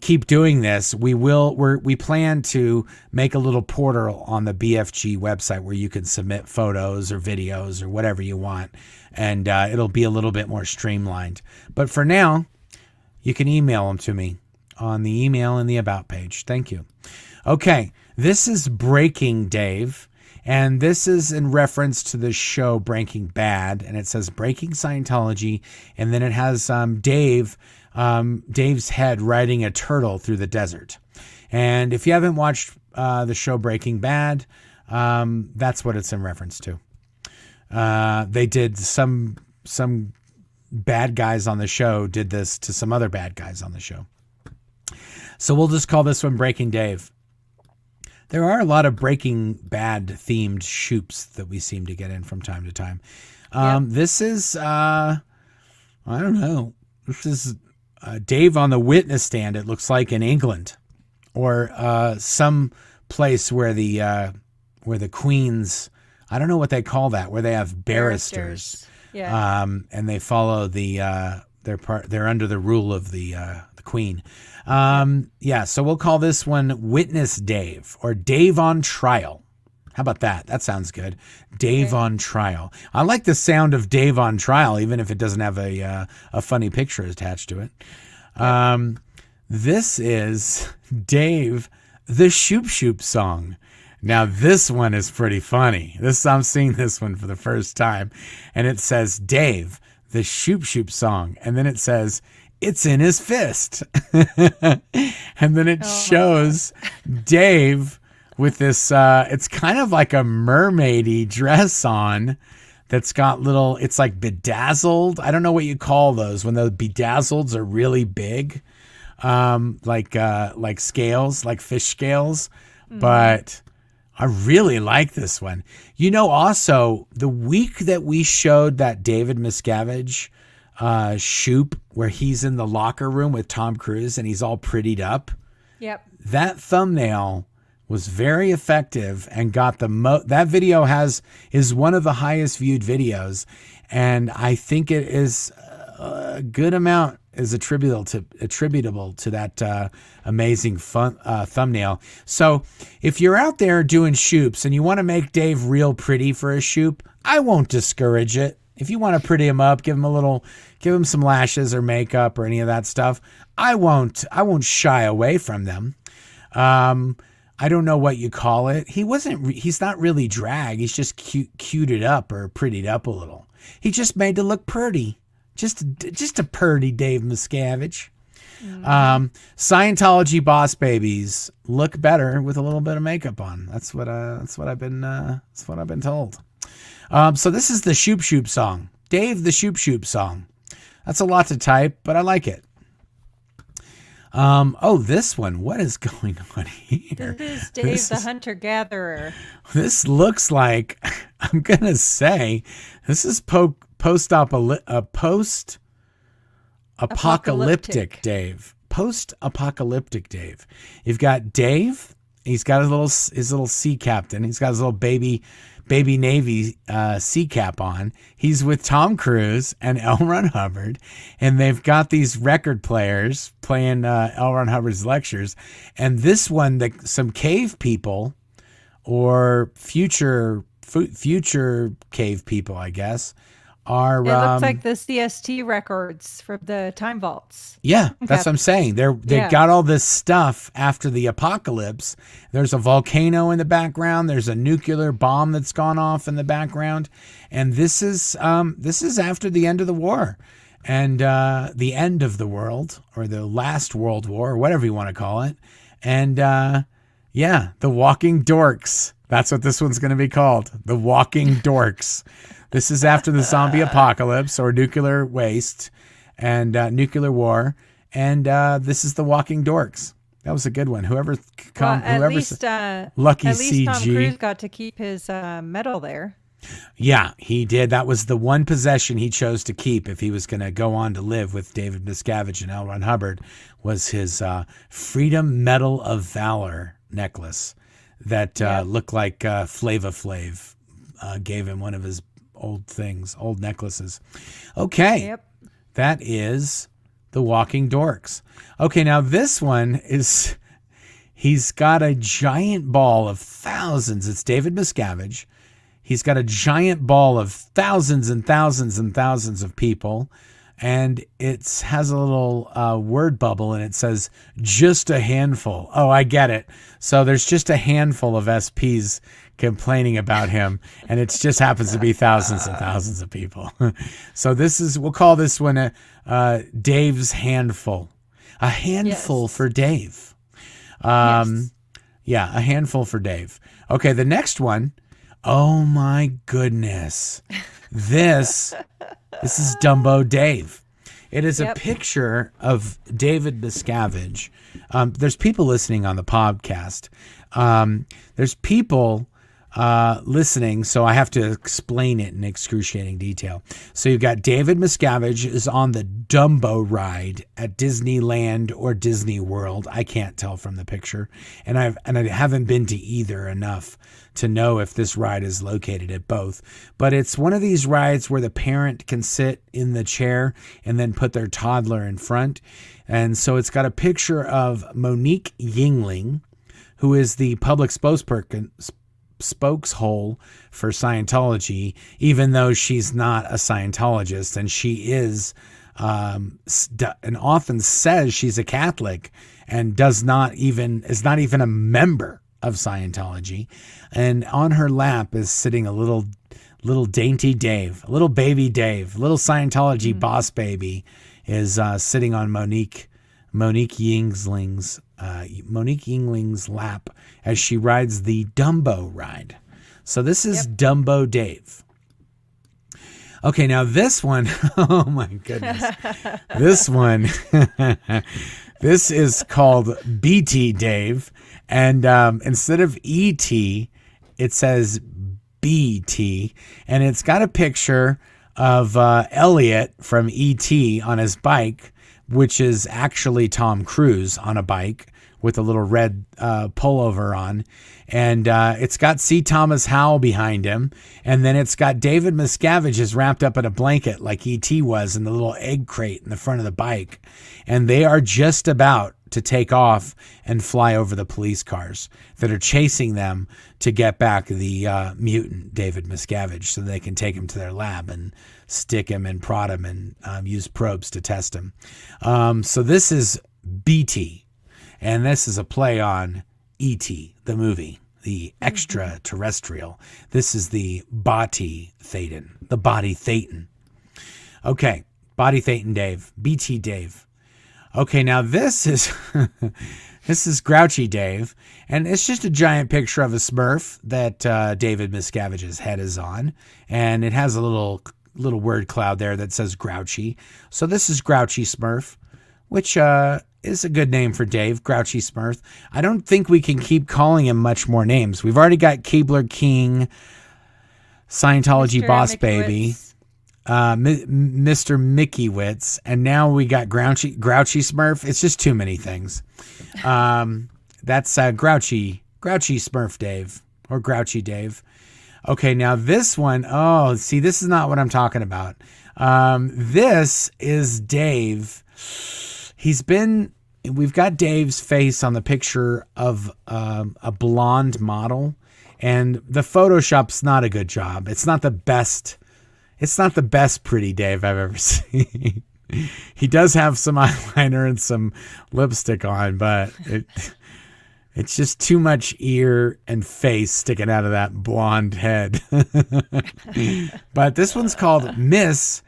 keep doing this, we plan to make a little portal on the BFG website where you can submit photos or videos or whatever you want, and it'll be a little bit more streamlined. But for now, you can email them to me on the email in the About page. Thank you. Okay, this is Breaking Dave, and this is in reference to the show Breaking Bad, and it says Breaking Scientology, and then it has Dave's head riding a turtle through the desert. And if you haven't watched the show Breaking Bad, that's what it's in reference to. They did some bad guys on the show did this to some other bad guys on the show. So we'll just call this one Breaking Dave. There are a lot of Breaking Bad themed shoops that we seem to get in from time to time. This is, I don't know. This is Dave on the witness stand, it looks like, in England, or some place where the queens, I don't know what they call that, where they have barristers. Yeah. And they follow they're under the rule of the queen. So we'll call this one Witness Dave, or Dave on Trial. How about that? That sounds good. Dave on Trial. I like the sound of Dave on Trial, even if it doesn't have a funny picture attached to it. This is Dave, the Shoop Shoop song. Now, this one is pretty funny. I'm seeing this one for the first time. And it says, Dave, the Shoop Shoop song. And then it says, it's in his fist. And then it shows Dave with this, it's kind of like a mermaidy dress on that's got little, it's like bedazzled. I don't know what you call those when those bedazzleds are really big, like scales, like fish scales. But I really like this one. You know, also, the week that we showed that David Miscavige Shoop, where he's in the locker room with Tom Cruise and he's all prettied up. Yep. That thumbnail was very effective and got that video is one of the highest viewed videos, and I think it is a good amount is attributable to that amazing fun thumbnail. So if you're out there doing shoops and you want to make Dave real pretty for a shoop, I won't discourage it. If you want to pretty him up, give him some lashes or makeup or any of that stuff, I won't shy away from them. I don't know what you call it. He's not really drag. He's just cuted up or prettied up a little. He just made to look pretty. Just a purdy Dave Miscavige. Scientology boss babies look better with a little bit of makeup on. That's what I've been told. So this is the Shoop Shoop song. Dave, the Shoop Shoop song. That's a lot to type, but I like it. This one. What is going on here? This is Dave, the hunter gatherer. This looks like, I'm gonna say, this is post-apocalyptic Dave. Post-apocalyptic Dave. You've got Dave. He's got his little sea captain. He's got his little baby Navy sea cap on. He's with Tom Cruise and L. Ron Hubbard, and they've got these record players playing L. Ron Hubbard's lectures. And this one, some cave people or future cave people, I guess, are. It looks like the CST records from the time vaults. Yeah, that's what I'm saying. They've got all this stuff after the apocalypse. There's a volcano in the background. There's a nuclear bomb that's gone off in the background, and this is after the end of the war, and the end of the world, or the last World War, or whatever you want to call it. And the Walking Dorks. That's what this one's going to be called, the Walking Dorks. This is after the zombie apocalypse or nuclear waste and nuclear war. And this is the Walking Dorks. That was a good one. Lucky at least CG. Tom Cruise got to keep his medal there. Yeah, he did. That was the one possession he chose to keep if he was going to go on to live with David Miscavige and L. Ron Hubbard, was his Freedom Medal of Valor necklace that looked like Flava Flav gave him one of his old necklaces. Okay. Yep. That is the walking dorks. Okay, now this one is, he's got a giant ball of thousands. It's David Miscavige. He's got a giant ball of thousands and thousands and thousands of people. And it has a little word bubble, and it says, just a handful. Oh, I get it. So there's just a handful of SPs complaining about him, and it just happens to be thousands and thousands of people. So we'll call this one Dave's handful. A handful for Dave. Yes. Yeah, a handful for Dave. Okay, the next one. Oh my goodness. This is Dumbo Dave. It is a picture of David Miscavige. There's people listening on the podcast. There's people listening, so I have to explain it in excruciating detail. So you've got David Miscavige is on the Dumbo ride at Disneyland or Disney World. I can't tell from the picture, and I haven't been to either enough to know if this ride is located at both. But it's one of these rides where the parent can sit in the chair and then put their toddler in front. And so it's got a picture of Monique Yingling, who is the public spokeshole for Scientology, even though she's not a Scientologist, and she is and often says she's a Catholic and is not even a member of Scientology. And on her lap is sitting a little dainty Dave, a little baby Dave, little Scientology boss baby is sitting on Monique Yingling's lap as she rides the Dumbo ride. So this is Dumbo Dave. Okay, now this one, oh my goodness. This one, this is called BT Dave. And instead of ET, it says BT. And it's got a picture of Elliot from ET on his bike, which is actually Tom Cruise on a bike with a little red pullover on. And it's got C. Thomas Howell behind him. And then it's got David Miscavige is wrapped up in a blanket like E.T. was in the little egg crate in the front of the bike. And they are just about to take off and fly over the police cars that are chasing them to get back the mutant David Miscavige so they can take him to their lab and stick him and prod him and use probes to test him. So this is BT. And this is a play on E.T., the movie, the extraterrestrial. This is the Body Thetan, the Body Thetan. Okay, Body Thetan Dave, BT Dave. Okay, now this is this is Grouchy Dave, and it's just a giant picture of a Smurf that David Miscavige's head is on, and it has a little word cloud there that says Grouchy. So this is Grouchy Smurf, which is a good name for Dave, Grouchy Smurf. I don't think we can keep calling him much more names. We've already got Keebler King, Scientology Mr. Boss Mickey Baby, Mr. Mickey Witz, and now we got Grouchy Smurf. It's just too many things. That's Grouchy Smurf Dave, or Grouchy Dave. Okay, now this one, oh, see, this is not what I'm talking about. This is Dave. We've got Dave's face on the picture of a blonde model, and the Photoshop's not a good job. It's not the best pretty Dave I've ever seen. He does have some eyeliner and some lipstick on, but it's just too much ear and face sticking out of that blonde head. But this one's called Miscavige's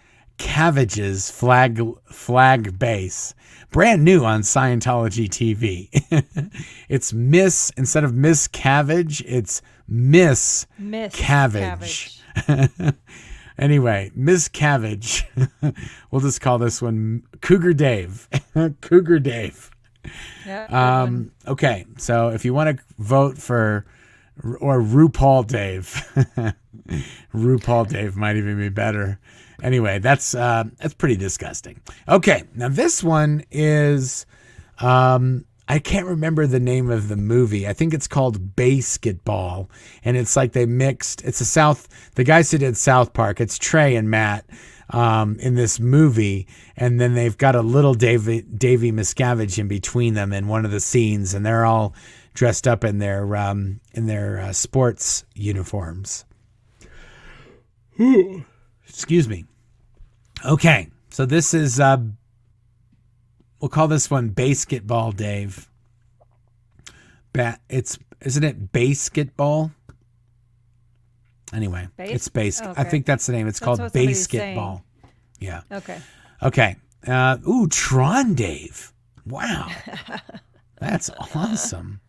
flag base. Brand new on Scientology TV. It's instead of Miscavige, it's Miscavige. Anyway, Miscavige. We'll just call this one Cougar Dave. Cougar Dave. Yeah. Okay, so if you want to vote for or RuPaul Dave, RuPaul Dave might even be better. Anyway, that's pretty disgusting. Okay, now this one is I can't remember the name of the movie. I think it's called Basketball, and it's like they mixed. The guys who did South Park. It's Trey and Matt. in this movie, and then they've got a little Davy Miscavige in between them in one of the scenes, and they're all dressed up in their sports uniforms. Excuse me. Okay, so this is we'll call this one Basketball Dave. Isn't it Basketball? Anyway, it's base. Okay. I think that's the name. It's called Basketball. Yeah. Okay. Tron Dave. Wow. That's awesome.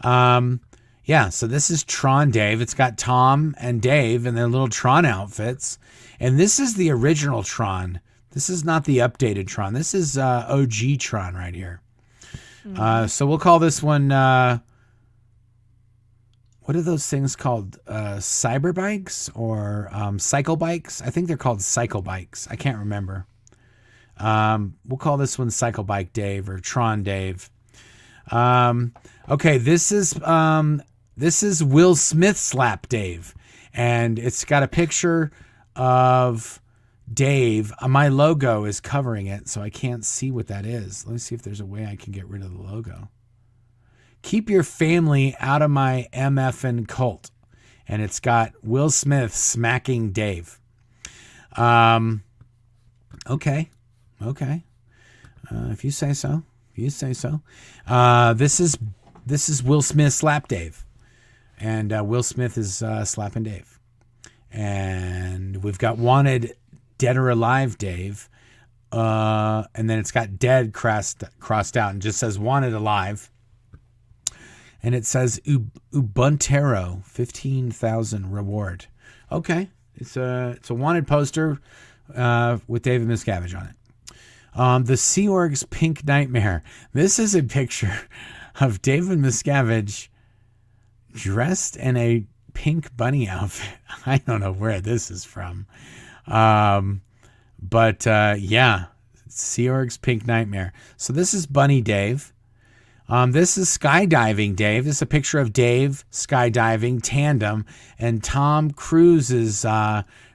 Yeah, so this is Tron Dave. It's got Tom and Dave in their little Tron outfits. And this is the original Tron. This is not the updated Tron. This is OG Tron right here. Mm-hmm. So we'll call this one... what are those things called? Cyber bikes or cycle bikes? I think they're called cycle bikes. I can't remember. We'll call this one Cycle Bike Dave or Tron Dave. Okay, this is Will Smith Slap Dave, and it's got a picture of Dave. My logo is covering it, so I can't see what that is. Let me see if there's a way I can get rid of the logo. Keep your family out of my MFN cult. And it's got Will Smith smacking Dave. Okay. If you say so. This is Will Smith Slap Dave. And Will Smith is slapping Dave. And we've got Wanted Dead or Alive Dave. And then it's got dead crossed out and just says Wanted Alive. And it says Ubuntero, 15,000 reward. Okay. It's a wanted poster with David Miscavige on it. The Sea Org's Pink Nightmare. This is a picture of David Miscavige dressed in a pink bunny outfit. I don't know where this is from. But yeah, Sea Org's Pink Nightmare. So this is Bunny Dave. This is Skydiving Dave. This is a picture of Dave skydiving tandem, and Tom Cruise is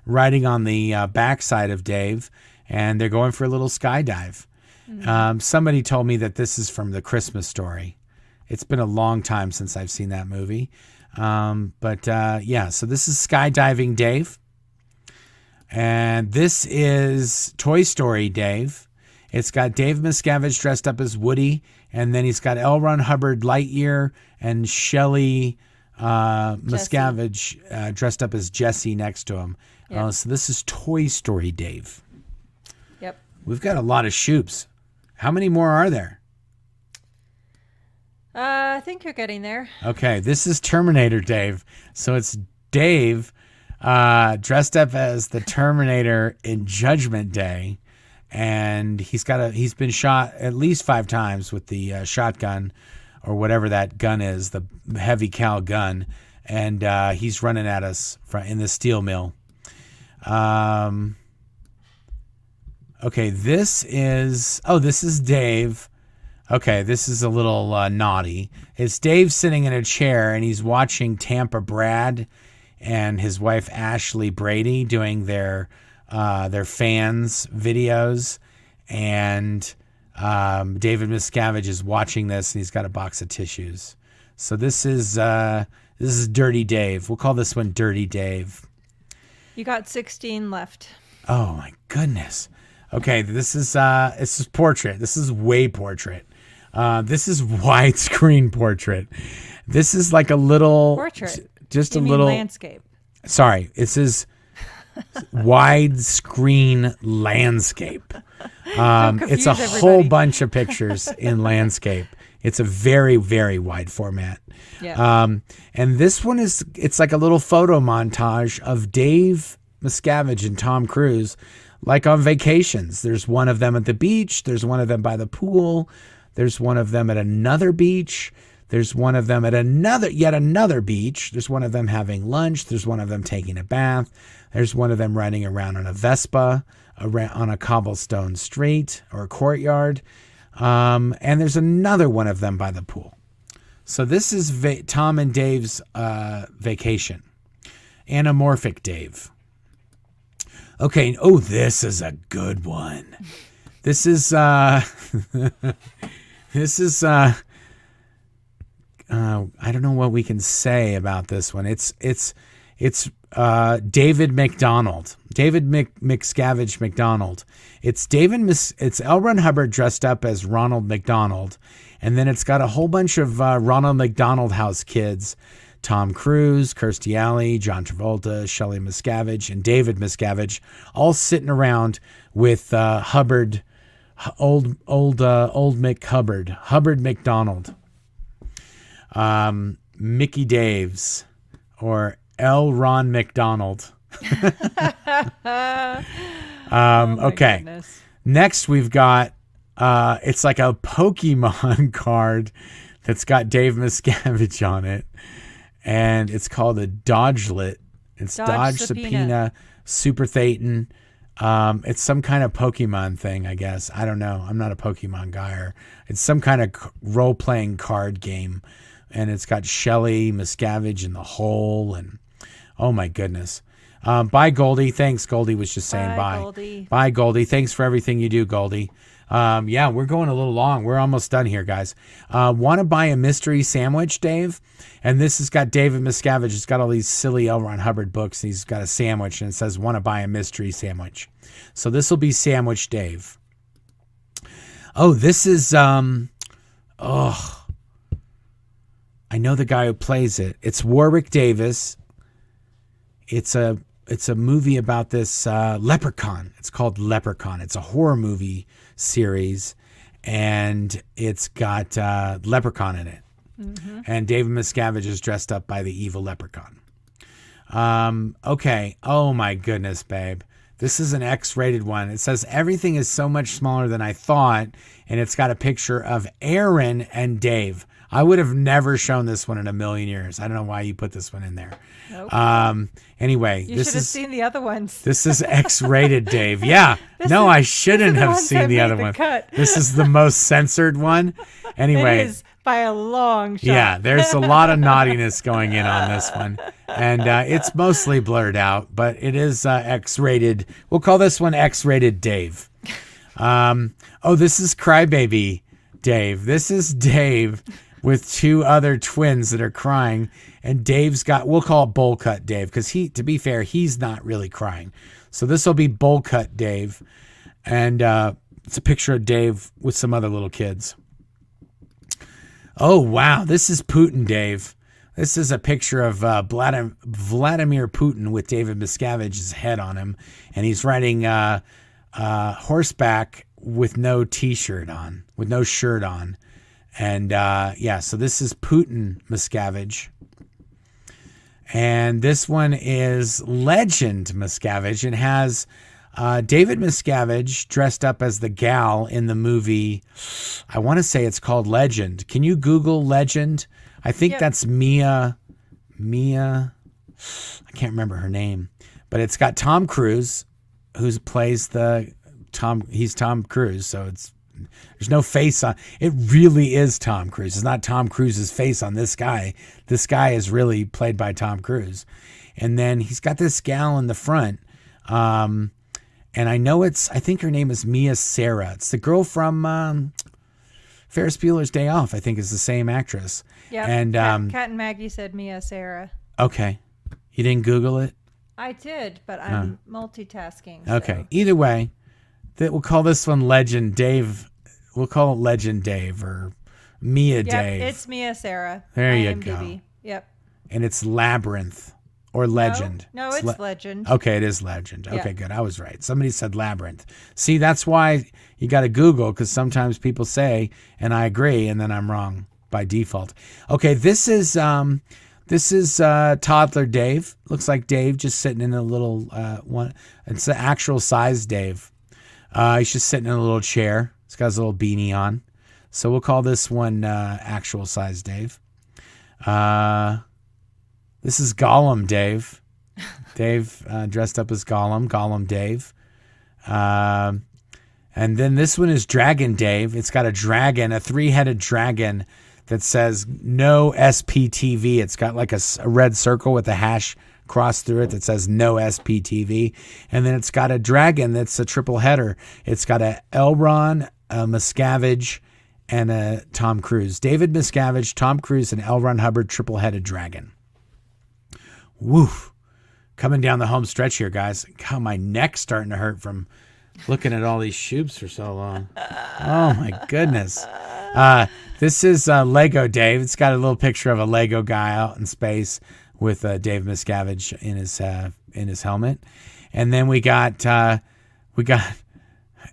riding on the backside of Dave, and they're going for a little skydive. Mm-hmm. Somebody told me that this is from The Christmas Story. It's been a long time since I've seen that movie. But yeah, so this is Skydiving Dave. And this is Toy Story Dave. It's got Dave Miscavige dressed up as Woody, and then he's got L. Ron Hubbard Lightyear and Shelley Miscavige dressed up as Jessie next to him. Yep. So this is Toy Story Dave. Yep. We've got a lot of Shoops. How many more are there? I think you're getting there. Okay, this is Terminator Dave. So it's Dave dressed up as the Terminator in Judgment Day. And he's been shot at least 5 times with the shotgun or whatever that gun is, the heavy cal gun. And he's running at us in the steel mill. Okay, this is Dave. Okay, this is a little naughty. It's Dave sitting in a chair and he's watching Tampa Brad and his wife Ashley Brady doing their fans videos, and David Miscavige is watching this, and he's got a box of tissues. So this is Dirty Dave. We'll call this one Dirty Dave. You got 16 left. Oh my goodness. Okay, this is portrait. This is way portrait. This is widescreen portrait. This is like a little portrait. Just you a mean little landscape. Sorry, it says widescreen landscape. It's a whole bunch of pictures in landscape. It's a very, very wide format. Yeah. And this one it's like a little photo montage of Dave Miscavige and Tom Cruise, like on vacations. There's one of them at the beach. There's one of them by the pool. There's one of them at another beach. There's one of them at yet another beach. There's one of them having lunch. There's one of them taking a bath. There's one of them riding around on a Vespa on a cobblestone street or courtyard. And there's another one of them by the pool. So this is Tom and Dave's vacation. Anamorphic Dave. Okay. Oh, this is a good one. This is this is I don't know what we can say about this one. It's David McDonald. David Miscavige McDonald. It's it's L. Ron Hubbard dressed up as Ronald McDonald. And then it's got a whole bunch of Ronald McDonald House kids. Tom Cruise, Kirstie Alley, John Travolta, Shelley Miscavige, and David Miscavige, all sitting around with Hubbard, old Mick Hubbard, Hubbard McDonald, Mickey Daves, or L. Ron McDonald. Okay. Goodness. Next, we've got it's like a Pokemon card that's got Dave Miscavige on it. And it's called a Dodgelet. It's Dodge Subpoena Super Thetan. It's some kind of Pokemon thing, I guess. I don't know. I'm not a Pokemon guy. Or it's some kind of role-playing card game. And it's got Shelley Miscavige in the hole. And oh, my goodness. Bye, Goldie. Thanks. Goldie was just saying bye. Goldie. Bye, Goldie. Thanks for everything you do, Goldie. Yeah, we're going a little long. We're almost done here, guys. Want to buy a mystery sandwich, Dave? And this has got David Miscavige. It's got all these silly L. Ron Hubbard books. He's got a sandwich, and it says, want to buy a mystery sandwich. So this will be Sandwich Dave. Oh, this is, I know the guy who plays it. It's Warwick Davis. It's a movie about this leprechaun. It's called Leprechaun. It's a horror movie series, and it's got leprechaun in it. Mm-hmm. And David Miscavige is dressed up by the evil leprechaun. Okay. Oh my goodness, babe. This is an X-rated one. It says everything is so much smaller than I thought, and it's got a picture of Aaron and Dave. I would have never shown this one in a million years. I don't know why you put this one in there. Nope. Anyway, you should have seen the other ones. This is X-rated, Dave. Yeah. I shouldn't have seen the other one. This is the most censored one. Anyway. It is by a long shot. Yeah, there's a lot of naughtiness going in on this one. And it's mostly blurred out, but it is X-rated. We'll call this one X-rated Dave. This is Crybaby Dave. This is Dave with two other twins that are crying. And Dave's got, we'll call it Bowl Cut Dave, because to be fair, he's not really crying. So this will be Bowl Cut Dave. And it's a picture of Dave with some other little kids. Oh, wow. This is Putin Dave. This is a picture of Vladimir Putin with David Miscavige's head on him. And he's riding horseback with no t-shirt on, with no shirt on. And so this is Putin Miscavige. And this one is Legend Miscavige. It has David Miscavige dressed up as the gal in the movie. I want to say it's called Legend. Can you Google Legend? I think that's Mia. I can't remember her name. But it's got Tom Cruise, who plays he's Tom Cruise, so there's no face on it. Really is Tom Cruise. It's not Tom Cruise's face on this guy. This guy is really played by Tom Cruise. And then he's got this gal in the front. And I think her name is Mia Sara. It's the girl from Ferris Bueller's Day Off, I think is the same actress. Yeah. And Kat and Maggie said Mia Sara. Okay. You didn't Google it? I did, but I'm multitasking. Okay. So. Either way, we'll call this one Legend Dave. We'll call it Legend Dave or Mia Dave. It's Mia Sara. There you IMDb. go. Yep. And it's Labyrinth or Legend. No, it's Legend. Okay, it is Legend. Yeah. Okay, good. I was right. Somebody said Labyrinth. See, that's why you got to Google, because sometimes people say, and I agree, and then I'm wrong by default. Okay, this is toddler Dave. Looks like Dave just sitting in a little one. It's the actual size Dave. He's just sitting in a little chair. He's got his little beanie on. So we'll call this one actual size Dave. This is Gollum Dave. Dave dressed up as Gollum Dave. And then this one is Dragon Dave. It's got a dragon, a 3-headed dragon that says no SPTV. It's got like a red circle with a hash cross through it that says no SPTV. And then it's got a dragon that's a triple header. It's got a L. Ron, a Miscavige, and a Tom Cruise. David Miscavige, Tom Cruise, and L. Ron Hubbard triple-headed dragon. Woof. Coming down the home stretch here, guys. God, my neck's starting to hurt from looking at all these Shoops for so long. Oh, my goodness. This is Lego Dave. It's got a little picture of a Lego guy out in space with Dave Miscavige in his helmet. And then we got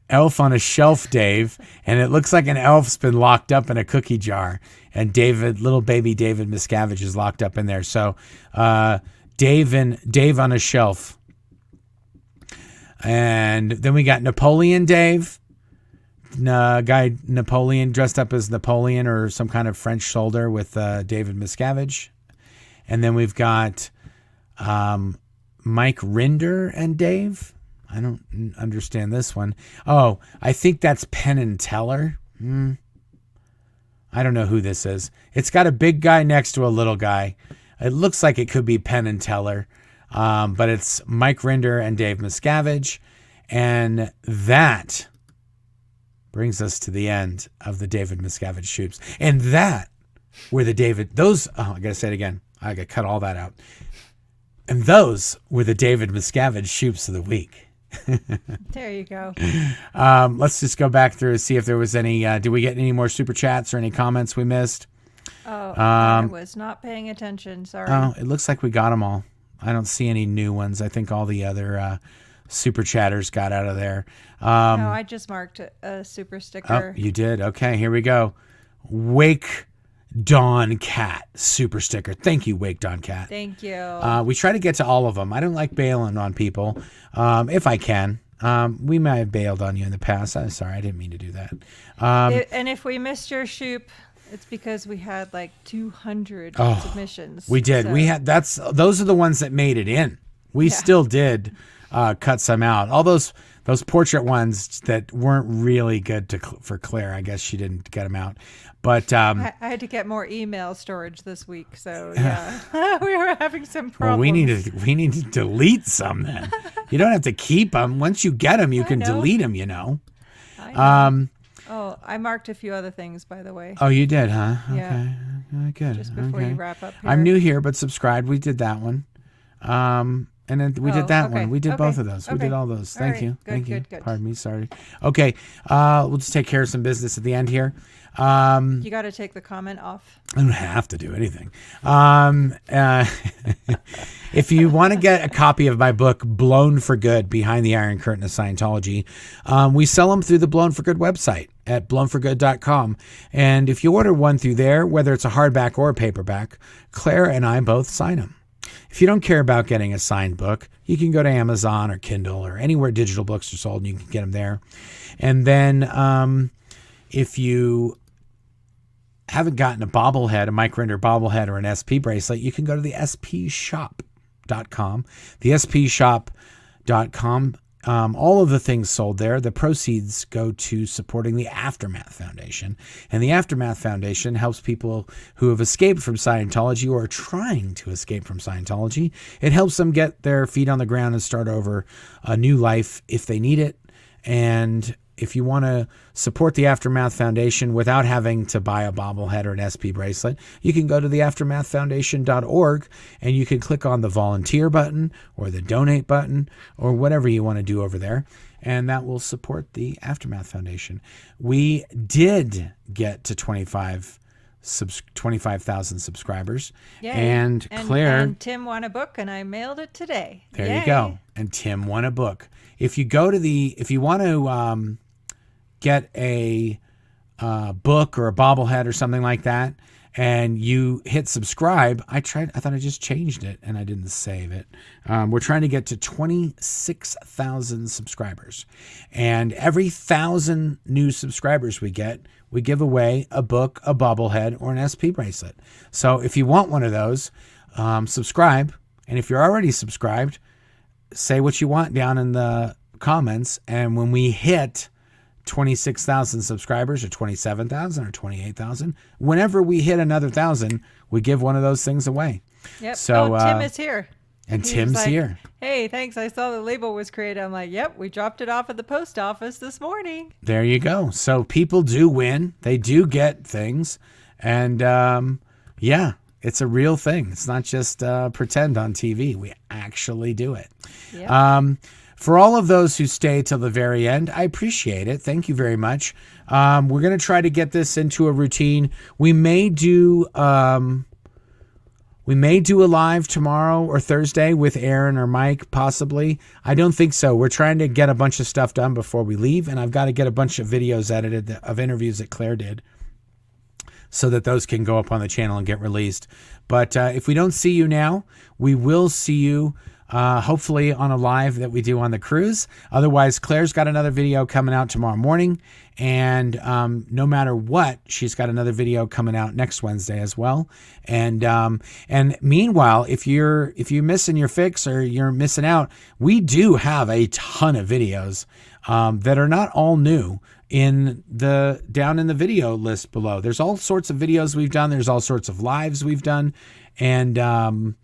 elf on a shelf, Dave, and it looks like an elf's been locked up in a cookie jar, and little baby David Miscavige is locked up in there. So Dave on a shelf. And then we got Napoleon Dave, guy Napoleon dressed up as Napoleon or some kind of French soldier with David Miscavige. And then we've got Mike Rinder and Dave. I don't understand this one. Oh, I think that's Penn and Teller. I don't know who this is. It's got a big guy next to a little guy. It looks like it could be Penn and Teller, but it's Mike Rinder and Dave Miscavige. And that brings us to the end of the David Miscavige Shoops. And that were I got to say it again. I got to cut all that out. And those were the David Miscavige Shoops of the week. There you go. Let's just go back through and see if there was any. Did we get any more super chats or any comments we missed? Oh, I was not paying attention. Sorry. Oh, it looks like we got them all. I don't see any new ones. I think all the other super chatters got out of there. No, I just marked a super sticker. Oh, you did? Okay, here we go. Wake Dawn Cat super sticker. Thank you, Wake Dawn Cat. Thank you. We try to get to all of them. I don't like bailing on people if I can. We may have bailed on you in the past. I'm sorry. I didn't mean to do that. And if we missed your Shoop, it's because we had like 200 submissions. We did. So. Those are the ones that made it in. We still did cut some out. All those portrait ones that weren't really good for Claire. I guess she didn't get them out. But I had to get more email storage this week, so yeah, we were having some problems. Well, we need to delete some then. You don't have to keep them. Once you get them, you can delete them. I know. I marked a few other things, by the way. Oh, you did, huh? Yeah. Okay. Good. Just before you wrap up here. I'm new here, but subscribed. We did that one. And then we did that one. We did both of those. We did all those. Thank you. Thank you. Good. Pardon me. Sorry. Okay. We'll just take care of some business at the end here. You got to take the comment off. I don't have to do anything. If you want to get a copy of my book, Blown for Good, Behind the Iron Curtain of Scientology, we sell them through the Blown for Good website at blownforgood.com. And if you order one through there, whether it's a hardback or a paperback, Claire and I both sign them. If you don't care about getting a signed book, you can go to Amazon or Kindle or anywhere digital books are sold and you can get them there. And then if you haven't gotten a bobblehead, a Mike Rinder bobblehead or an SP bracelet, you can go to the spshop.com. The spshop.com, all of the things sold there, the proceeds go to supporting the Aftermath Foundation. And the Aftermath Foundation helps people who have escaped from Scientology or are trying to escape from Scientology. It helps them get their feet on the ground and start over a new life if they need it. And if you want to support the Aftermath Foundation without having to buy a bobblehead or an SP bracelet, you can go to the aftermathfoundation.org and you can click on the volunteer button or the donate button or whatever you want to do over there. And that will support the Aftermath Foundation. We did get to 25,000 subscribers. Yay. And Claire. And Tim won a book and I mailed it today. There Yay. you go. And Tim won a book. If you want to get a book or a bobblehead or something like that, and you hit subscribe, I thought I just changed it and I didn't save it. We're trying to get to 26,000 subscribers, and every 1,000 new subscribers we get, we give away a book, a bobblehead, or an SP bracelet. So if you want one of those, subscribe. And if you're already subscribed, say what you want down in the comments. And when we hit 26,000 subscribers or 27,000 or 28,000, whenever we hit another 1,000, we give one of those things away. Yep. So Tim is here. And He was Tim's like, here. Hey, thanks. I saw the label was created. I'm like, yep, we dropped it off at the post office this morning. There you go. So people do win. They do get things. And yeah, it's a real thing. It's not just pretend on TV. We actually do it. Yep. For all of those who stay till the very end, I appreciate it. Thank you very much. We're going to try to get this into a routine. We may do a live tomorrow or Thursday with Aaron or Mike, possibly. I don't think so. We're trying to get a bunch of stuff done before we leave, and I've got to get a bunch of videos edited of interviews that Claire did so that those can go up on the channel and get released. But if we don't see you now, we will see you hopefully on a live that we do on the cruise. Otherwise, Claire's got another video coming out tomorrow morning. And no matter what, she's got another video coming out next Wednesday as well. And meanwhile, if you're missing your fix or you're missing out, we do have a ton of videos that are not all new down in the video list below. There's all sorts of videos we've done. There's all sorts of lives we've done. And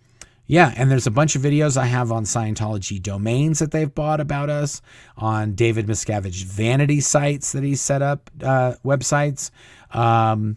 yeah, and there's a bunch of videos I have on Scientology domains that they've bought about us, on David Miscavige vanity sites that he's set up, websites. The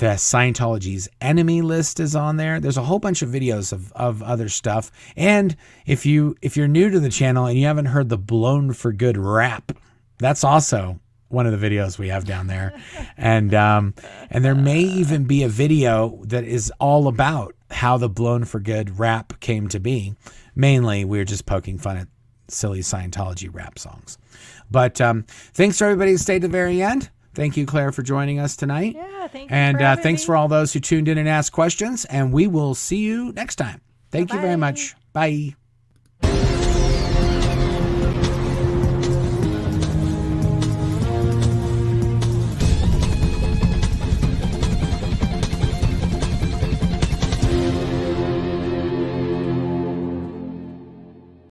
Scientology's enemy list is on there. There's a whole bunch of videos of other stuff. And if you're new to the channel and you haven't heard the Blown for Good rap, that's also one of the videos we have down there. And there may even be a video that is all about how the Blown for Good rap came to be. Mainly, we're just poking fun at silly Scientology rap songs. But thanks for everybody who stayed to the very end. Thank you, Claire, for joining us tonight. Yeah, thank you. And for thanks me. for all those who tuned in and asked questions. And we will see you next time. Thank you very much. Bye.